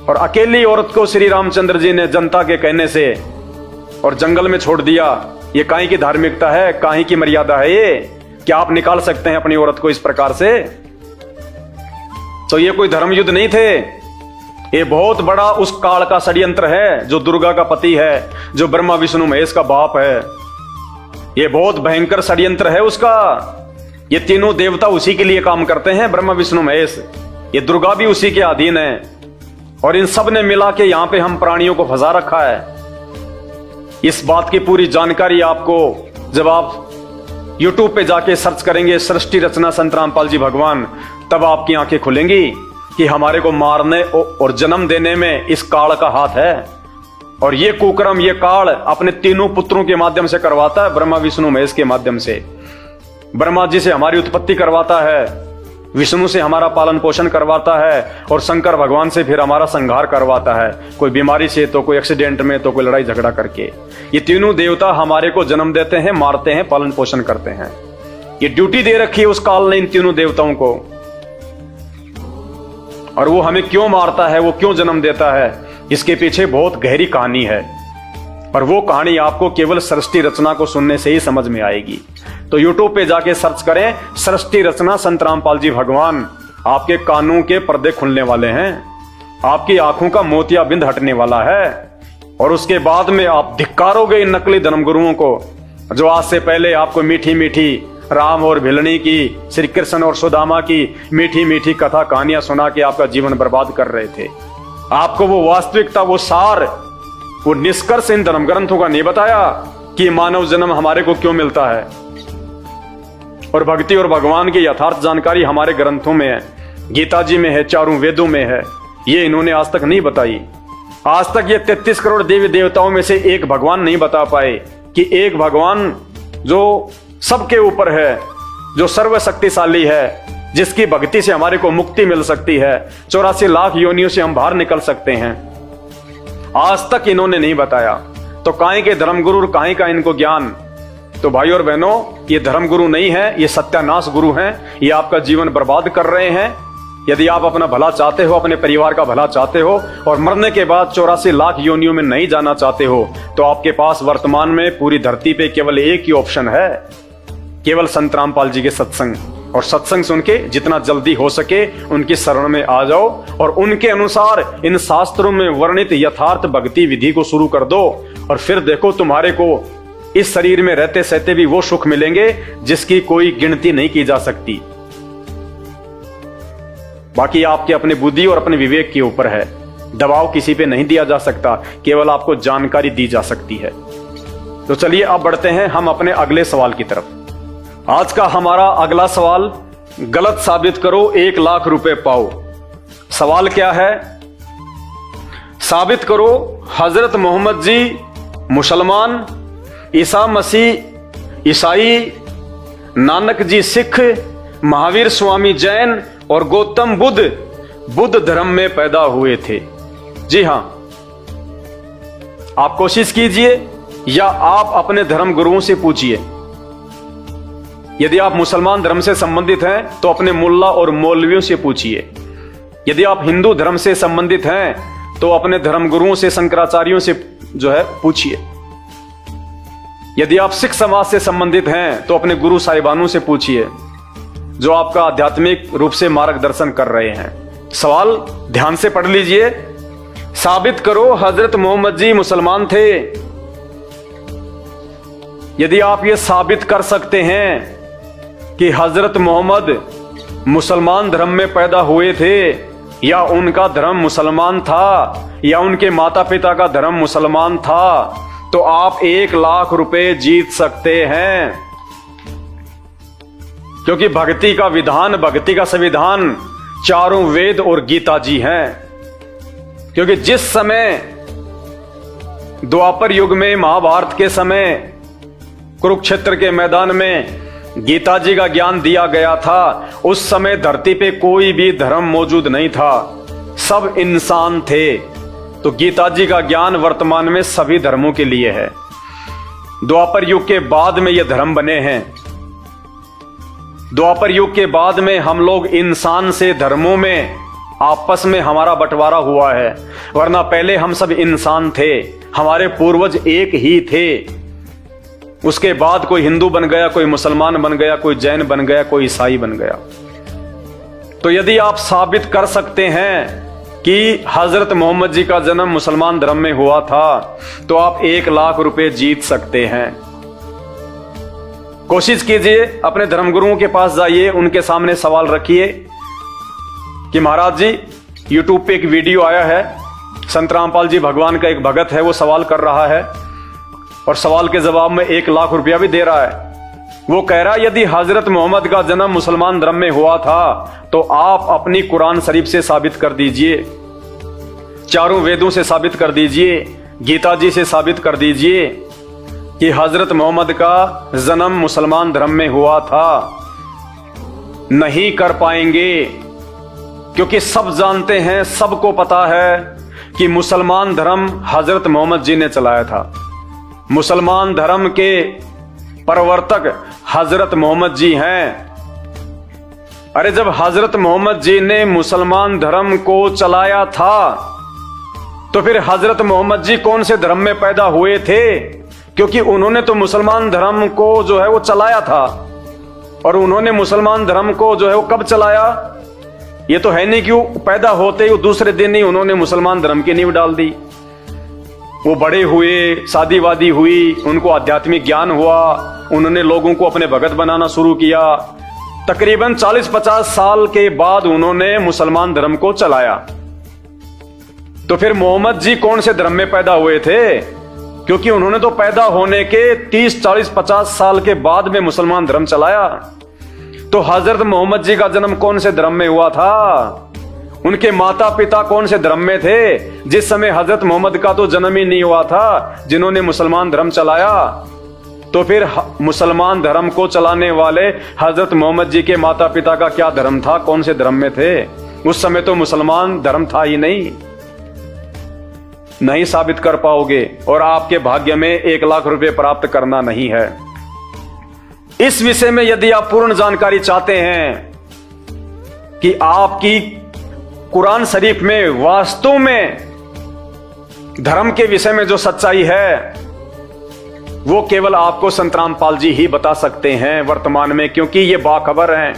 और अकेली औरत को श्री रामचंद्र जी ने जनता के कहने से और जंगल में छोड़ दिया। ये काहे की धार्मिकता है? काहे की मर्यादा है ये? क्या आप निकाल सकते हैं अपनी औरत को इस प्रकार से? तो ये कोई धर्म युद्ध नहीं थे। ये बहुत बड़ा उस काल का षड्यंत्र है, जो दुर्गा का पति है, जो ब्रह्मा विष्णु महेश का बाप है। ये बहुत भयंकर षड्यंत्र है उसका। ये तीनों देवता उसी के लिए काम करते हैं, ब्रह्मा विष्णु महेश। ये दुर्गा भी उसी के अधीन है, और इन सब ने मिला के यहां पे हम प्राणियों को फंसा रखा है। इस बात की पूरी जानकारी आपको जब आप YouTube पे जाके सर्च करेंगे सृष्टि रचना संत रामपाल जी भगवान, तब आपकी आंखें खुलेंगी कि हमारे को मारने और जन्म देने में इस काल का हाथ है। और ये कुकर्म, ये काल अपने तीनों पुत्रों के माध्यम से करवाता है, ब्रह्मा विष्णु महेश के माध्यम से। ब्रह्मा जी से हमारी उत्पत्ति करवाता है, विष्णु से हमारा पालन पोषण करवाता है, और शंकर भगवान से फिर हमारा संहार करवाता है, कोई बीमारी से, तो कोई एक्सीडेंट में, तो कोई लड़ाई झगड़ा करके। ये तीनों देवता हमारे को जन्म देते हैं, मारते हैं, पालन पोषण करते हैं। ये ड्यूटी दे रखी है उस काल ने इन तीनों देवताओं को। और वो हमें क्यों मारता है, वो क्यों जन्म देता है, इसके पीछे बहुत गहरी कहानी है। और वो कहानी आपको केवल सृष्टि रचना को सुनने से ही समझ में आएगी। तो YouTube पे जाके सर्च करें सृष्टि रचना संत रामपाल जी भगवान, आपके कानों के पर्दे खुलने वाले हैं, आपकी आंखों का मोतियाबिंद हटने वाला है। और उसके बाद में आप धिक्कारोगे इन नकली धर्मगुरुओं को, जो आज से पहले आपको मीठी मीठी राम और भिलनी की, श्री कृष्ण और सुदामा की मीठी मीठी कथा कहानियां सुना के आपका जीवन बर्बाद कर रहे थे। आपको वो वास्तविकता, वो सार, वो निष्कर्ष इन धर्म ग्रंथों का नहीं बताया कि मानव जन्म हमारे को क्यों मिलता है। और भक्ति और भगवान की यथार्थ जानकारी हमारे ग्रंथों में है, गीता जी में है, चारों वेदों में है। ये इन्होंने आज तक नहीं बताई। आज तक ये 33 करोड़ देवी देवताओं में से एक भगवान नहीं बता पाए कि एक भगवान जो सबके ऊपर है, जो सर्वशक्तिशाली है, जिसकी भक्ति से हमारे को मुक्ति मिल सकती है, 84 लाख योनियों से हम बाहर निकल सकते हैं। आज तक इन्होंने नहीं बताया। तो काहे के धर्मगुरु और काहे का इनको ज्ञान। तो भाई और बहनों, ये धर्मगुरु नहीं है, ये सत्यानाश गुरु हैं। ये आपका जीवन बर्बाद कर रहे हैं। यदि आप अपना भला चाहते हो, अपने परिवार का भला चाहते हो और मरने के बाद 84 लाख योनियों में नहीं जाना चाहते हो, तो आपके पास वर्तमान में पूरी धरती पे केवल एक ही ऑप्शन है, केवल संत रामपाल जी के सत्संग। और सत्संग सुन के जितना जल्दी हो सके उनकी शरण में आ जाओ और उनके अनुसार इन शास्त्रों में वर्णित यथार्थ भक्ति विधि को शुरू कर दो। और फिर देखो, तुम्हारे को इस शरीर में रहते सहते भी वो सुख मिलेंगे जिसकी कोई गिनती नहीं की जा सकती। बाकी आपके अपने बुद्धि और अपने विवेक के ऊपर है। दबाव किसी पे नहीं दिया जा सकता, केवल आपको जानकारी दी जा सकती है। तो चलिए अब बढ़ते हैं हम अपने अगले सवाल की तरफ। आज का हमारा अगला सवाल, गलत साबित करो 1 लाख रुपए पाओ। सवाल क्या है? साबित करो हजरत मोहम्मद जी मुसलमान, ईसा मसीह ईसाई, नानक जी सिख, महावीर स्वामी जैन और गौतम बुद्ध धर्म में पैदा हुए थे। जी हां, आप कोशिश कीजिए या आप अपने धर्म गुरुओं से पूछिए। यदि आप मुसलमान धर्म से संबंधित हैं तो अपने मुल्ला और मौलवियों से पूछिए। यदि आप हिंदू धर्म से संबंधित हैं तो अपने धर्म गुरुओं से, शंकराचार्यों से जो है पूछिए। यदि आप सिख समाज से संबंधित हैं तो अपने गुरु साहिबानों से पूछिए जो आपका आध्यात्मिक रूप से मार्गदर्शन कर रहे हैं। सवाल ध्यान से पढ़ लीजिए। साबित करो हजरत मोहम्मद जी मुसलमान थे। यदि आप ये साबित कर सकते हैं कि हजरत मोहम्मद मुसलमान धर्म में पैदा हुए थे या उनका धर्म मुसलमान था या उनके माता पिता का धर्म मुसलमान था, तो आप 1 लाख रुपए जीत सकते हैं। क्योंकि भक्ति का विधान, भक्ति का संविधान चारों वेद और गीता जी हैं। क्योंकि जिस समय द्वापर युग में, महाभारत के समय, कुरुक्षेत्र के मैदान में गीता जी का ज्ञान दिया गया था, उस समय धरती पे कोई भी धर्म मौजूद नहीं था, सब इंसान थे। तो गीता जी का ज्ञान वर्तमान में सभी धर्मों के लिए है। द्वापर युग के बाद में ये धर्म बने हैं। द्वापर युग के बाद में हम लोग इंसान से धर्मों में आपस में हमारा बंटवारा हुआ है, वरना पहले हम सब इंसान थे, हमारे पूर्वज एक ही थे। उसके बाद कोई हिंदू बन गया, कोई मुसलमान बन गया, कोई जैन बन गया, कोई ईसाई बन गया। तो यदि आप साबित कर सकते हैं कि हजरत मोहम्मद जी का जन्म मुसलमान धर्म में हुआ था, तो आप 1 लाख रुपए जीत सकते हैं। कोशिश कीजिए, अपने धर्मगुरुओं के पास जाइए, उनके सामने सवाल रखिए कि महाराज जी, यूट्यूब पे एक वीडियो आया है, संत रामपाल जी भगवान का एक भगत है, वो सवाल कर रहा है और सवाल के जवाब में 1 लाख रुपया भी दे रहा है। वो कह रहा है यदि हजरत मोहम्मद का जन्म मुसलमान धर्म में हुआ था तो आप अपनी कुरान शरीफ से साबित कर दीजिए, चारों वेदों से साबित कर दीजिए, गीता जी से साबित कर दीजिए कि हजरत मोहम्मद का जन्म मुसलमान धर्म में हुआ था। नहीं कर पाएंगे, क्योंकि सब जानते हैं, सबको पता है कि मुसलमान धर्म हजरत मोहम्मद जी ने चलाया था। मुसलमान धर्म के प्रवर्तक हजरत मोहम्मद जी हैं। अरे जब हजरत मोहम्मद जी ने मुसलमान धर्म को चलाया था तो फिर हजरत मोहम्मद जी कौन से धर्म में पैदा हुए थे? क्योंकि उन्होंने तो मुसलमान धर्म को जो है वो चलाया था। और उन्होंने मुसलमान धर्म को जो है वो कब चलाया? ये तो है नहीं कि वो पैदा होते ही दूसरे दिन ही उन्होंने मुसलमान धर्म की नींव डाल दी। वो बड़े हुए, शादी वादी हुई, उनको आध्यात्मिक ज्ञान हुआ, उन्होंने लोगों को अपने भगत बनाना शुरू किया। तकरीबन 40-50 साल के बाद उन्होंने मुसलमान धर्म को चलाया। तो फिर मोहम्मद जी कौन से धर्म में पैदा हुए थे? क्योंकि उन्होंने तो पैदा होने के 30, 40, 50 साल के बाद में मुसलमान धर्म चलाया। तो हजरत मोहम्मद जी का जन्म कौन से धर्म में हुआ था? उनके माता पिता कौन से धर्म में थे? जिस समय हजरत मोहम्मद का तो जन्म ही नहीं हुआ था, जिन्होंने मुसलमान धर्म चलाया। तो फिर मुसलमान धर्म को चलाने वाले हजरत मोहम्मद जी के माता पिता का क्या धर्म था? कौन से धर्म में थे? उस समय तो मुसलमान धर्म था ही नहीं। नहीं साबित कर पाओगे और आपके भाग्य में 1 लाख रुपए प्राप्त करना नहीं है। इस विषय में यदि आप पूर्ण जानकारी चाहते हैं कि आपकी कुरान शरीफ में वास्तव में धर्म के विषय में जो सच्चाई है वो केवल आपको संत रामपाल जी ही बता सकते हैं वर्तमान में, क्योंकि ये बाखबर हैं,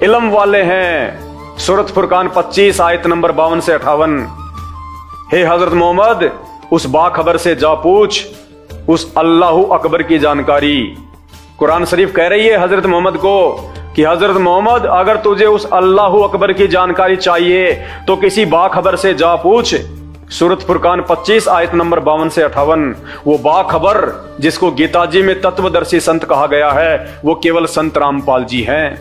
इल्म वाले हैं। सूरत फुरकान 25 आयत नंबर 52 से 58। हे हजरत मोहम्मद, उस बाखबर से जा पूछ उस अल्लाहु अकबर की जानकारी। कुरान शरीफ कह रही है हजरत मोहम्मद को कि हजरत मोहम्मद, अगर तुझे उस अल्लाहु अकबर की जानकारी चाहिए तो किसी बाखबर से जा पूछ। सूरत फुरकान 25 आयत नंबर 52 से 58। वो बाखबर जिसको गीता जी में तत्वदर्शी संत कहा गया है वो केवल संत रामपाल जी हैं,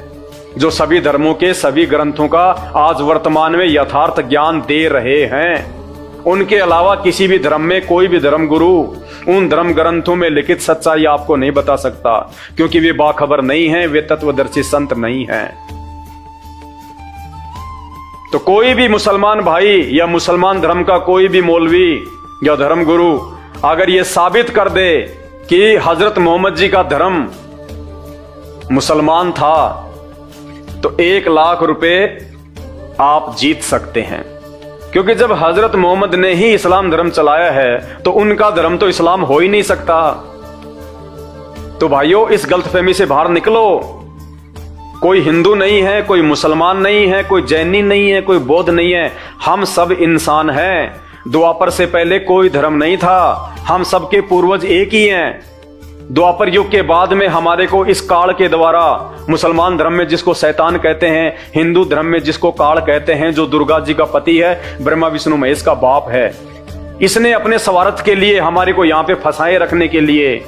जो सभी धर्मों के सभी ग्रंथों का आज वर्तमान में यथार्थ ज्ञान दे रहे हैं। उनके अलावा किसी भी धर्म में कोई भी धर्म गुरु उन धर्म ग्रंथों में लिखित सच्चाई आपको नहीं बता सकता, क्योंकि वे बाखबर नहीं हैं, वे तत्वदर्शी संत नहीं हैं। तो कोई भी मुसलमान भाई या मुसलमान धर्म का कोई भी मौलवी या धर्म गुरु अगर ये साबित कर दे कि हजरत मोहम्मद जी का धर्म मुसलमान था तो 1 लाख रुपए आप जीत सकते हैं, क्योंकि जब हजरत मोहम्मद ने ही इस्लाम धर्म चलाया है तो उनका धर्म तो इस्लाम हो ही नहीं सकता। तो भाइयों, इस गलतफहमी से बाहर निकलो। कोई हिंदू नहीं है, कोई मुसलमान नहीं है, कोई जैनी नहीं है, कोई बौद्ध नहीं है, हम सब इंसान हैं। द्वापर से पहले कोई धर्म नहीं था, हम सबके पूर्वज एक ही हैं। द्वापर युग के बाद में हमारे को इस काल के द्वारा मुसलमान धर्म में जिसको शैतान कहते हैं, हिंदू धर्म में जिसको काल कहते हैं, जो दुर्गा जी का पति है, ब्रह्मा विष्णु महेश का बाप है, इसने अपने स्वार्थ के लिए हमारे को यहाँ पे फंसाए रखने के लिए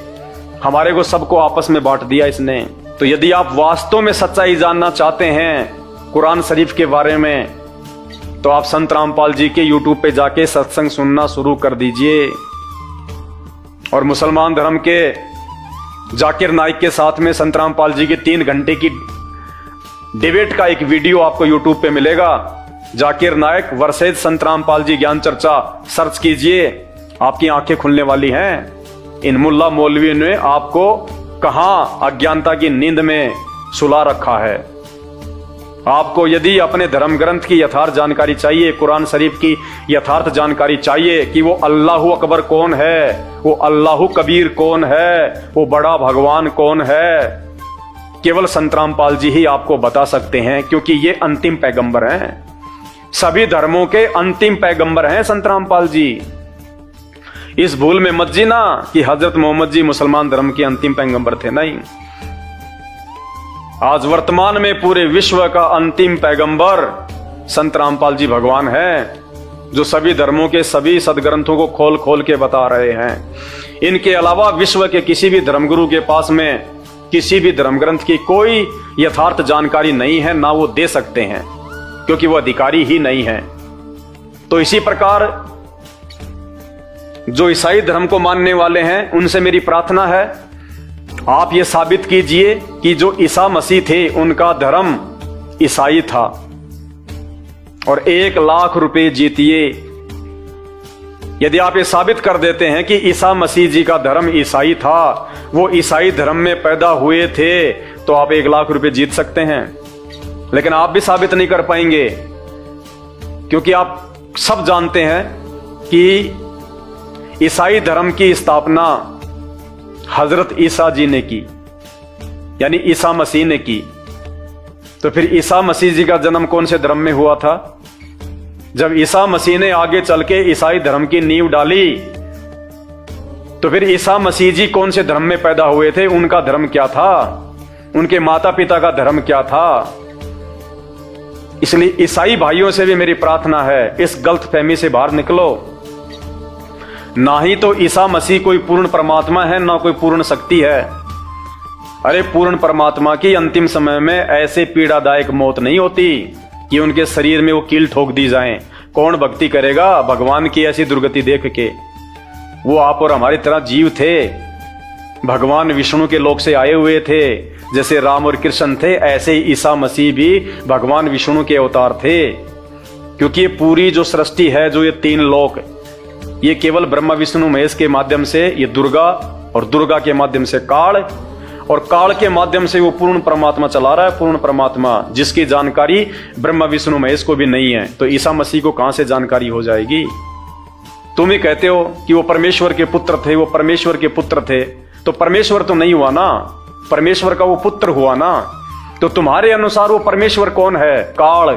हमारे को सबको आपस में बांट दिया इसने। तो यदि आप वास्तव में सच्चाई जानना चाहते हैं कुरान शरीफ के बारे में तो आप संत रामपाल जी के यूट्यूब पे जाके सत्संग सुनना शुरू कर दीजिए। और मुसलमान धर्म के जाकिर नाइक के साथ में संत रामपाल जी की 3 घंटे की डिबेट का एक वीडियो आपको यूट्यूब पे मिलेगा। जाकिर नाइक वर्सेज संत रामपाल जी ज्ञान चर्चा सर्च कीजिए, आपकी आंखें खुलने वाली हैं। इन मुल्ला मौलवी ने आपको कहां अज्ञानता की नींद में सुला रखा है। आपको यदि अपने धर्म ग्रंथ की यथार्थ जानकारी चाहिए, कुरान शरीफ की यथार्थ जानकारी चाहिए कि वो अल्लाहु अकबर कौन है, वो अल्लाहु कबीर कौन है, वो बड़ा भगवान कौन है, केवल संत रामपाल जी ही आपको बता सकते हैं, क्योंकि ये अंतिम पैगंबर हैं। सभी धर्मों के अंतिम पैगंबर हैं संत रामपाल जी। इस भूल में मत जीना कि हजरत मोहम्मद जी मुसलमान धर्म के अंतिम पैगंबर थे, नहीं। आज वर्तमान में पूरे विश्व का अंतिम पैगंबर संत रामपाल जी भगवान हैं, जो सभी धर्मों के सभी सदग्रंथों को खोल खोल के बता रहे हैं। इनके अलावा विश्व के किसी भी धर्मगुरु के पास में किसी भी धर्म ग्रंथ की कोई यथार्थ जानकारी नहीं है, ना वो दे सकते हैं, क्योंकि वो अधिकारी ही नहीं है। तो इसी प्रकार जो ईसाई धर्म को मानने वाले हैं उनसे मेरी प्रार्थना है, आप ये साबित कीजिए कि जो ईसा मसीह थे उनका धर्म ईसाई था और 1 लाख रुपए जीतिए। यदि आप ये साबित कर देते हैं कि ईसा मसीह जी का धर्म ईसाई था, वो ईसाई धर्म में पैदा हुए थे, तो आप 1 लाख रुपए जीत सकते हैं। लेकिन आप भी साबित नहीं कर पाएंगे, क्योंकि आप सब जानते हैं कि ईसाई धर्म की स्थापना हजरत ईसा जी ने की, यानी ईसा मसीह ने की। तो फिर ईसा मसीह जी का जन्म कौन से धर्म में हुआ था? जब ईसा मसीह ने आगे चल के ईसाई धर्म की नींव डाली, तो फिर ईसा मसीह जी कौन से धर्म में पैदा हुए थे? उनका धर्म क्या था? उनके माता पिता का धर्म क्या था? इसलिए ईसाई भाइयों से भी मेरी प्रार्थना है, इस गलतफहमी से बाहर निकलो। ना ही तो ईसा मसीह कोई पूर्ण परमात्मा है, ना कोई पूर्ण शक्ति है। अरे पूर्ण परमात्मा की अंतिम समय में ऐसे पीड़ादायक मौत नहीं होती कि उनके शरीर में वो कील ठोक दी जाए। कौन भक्ति करेगा भगवान की ऐसी दुर्गति देख के? वो आप और हमारी तरह जीव थे, भगवान विष्णु के लोक से आए हुए थे। जैसे राम और कृष्ण थे, ऐसे ही ईसा मसीह भी भगवान विष्णु के अवतार थे। क्योंकि ये पूरी जो सृष्टि है, जो ये 3 लोक ये केवल ब्रह्मा विष्णु महेश के माध्यम से ये दुर्गा, और दुर्गा के माध्यम से काल, और काल के माध्यम से वो पूर्ण परमात्मा चला रहा है। पूर्ण परमात्मा जिसकी जानकारी ब्रह्मा विष्णु महेश को भी नहीं है, तो ईसा मसीह को कहां से जानकारी हो जाएगी? तुम ही कहते हो कि वो परमेश्वर के पुत्र थे, वो परमेश्वर के पुत्र थे, तो परमेश्वर तो नहीं हुआ ना, परमेश्वर का वो पुत्र हुआ ना। तो तुम्हारे अनुसार वो परमेश्वर कौन है? काल,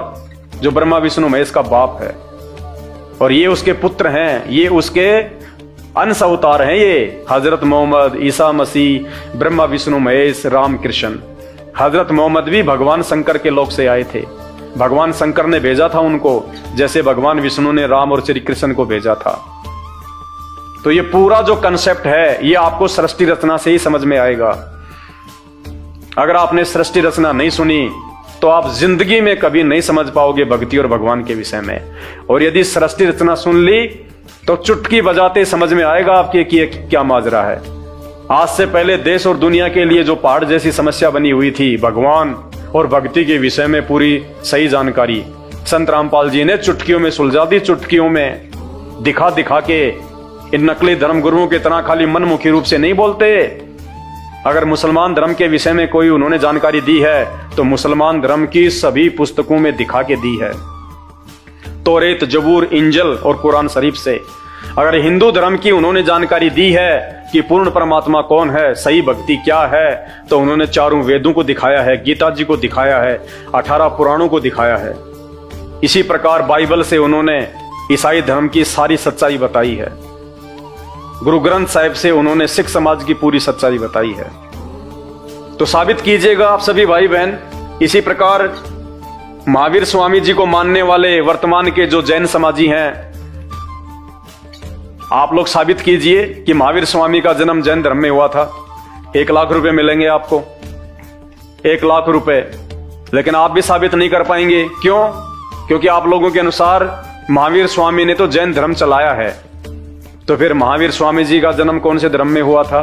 जो ब्रह्मा विष्णु महेश का बाप है, और ये उसके पुत्र हैं, ये उसके अंश अवतार हैं। ये हजरत मोहम्मद, ईसा मसीह, ब्रह्मा विष्णु महेश, राम कृष्ण। हजरत मोहम्मद भी भगवान शंकर के लोक से आए थे, भगवान शंकर ने भेजा था उनको, जैसे भगवान विष्णु ने राम और श्री कृष्ण को भेजा था। तो ये पूरा जो कंसेप्ट है ये आपको सृष्टि रचना से ही समझ में आएगा। अगर आपने सृष्टि रचना नहीं सुनी तो आप जिंदगी में कभी नहीं समझ पाओगे भक्ति और भगवान के विषय में। और यदि सृष्टि रचना सुन ली तो चुटकी बजाते समझ में आएगा आपके कि क्या माजरा है। आज से पहले देश और दुनिया के लिए जो पहाड़ जैसी समस्या बनी हुई थी, भगवान और भक्ति के विषय में पूरी सही जानकारी संत रामपाल जी ने चुटकियों में सुलझा दी। चुटकियों में दिखा दिखा के, इन नकली धर्म गुरुओं की तरह खाली मनमुखी रूप से नहीं बोलते। अगर मुसलमान धर्म के विषय में कोई उन्होंने जानकारी दी है तो मुसलमान धर्म की सभी पुस्तकों में दिखा के दी है, तौरेत, जबूर, इंजल और कुरान शरीफ से। अगर हिंदू धर्म की उन्होंने जानकारी दी है कि पूर्ण परमात्मा कौन है, सही भक्ति क्या है, तो उन्होंने चारों वेदों को दिखाया है, गीता जी को दिखाया है, 18 पुराणों को दिखाया है। इसी प्रकार बाइबल से उन्होंने ईसाई धर्म की सारी सच्चाई बताई है। गुरु ग्रंथ साहिब से उन्होंने सिख समाज की पूरी सच्चाई बताई है। तो साबित कीजिएगा आप सभी भाई बहन। इसी प्रकार महावीर स्वामी जी को मानने वाले वर्तमान के जो जैन समाजी हैं, आप लोग साबित कीजिए कि महावीर स्वामी का जन्म जैन धर्म में हुआ था। 1 लाख रुपए मिलेंगे आपको, 1 लाख रुपए। लेकिन आप भी साबित नहीं कर पाएंगे। क्यों? क्योंकि आप लोगों के अनुसार महावीर स्वामी ने तो जैन धर्म चलाया है। तो फिर महावीर स्वामी जी का जन्म कौन से धर्म में हुआ था?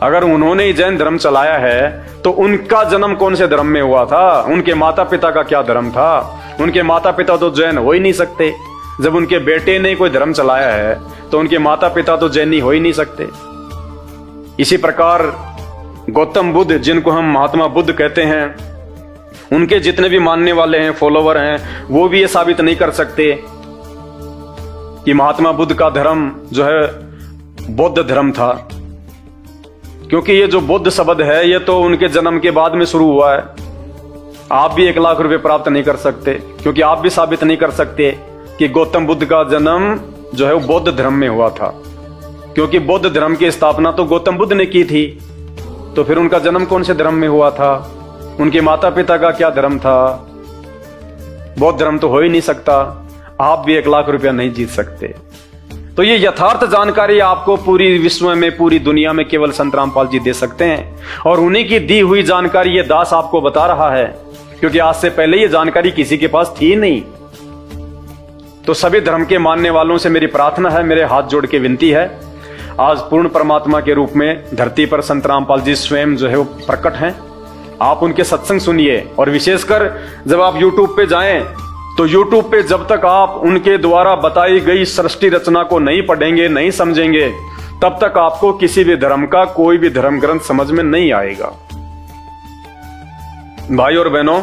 अगर उन्होंने ही जैन धर्म चलाया है तो उनका जन्म कौन से धर्म में हुआ था? उनके माता पिता का क्या धर्म था? उनके माता पिता तो जैन हो ही नहीं सकते। जब उनके बेटे ने कोई धर्म चलाया है तो उनके माता पिता तो जैनी हो ही नहीं सकते। इसी प्रकार गौतम बुद्ध, जिनको हम महात्मा बुद्ध कहते हैं, उनके जितने भी मानने वाले हैं, फॉलोवर हैं, वो भी ये साबित नहीं कर सकते कि महात्मा बुद्ध का धर्म जो है बौद्ध धर्म था। क्योंकि ये जो बुद्ध शब्द है ये तो उनके जन्म के बाद में शुरू हुआ है। आप भी 1 लाख रुपए प्राप्त नहीं कर सकते, क्योंकि आप भी साबित नहीं कर सकते कि गौतम बुद्ध का जन्म जो है वो बौद्ध धर्म में हुआ था। क्योंकि बौद्ध धर्म की स्थापना तो गौतम बुद्ध ने की थी। तो फिर उनका जन्म कौन से धर्म में हुआ था? उनके माता पिता का क्या धर्म था? बौद्ध धर्म तो हो ही नहीं सकता। आप भी 1 लाख रुपया नहीं जीत सकते। तो ये यथार्थ जानकारी आपको पूरी विश्व में, पूरी दुनिया में केवल संत रामपाल जी दे सकते हैं। और उन्हीं की दी हुई जानकारी ये दास आपको बता रहा है, क्योंकि आज से पहले ये जानकारी किसी के पास थी नहीं। तो सभी धर्म के मानने वालों से मेरी प्रार्थना है, मेरे हाथ जोड़ के विनती है, आज पूर्ण परमात्मा के रूप में धरती पर संत रामपाल जी स्वयं जो है वो प्रकट हैं। आप उनके सत्संग सुनिए। और विशेषकर जब आप YouTube पे जाएं तो YouTube पे जब तक आप उनके द्वारा बताई गई सृष्टि रचना को नहीं पढ़ेंगे, नहीं समझेंगे, तब तक आपको किसी भी धर्म का कोई भी धर्म ग्रंथ समझ में नहीं आएगा। भाई और बहनों,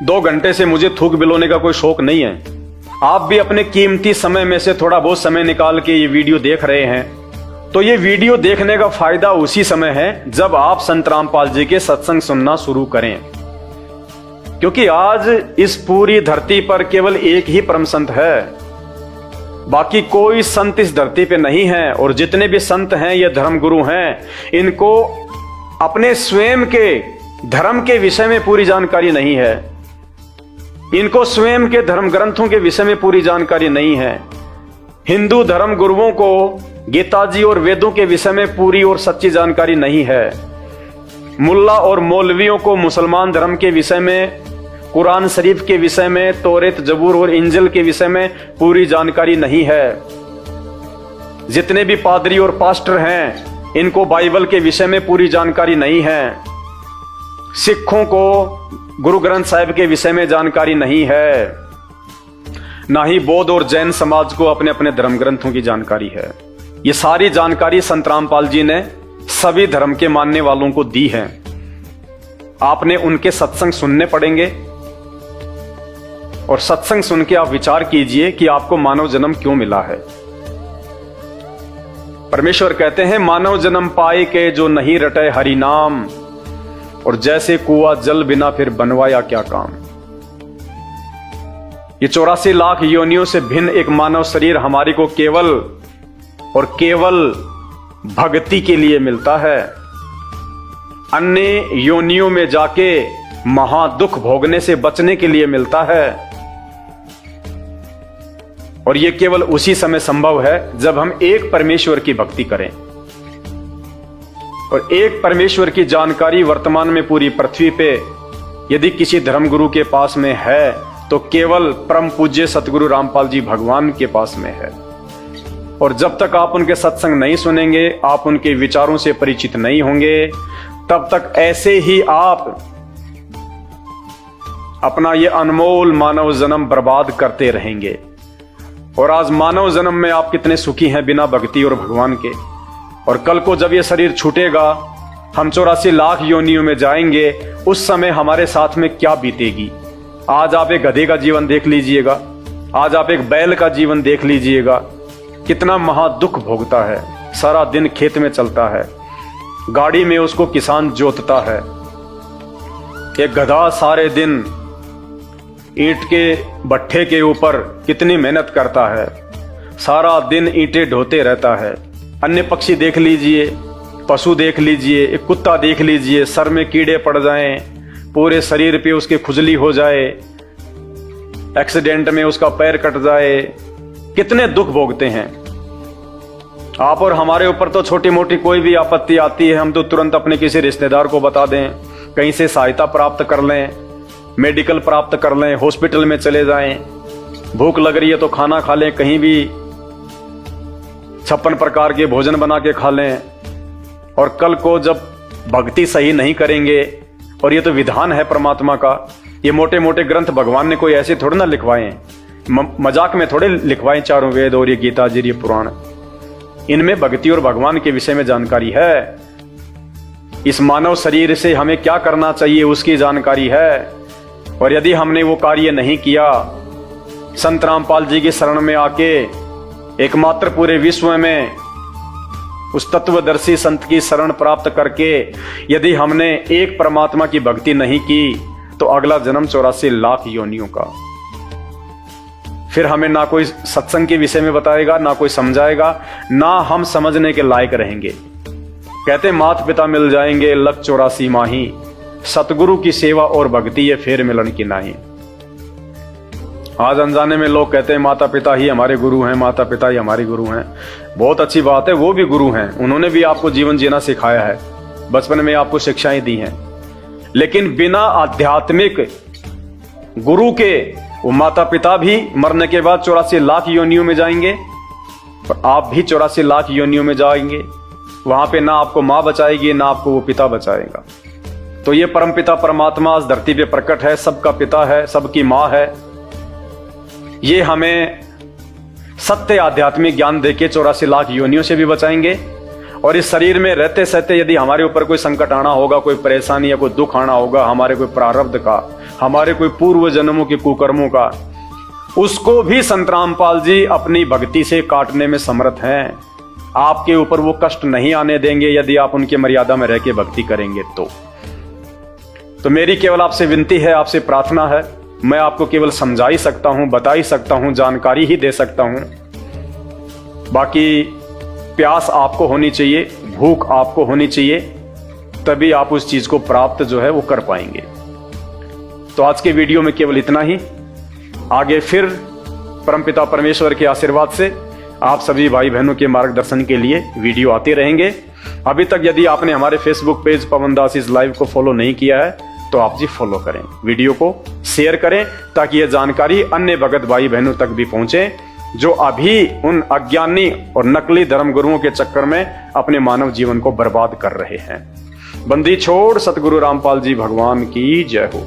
2 घंटे से मुझे थूक बिलोने का कोई शौक नहीं है। आप भी अपने कीमती समय में से थोड़ा बहुत समय निकाल के ये वीडियो देख रहे हैं, तो ये वीडियो देखने का फायदा उसी समय है जब आप संत रामपाल जी के सत्संग सुनना शुरू करें। क्योंकि आज इस पूरी धरती पर केवल एक ही परम संत है, बाकी कोई संत इस धरती पे नहीं है। और जितने भी संत हैं ये धर्म गुरु हैं, इनको अपने स्वयं के धर्म के विषय में पूरी जानकारी नहीं है। इनको स्वयं के धर्म ग्रंथों के विषय में पूरी जानकारी नहीं है। हिंदू धर्म गुरुओं को गीता जी और वेदों के विषय में पूरी और सच्ची जानकारी नहीं है। मुल्ला और मौलवियों को मुसलमान धर्म के विषय में, कुरान शरीफ के विषय में, तौरेत, जबूर और इंजल के विषय में पूरी जानकारी नहीं है। जितने भी पादरी और पास्टर हैं, इनको बाइबल के विषय में पूरी जानकारी नहीं है। सिखों को गुरु ग्रंथ साहिब के विषय में जानकारी नहीं है। ना ही बौद्ध और जैन समाज को अपने अपने धर्म ग्रंथों की जानकारी है। ये सारी जानकारी संत रामपाल जी ने सभी धर्म के मानने वालों को दी है। आपने उनके सत्संग सुनने पड़ेंगे और सत्संग सुन के आप विचार कीजिए कि आपको मानव जन्म क्यों मिला है। परमेश्वर कहते हैं, मानव जन्म पाए के जो नहीं रटे हरि नाम, और जैसे कुआं जल बिना फिर बनवाया क्या काम। ये 84 लाख योनियों से भिन्न एक मानव शरीर हमारी को केवल और केवल भक्ति के लिए मिलता है। अन्य योनियों में जाके महादुख भोगने से बचने के लिए मिलता है, और यह केवल उसी समय संभव है जब हम एक परमेश्वर की भक्ति करें। और एक परमेश्वर की जानकारी वर्तमान में पूरी पृथ्वी पे यदि किसी धर्मगुरु के पास में है तो केवल परम पूज्य सतगुरु रामपाल जी भगवान के पास में है। और जब तक आप उनके सत्संग नहीं सुनेंगे, आप उनके विचारों से परिचित नहीं होंगे, तब तक ऐसे ही आप अपना ये अनमोल मानव जन्म बर्बाद करते रहेंगे। और आज मानव जन्म में आप कितने सुखी हैं बिना भक्ति और भगवान के। और कल को जब ये शरीर छूटेगा, हम 84 लाख योनियों में जाएंगे, उस समय हमारे साथ में क्या बीतेगी। आज आप एक गधे का जीवन देख लीजिएगा, आज आप एक बैल का जीवन देख लीजिएगा, कितना महादुख भोगता है। सारा दिन खेत में चलता है, गाड़ी में उसको किसान जोतता है। एक गधा सारे दिन ईंट के भट्ठे के ऊपर कितनी मेहनत करता है, सारा दिन ईंटें ढोते रहता है। अन्य पक्षी देख लीजिए, पशु देख लीजिए, एक कुत्ता देख लीजिए, सर में कीड़े पड़ जाएं, पूरे शरीर पे उसके खुजली हो जाए, एक्सीडेंट में उसका पैर कट जाए, कितने दुख भोगते हैं। आप और हमारे ऊपर तो छोटी मोटी कोई भी आपत्ति आती है, हम तो तुरंत अपने किसी रिश्तेदार को बता दें, कहीं से सहायता प्राप्त कर लें, मेडिकल प्राप्त कर लें, हॉस्पिटल में चले जाएं। भूख लग रही है तो खाना खा लें, कहीं भी 56 प्रकार के भोजन बना के खा लें। और कल को जब भक्ति सही नहीं करेंगे, और ये तो विधान है परमात्मा का, ये मोटे मोटे ग्रंथ भगवान ने कोई ऐसे थोड़े ना लिखवाए, मजाक में थोड़े लिखवाए। चारों वेद और ये गीता जी, ये पुराण, इनमें भक्ति और भगवान के विषय में जानकारी है। इस मानव शरीर से हमें क्या करना चाहिए उसकी जानकारी है। और यदि हमने वो कार्य नहीं किया, संत रामपाल जी की शरण में आके एकमात्र पूरे विश्व में उस तत्वदर्शी संत की शरण प्राप्त करके यदि हमने एक परमात्मा की भक्ति नहीं की, तो अगला जन्म 84 लाख योनियों का। फिर हमें ना कोई सत्संग के विषय में बताएगा, ना कोई समझाएगा, ना हम समझने के लायक रहेंगे। कहते माता पिता मिल जाएंगे लख 84 माही, सतगुरु की सेवा और भक्ति ये फेर मिलन की नाही। आज अनजाने में लोग कहते हैं माता पिता ही हमारे गुरु हैं, माता पिता ही हमारे गुरु हैं। बहुत अच्छी बात है, वो भी गुरु हैं, उन्होंने भी आपको जीवन जीना सिखाया है, बचपन में आपको शिक्षाएं दी हैं। लेकिन बिना आध्यात्मिक गुरु के वो माता पिता भी मरने के बाद 84 लाख योनियों में जाएंगे, और आप भी 84 लाख योनियों में जाएंगे। वहां पे ना आपको मां बचाएगी, ना आपको वो पिता बचाएगा। तो ये परम पिता परमात्मा इस धरती पे प्रकट है, सबका पिता है, सबकी मां है। ये हमें सत्य आध्यात्मिक ज्ञान देके 84 लाख योनियों से भी बचाएंगे। और इस शरीर में रहते सहते यदि हमारे ऊपर कोई संकट आना होगा, कोई परेशानी या कोई दुख आना होगा, हमारे कोई प्रारब्ध का, हमारे कोई पूर्व जन्मों के कुकर्मों का, उसको भी संत रामपाल जी अपनी भक्ति से काटने में समर्थ हैं। आपके ऊपर वो कष्ट नहीं आने देंगे यदि आप उनकी मर्यादा में रह के भक्ति करेंगे। तो मेरी केवल आपसे विनती है, आपसे प्रार्थना है, मैं आपको केवल समझा ही सकता हूं, बता ही सकता हूं, जानकारी ही दे सकता हूं। बाकी प्यास आपको होनी चाहिए, भूख आपको होनी चाहिए, तभी आप उस चीज को प्राप्त जो है वो कर पाएंगे। तो आज के वीडियो में केवल इतना ही। आगे फिर परमपिता परमेश्वर के आशीर्वाद से आप सभी भाई बहनों के मार्गदर्शन के लिए वीडियो आते रहेंगे। अभी तक यदि आपने हमारे Facebook page Pawan Das is live को फॉलो नहीं किया है तो आप जी फॉलो करें, वीडियो को शेयर करें, ताकि यह जानकारी अन्य भगत भाई बहनों तक भी पहुंचे जो अभी उन अज्ञानी और नकली धर्मगुरुओं के चक्कर में अपने मानव जीवन को बर्बाद कर रहे हैं। बंदी छोड़ सतगुरु रामपाल जी भगवान की जय हो।